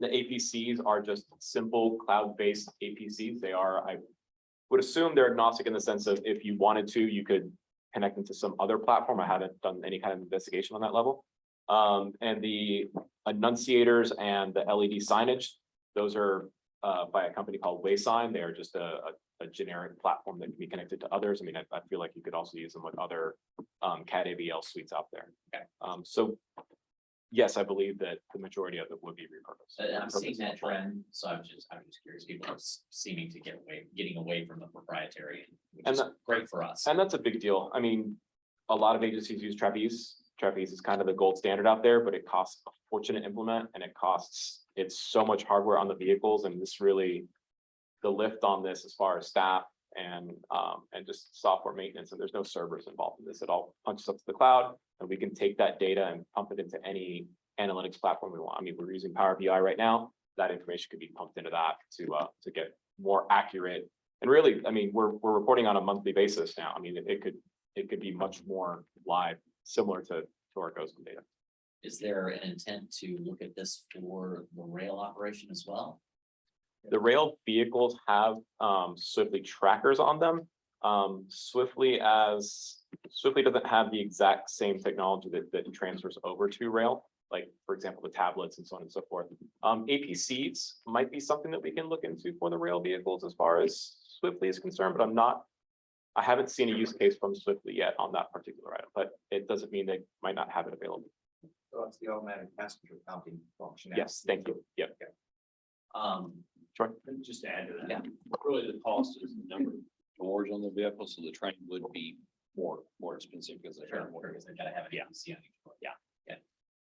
APCs are just simple cloud-based APCs. They are, I would assume they're agnostic in the sense of if you wanted to, you could connect into some other platform. I haven't done any kind of investigation on that level. And the annunciators and the LED signage, those are by a company called Waysign. They are just a generic platform that can be connected to others. I mean, I feel like you could also use them with other CAD AVL suites out there. Okay. So yes, I believe that the majority of it would be repurposed. I'm seeing that trend, so I'm just curious. People are seeming to getting away from the proprietary, which is great for us. And that's a big deal. I mean, a lot of agencies use Trapeze. Trapeze is kind of the gold standard out there, but it costs a fortune to implement, and it's so much hardware on the vehicles, and this really, the lift on this as far as staff and just software maintenance, and there's no servers involved in this. It all punches up to the cloud, and we can take that data and pump it into any analytics platform we want. I mean, we're using Power BI right now. That information could be pumped into that to get more accurate. And really, I mean, we're reporting on a monthly basis now. I mean, it could be much more live, similar to our GOSM data. Is there an intent to look at this for the rail operation as well? The rail vehicles have Swiftly trackers on them. Swiftly doesn't have the exact same technology that transfers over to rail, like for example, the tablets and so on and so forth. APCs might be something that we can look into for the rail vehicles as far as Swiftly is concerned, but I haven't seen a use case from Swiftly yet on that particular item, but it doesn't mean they might not have it available. So it's the automatic passenger counting function. Yes, thank you. Yep. Sure. Just to add to that. Yeah. Really the cost is the number of doors on the vehicle, so the train would be more expensive because they have more. Because they gotta have an APC on each one. Yeah.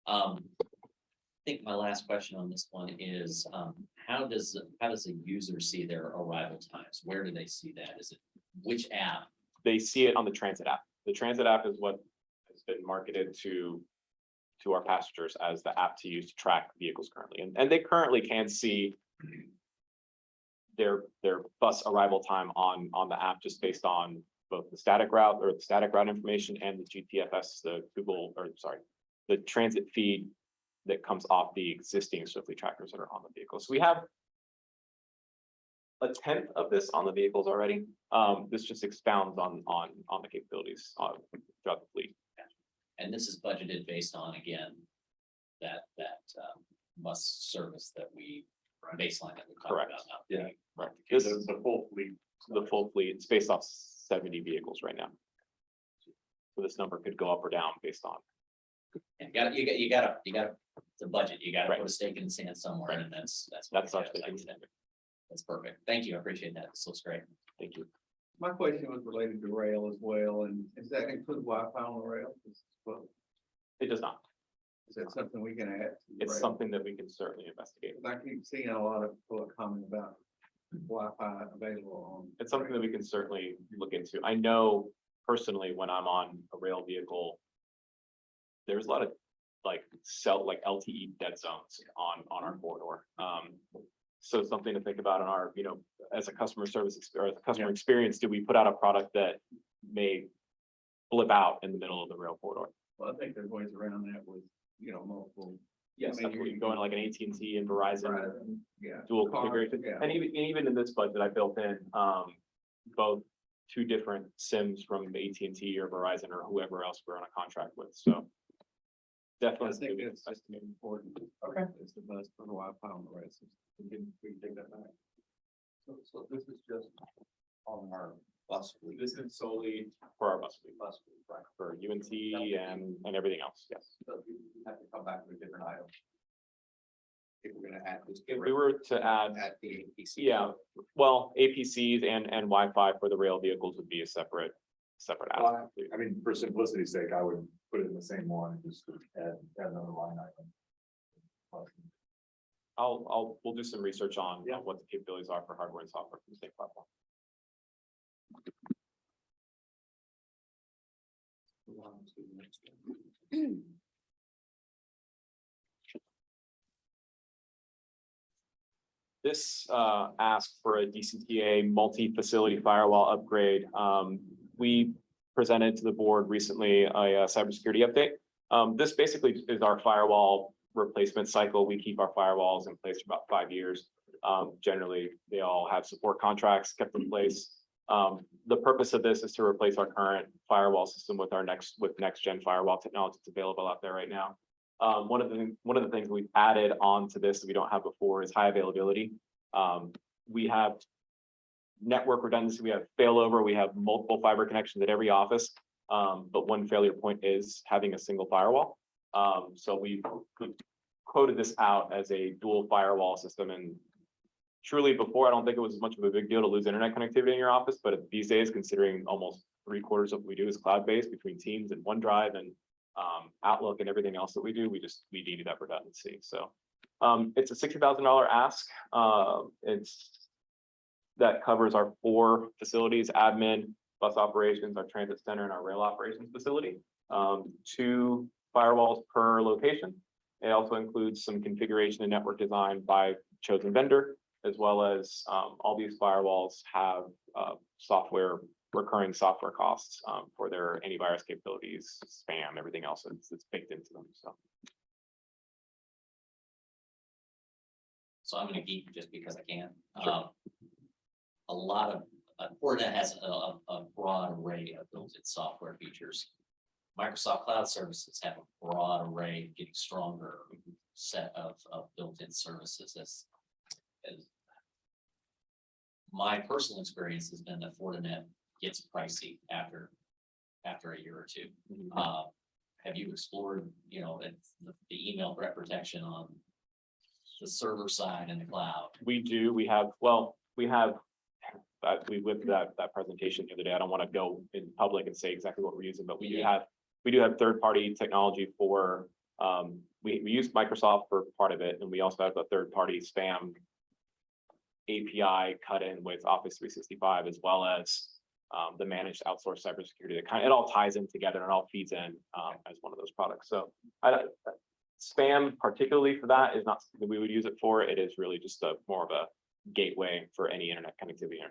I think my last question on this one is, how does a user see their arrival times? Where do they see that? Is it which app? They see it on the transit app. The transit app is what has been marketed to our passengers as the app to use to track vehicles currently. And they currently can see their bus arrival time on the app just based on both the static route information and the GTFS, the transit feed that comes off the existing Swiftly trackers that are on the vehicle. So we have a tenth of this on the vehicles already. This just expounds on the capabilities throughout the fleet. And this is budgeted based on, again, that bus service that we baseline that we talked Correct. about. now. Yeah. Right. This is the full fleet. It's based off 70 vehicles right now. So this number could go up or down based on. And you gotta, it's a budget. You gotta Right. put a stake in the sand somewhere, and that's. That's our actually. That's perfect. Thank you. I appreciate that. This looks great. Thank you. My question was related to rail as well, and does that include Wi-Fi on the rail? Well, It does not. is that something we can add? to the It's rail? something that we can certainly investigate. I keep seeing a lot of people comment about Wi-Fi available on. It's something that we can certainly look into. I know personally, when I'm on a rail vehicle, there's a lot of like LTE dead zones on our corridor. So something to think about in our, as a customer service or as a customer experience, do we put out a product that may blip out in the middle of the rail corridor? Well, I think there's ways around that with, multiple. Yes, maybe absolutely. Going like an AT&T and Verizon Yeah. dual Card, configuration. yeah. And even in this budget, I built in both two different SIMs from AT&T or Verizon or whoever else we're on a contract with. So I definitely. think it's important. Okay. It's the best for the Wi-Fi on the rail system. We can take that back. So this is just on our Possibly. This is solely for our bus fleet, right, for UNT and everything else, yes. So we have to come back with a different item. If we're gonna add this. If we were to add, At the APC. yeah, well, APCs and Wi-Fi for the rail vehicles would be a separate ask. I mean, for simplicity's sake, I would put it in the same one and just add another line item. We'll do some research on what the capabilities are for hardware and software for the state platform. Move on to the next one. This asked for a DCTA multi-facility firewall upgrade. We presented to the board recently a cybersecurity update. This basically is our firewall replacement cycle. We keep our firewalls in place for about 5 years. Generally, they all have support contracts kept in place. The purpose of this is to replace our current firewall system with next gen firewall technology that's available out there right now. One of the things we've added on to this that we don't have before is high availability. We have network redundancy, we have failover, we have multiple fiber connections at every office. But one failure point is having a single firewall. So we've quoted this out as a dual firewall system, and truly before, I don't think it was as much of a big deal to lose internet connectivity in your office, but these days, considering almost 3/4 of what we do is cloud-based between Teams and OneDrive and Outlook and everything else that we do, we needed that redundancy. So it's a $60,000 ask. That covers our 4 facilities: admin, bus operations, our transit center, and our rail operations facility. 2 firewalls per location. It also includes some configuration and network design by chosen vendor, as well as all these firewalls have recurring software costs for their antivirus capabilities, spam, everything else that's baked into them. So I'm gonna geek just because I can. Sure. A lot of, Fortinet has a broad array of built-in software features. Microsoft Cloud Services have a broad array, getting stronger set of built-in services as my personal experience has been that Fortinet gets pricey after a year or 2. Have you explored, the email threat protection on the server side and the cloud? We do. We went through that presentation the other day. I don't want to go in public and say exactly what we're using, but we do have third-party technology for, we use Microsoft for part of it, and we also have a third-party spam API cut in with Office 365, as well as the managed outsourced cybersecurity. It all ties in together and it all feeds in as one of those products. So spam, particularly for that, is not something we would use it for. It is really just more of a gateway for any internet connectivity.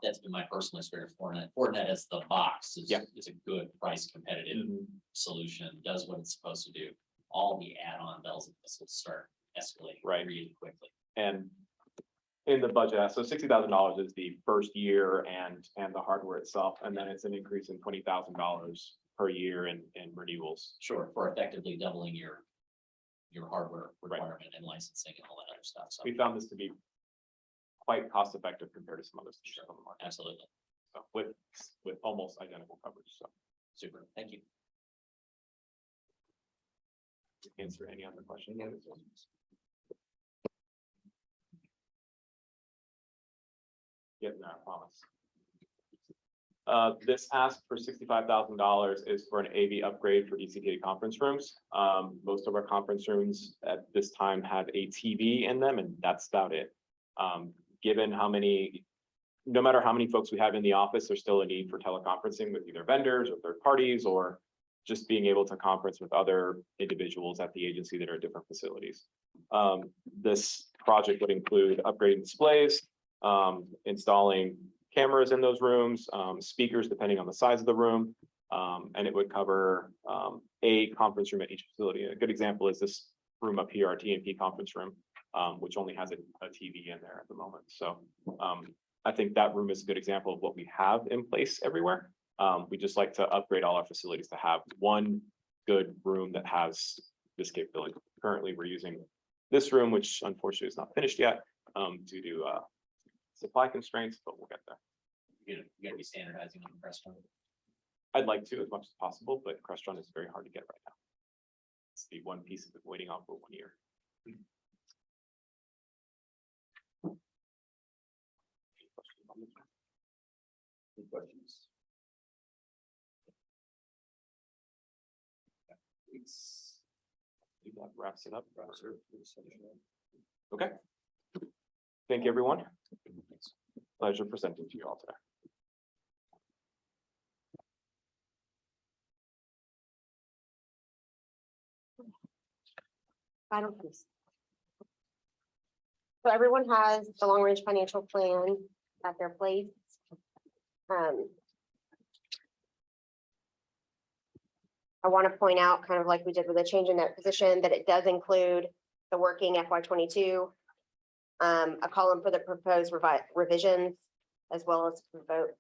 That's been my personal experience. Fortinet as the box is a good price competitive solution, does what it's supposed to do. All the add-on bells and whistles start escalating really quickly. And in the budget, so $60,000 is the first year and the hardware itself, and then it's an increase in $20,000 per year in renewals. Sure, for effectively doubling your hardware requirement and licensing and all that other stuff. So we found this to be quite cost effective compared to some other stuff on the market. Absolutely. So with almost identical coverage. So super. Thank you. Answer any other questions? Yep, no, I promise. This ask for $65,000 is for an AV upgrade for DCTA conference rooms. Most of our conference rooms at this time have a TV in them, and that's about it. Given no matter how many folks we have in the office, there's still a need for teleconferencing with either vendors or third parties, or just being able to conference with other individuals at the agency that are at different facilities. This project would include upgrading displays, installing cameras in those rooms, speakers depending on the size of the room, and it would cover a conference room at each facility. A good example is this room up here, our TNP conference room, which only has a TV in there at the moment. So I think that room is a good example of what we have in place everywhere. We just like to upgrade all our facilities to have one good room that has this capability. Currently, we're using this room, which unfortunately is not finished yet due to supply constraints, but we'll get there. You gotta be standardizing on the restaurant. I'd like to as much as possible, but Crestron is very hard to get right now. It's the one piece of it waiting on for 1 year. Any questions? I think that wraps it up. Okay. Thank you, everyone. Pleasure presenting to you all today. Final piece. So everyone has the long range financial plan at their place. I want to point out, kind of like we did with the change in that position, that it does include the working FY 22. A column for the proposed revisions, as well as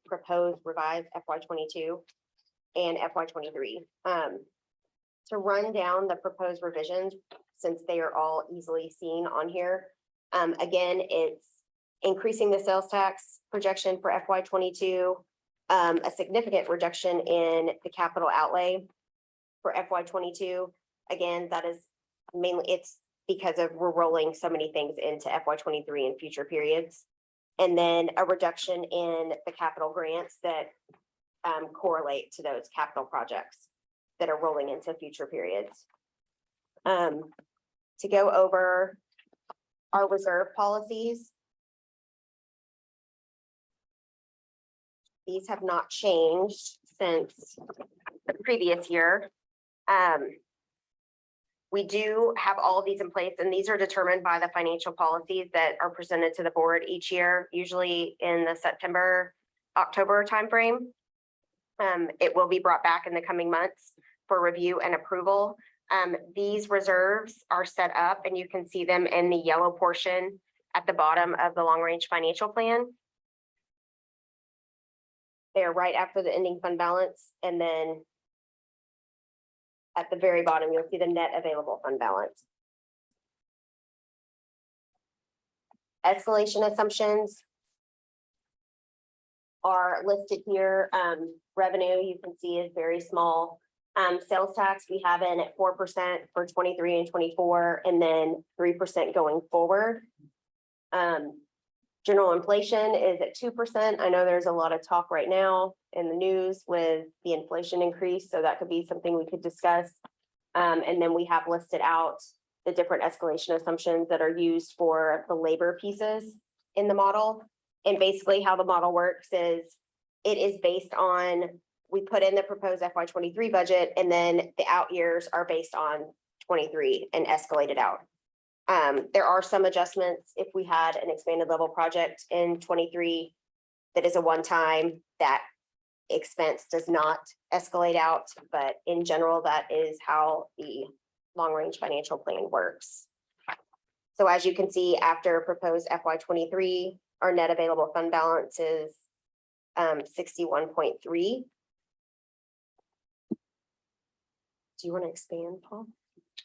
proposed revised FY 22 and FY 23. To run down the proposed revisions, since they are all easily seen on here. Again, it's increasing the sales tax projection for FY 22, a significant reduction in the capital outlay for FY 22. Again, that is mainly, it's because of we're rolling so many things into FY 23 in future periods. And then a reduction in the capital grants that correlate to those capital projects that are rolling into future periods. To go over our reserve policies. These have not changed since the previous year. We do have all of these in place, and these are determined by the financial policies that are presented to the board each year, usually in the September, October timeframe. It will be brought back in the coming months for review and approval. These reserves are set up, and you can see them in the yellow portion at the bottom of the long-range financial plan. They are right after the ending fund balance, and then at the very bottom, you'll see the net available fund balance. Escalation assumptions are listed here. Revenue, you can see, is very small. Sales tax, we have in at 4% for 23 and 24, and then 3% going forward. General inflation is at 2%. I know there's a lot of talk right now in the news with the inflation increase, so that could be something we could discuss. And then we have listed out the different escalation assumptions that are used for the labor pieces in the model. And basically how the model works is it is based on, we put in the proposed FY 23 budget, and then the out years are based on 23 and escalated out. There are some adjustments if we had an expanded level project in 23 that is a one-time, that expense does not escalate out, but in general, that is how the long-range financial plan works. So as you can see, after proposed FY 23, our net available fund balance is 61.3. Do you want to expand, Paul,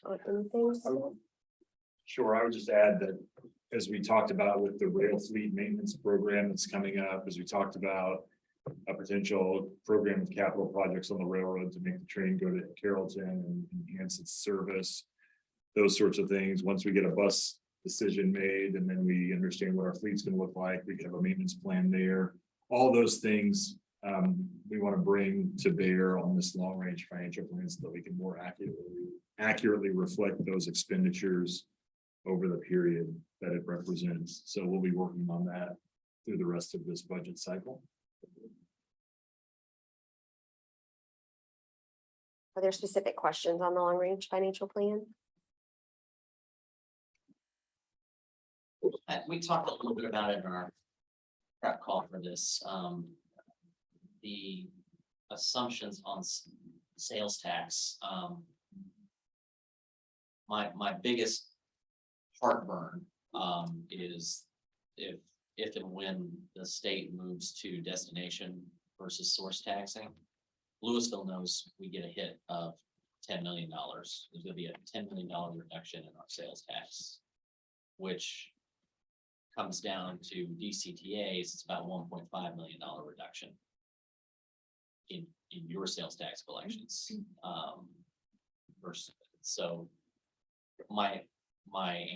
on anything? Sure, I would just add that as we talked about with the rail fleet maintenance program that's coming up, as we talked about a potential program of capital projects on the railroad to make the train go to Carrollton and enhance its service, those sorts of things. Once we get a bus decision made, and then we understand what our fleet's going to look like, we can have a maintenance plan there. All those things we want to bring to bear on this long range financial plan so that we can more accurately reflect those expenditures over the period that it represents. So we'll be working on that through the rest of this budget cycle. Are there specific questions on the long range financial plan? We talked a little bit about it in our prep call for this. The assumptions on sales tax. My biggest heartburn is if and when the state moves to destination versus source taxing. Louisville knows we get a hit of $10 million. There's going to be a $10 million reduction in our sales tax, which comes down to DCTA's, it's about $1.5 million reduction in your sales tax collections. Versus, so my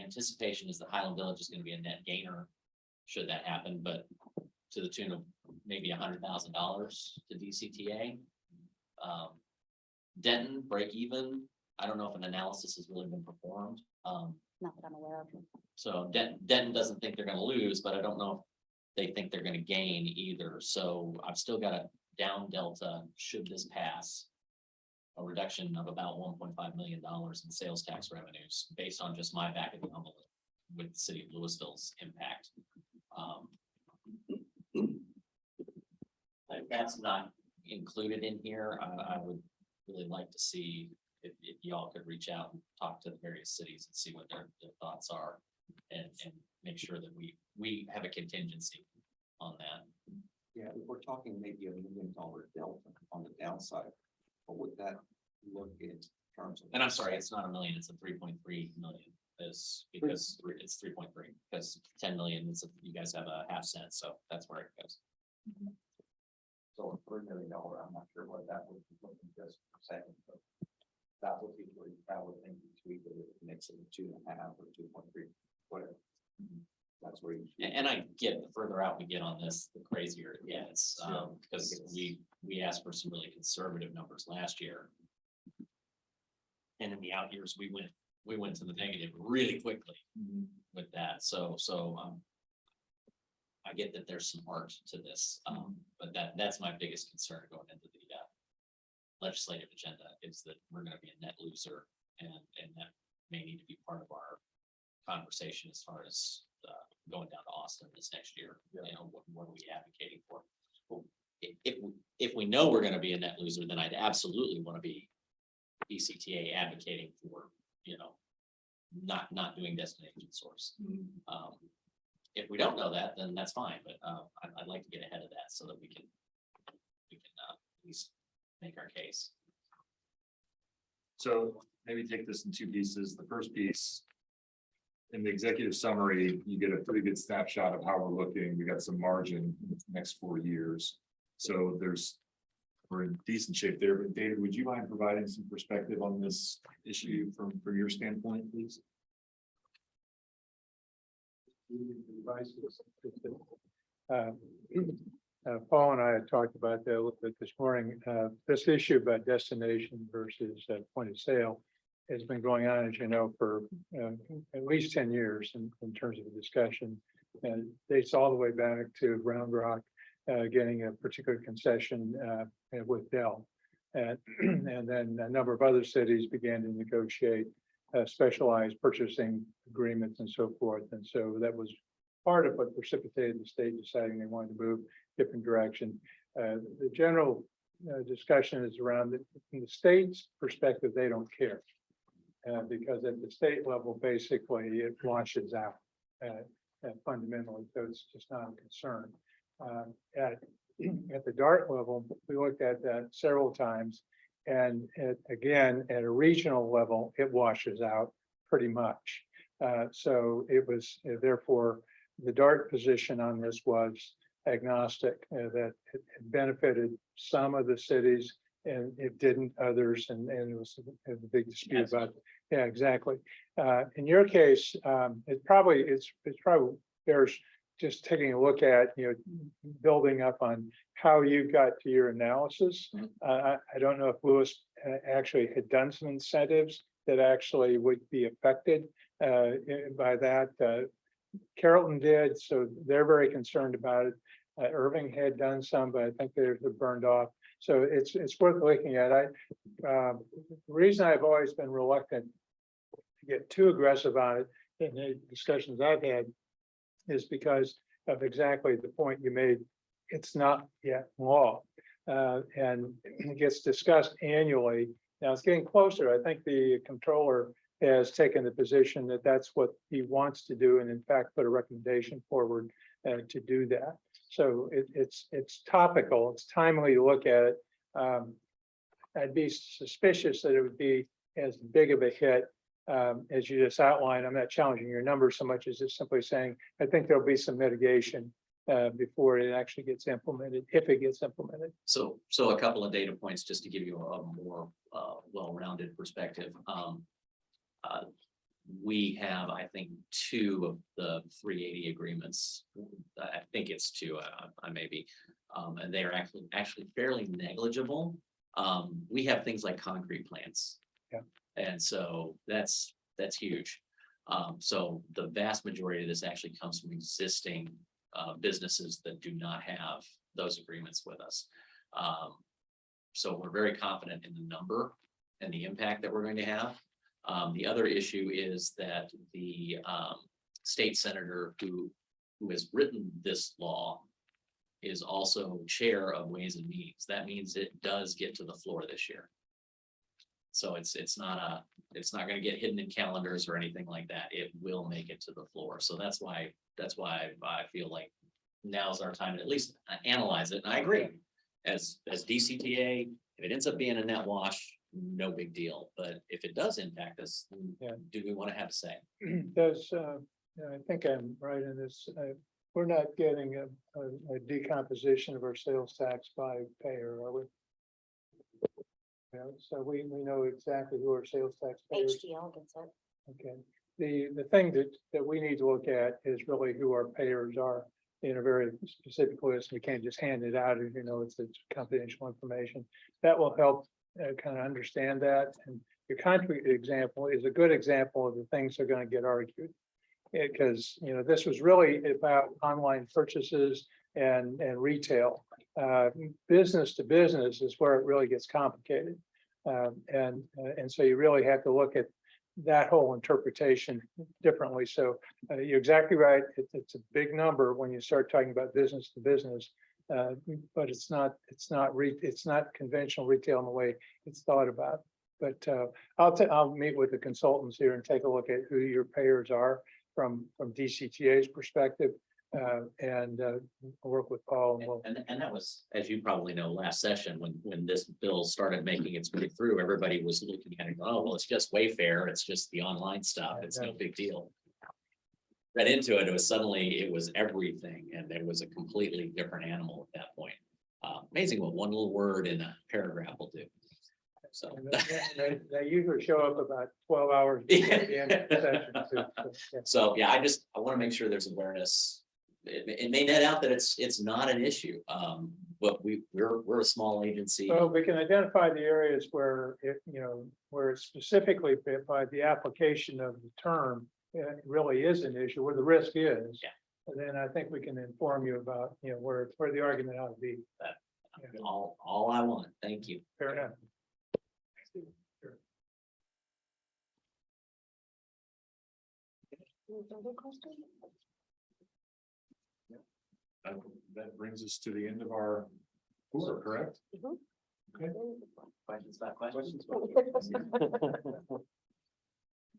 anticipation is that Highland Village is going to be a net gainer should that happen, but to the tune of maybe $100,000 to DCTA. Denton break even. I don't know if an analysis has really been performed. Not that I'm aware of. So Denton doesn't think they're gonna lose, but I don't know if they think they're gonna gain either. So I've still got a down delta, should this pass. A reduction of about $1.5 million in sales tax revenues based on just my back of the envelope with the city of Louisville's impact. If that's not included in here, I would really like to see if y'all could reach out and talk to the various cities and see what their thoughts are. And make sure that we have a contingency on that. Yeah, if we're talking maybe $1 million delta on the downside, what would that look in terms of? And I'm sorry, it's not $1 million, it's a 3.3 million. Because it's 3.3, because 10 million is, you guys have a half cent, so that's where it goes. So a $3 million, I'm not sure what that would be looking just for a second, but that would be where I would think we would mix it 2.5 or 2.3, whatever. That's where you. And I get the further out we get on this, the crazier it gets, because we asked for some really conservative numbers last year. And in the out years, we went to the negative really quickly with that. So I get that there's some art to this, but that's my biggest concern going into the legislative agenda is that we're going to be a net loser, and that may need to be part of our conversation as far as going down to Austin this next year. You know, what are we advocating for? Well, if we know we're going to be a net loser, then I'd absolutely want to be DCTA advocating for, you know, not doing destination source. If we don't know that, then that's fine, but I'd like to get ahead of that so that we can at least make our case. So maybe take this in two pieces. The first piece, in the executive summary, you get a pretty good snapshot of how we're looking. We got some margin in the next 4 years. So we're in decent shape there. But David, would you mind providing some perspective on this issue from your standpoint, please? Paul and I had talked about that a little bit this morning. This issue about destination versus point of sale has been going on, as you know, for at least 10 years in terms of the discussion. And dates all the way back to Round Rock getting a particular concession with Dell. And then a number of other cities began to negotiate specialized purchasing agreements and so forth. And so that was part of what precipitated the state deciding they wanted to move different direction. The general discussion is around from the state's perspective, they don't care. Because at the state level, basically it washes out fundamentally, so it's just not a concern. At the DART level, we looked at that several times, and again, at a regional level, it washes out pretty much. So it was therefore the DART position on this was agnostic, that it benefited some of the cities and it didn't others, and it was a big dispute about it. Yeah, exactly. In your case, it's probably there's just taking a look at, you know, building up on how you got to your analysis. I don't know if Lewis actually had done some incentives that actually would be affected by that. Carrollton did, so they're very concerned about it. Irving had done some, but I think they're burned off. So it's worth looking at. The reason I've always been reluctant to get too aggressive on it in the discussions I've had is because of exactly the point you made. It's not yet law, and it gets discussed annually. Now it's getting closer. I think the controller has taken the position that that's what he wants to do, and in fact put a recommendation forward to do that. So it's topical. It's timely to look at it. I'd be suspicious that it would be as big of a hit as you just outlined, I'm not challenging your numbers so much as just simply saying, I think there'll be some mitigation before it actually gets implemented, if it gets implemented. So a couple of data points just to give you a more well-rounded perspective. We have, I think, 2 of the 380 agreements. I think it's 2, I may be, and they are actually fairly negligible. We have things like concrete plants. Yeah. And so that's huge. So the vast majority of this actually comes from existing businesses that do not have those agreements with us. So we're very confident in the number and the impact that we're going to have. The other issue is that the state senator who has written this law is also chair of Ways and Means. That means it does get to the floor this year. So it's not going to get hidden in calendars or anything like that. It will make it to the floor. So that's why I feel like now's our time to at least analyze it. And I agree. As DCTA, if it ends up being a net wash, no big deal. But if it does impact us, Yeah. do we want to have a say? Does, I think I'm right in this, we're not getting a decomposition of our sales tax by payer, are we? Yeah, so we know exactly who our sales tax payers. HDL gets it. Okay, the thing that we need to look at is really who our payers are in a very specific list. We can't just hand it out, as you know, it's confidential information. That will help kind of understand that. And your concrete example is a good example of the things that are going to get argued. Because, you know, this was really about online purchases and retail. Business to business is where it really gets complicated. And so you really have to look at that whole interpretation differently. So you're exactly right. It's a big number when you start talking about business to business. But it's not conventional retail in the way it's thought about. But I'll meet with the consultants here and take a look at who your payers are from DCTA's perspective. And work with Paul. And we'll... and that was, as you probably know, last session when this bill started making its way through, everybody was looking at it, oh, well, it's just Wayfair, it's just the online stuff, it's no big deal. Read into it, it was everything, and it was a completely different animal at that point. Amazing what one little word in a paragraph will do. So they usually show up about 12 hours before the end of the session too. So yeah, I want to make sure there's awareness. It may net out that it's not an issue, but we're a small agency. So we can identify the areas where where it's specifically by the application of the term, it really is an issue, where the risk is. Yeah. And then I think we can inform you about where the argument ought to be. All I want. Thank you. Fair enough. That brings us to the end of our tour, correct? Okay. Questions about questions?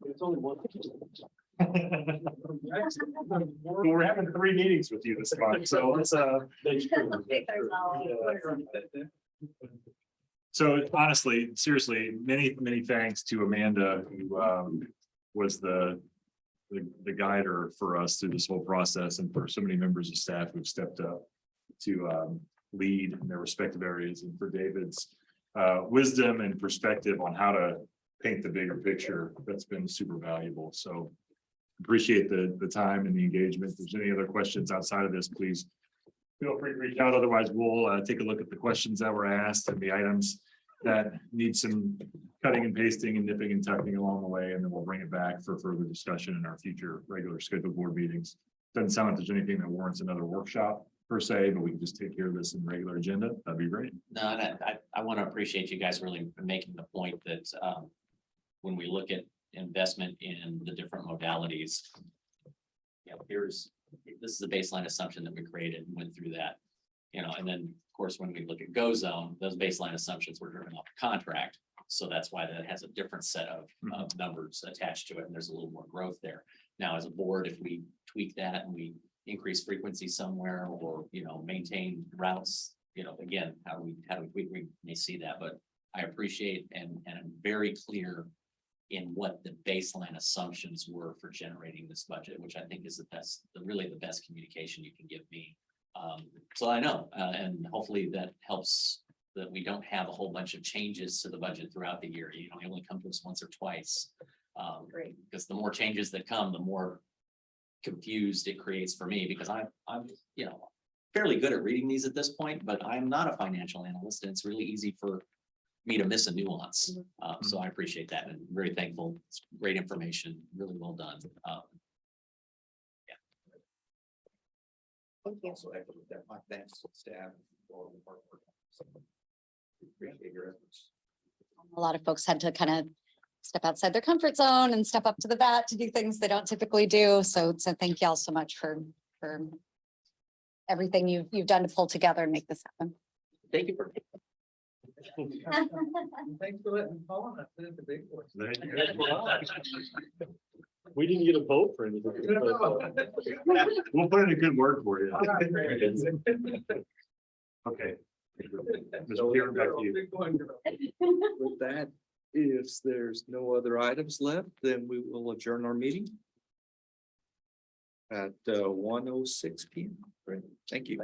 It's only one. We're having 3 meetings with you this month, so let's So honestly, seriously, many thanks to Amanda, who was the guider for us through this whole process, and for so many members of staff who've stepped up to lead in their respective areas, and for David's wisdom and perspective on how to paint the bigger picture. That's been super valuable. So appreciate the time and the engagement. If there's any other questions outside of this, please feel free to reach out. Otherwise, we'll take a look at the questions that were asked and the items that need some cutting and pasting and nipping and tucking along the way, and then we'll bring it back for further discussion in our future regular scheduled board meetings. Doesn't sound like there's anything that warrants another workshop per se, but we can just take care of this in regular agenda. That'd be great. No, and I want to appreciate you guys really making the point that when we look at investment in the different modalities, this is the baseline assumption that we created and went through that, and then of course, when we look at Go Zone, those baseline assumptions were driven off the contract. So that's why that has a different set of numbers attached to it. And there's a little more growth there. Now, as a board, if we tweak that and we increase frequency somewhere, or, maintain routes, again, how do we tweak, we may see that, but I appreciate and I'm very clear in what the baseline assumptions were for generating this budget, which I think is really the best communication you can give me. So I know, and hopefully that helps, that we don't have a whole bunch of changes to the budget throughout the year. You know, they only come to us once or twice. Great. Because the more changes that come, the more confused it creates for me, because I'm, you know, fairly good at reading these at this point, but I'm not a financial analyst, and it's really easy for me to miss a nuance. So I appreciate that, and very thankful. It's great information, really well done. Thank you. Also echo that, my thanks to staff for all the hard work. Appreciate your efforts. A lot of folks had to kind of step outside their comfort zone and step up to the bat to do things they don't typically do. So thank you all so much for everything you've done to pull together and make this happen. Thank you for. Thanks for letting me call. I said the big voice. We didn't get a vote for anything. We'll put in a good word for you. Okay. Mr. Chairman, back to you. With that, if there's no other items left, then we will adjourn our meeting at 1:06 p.m. Great. Thank you.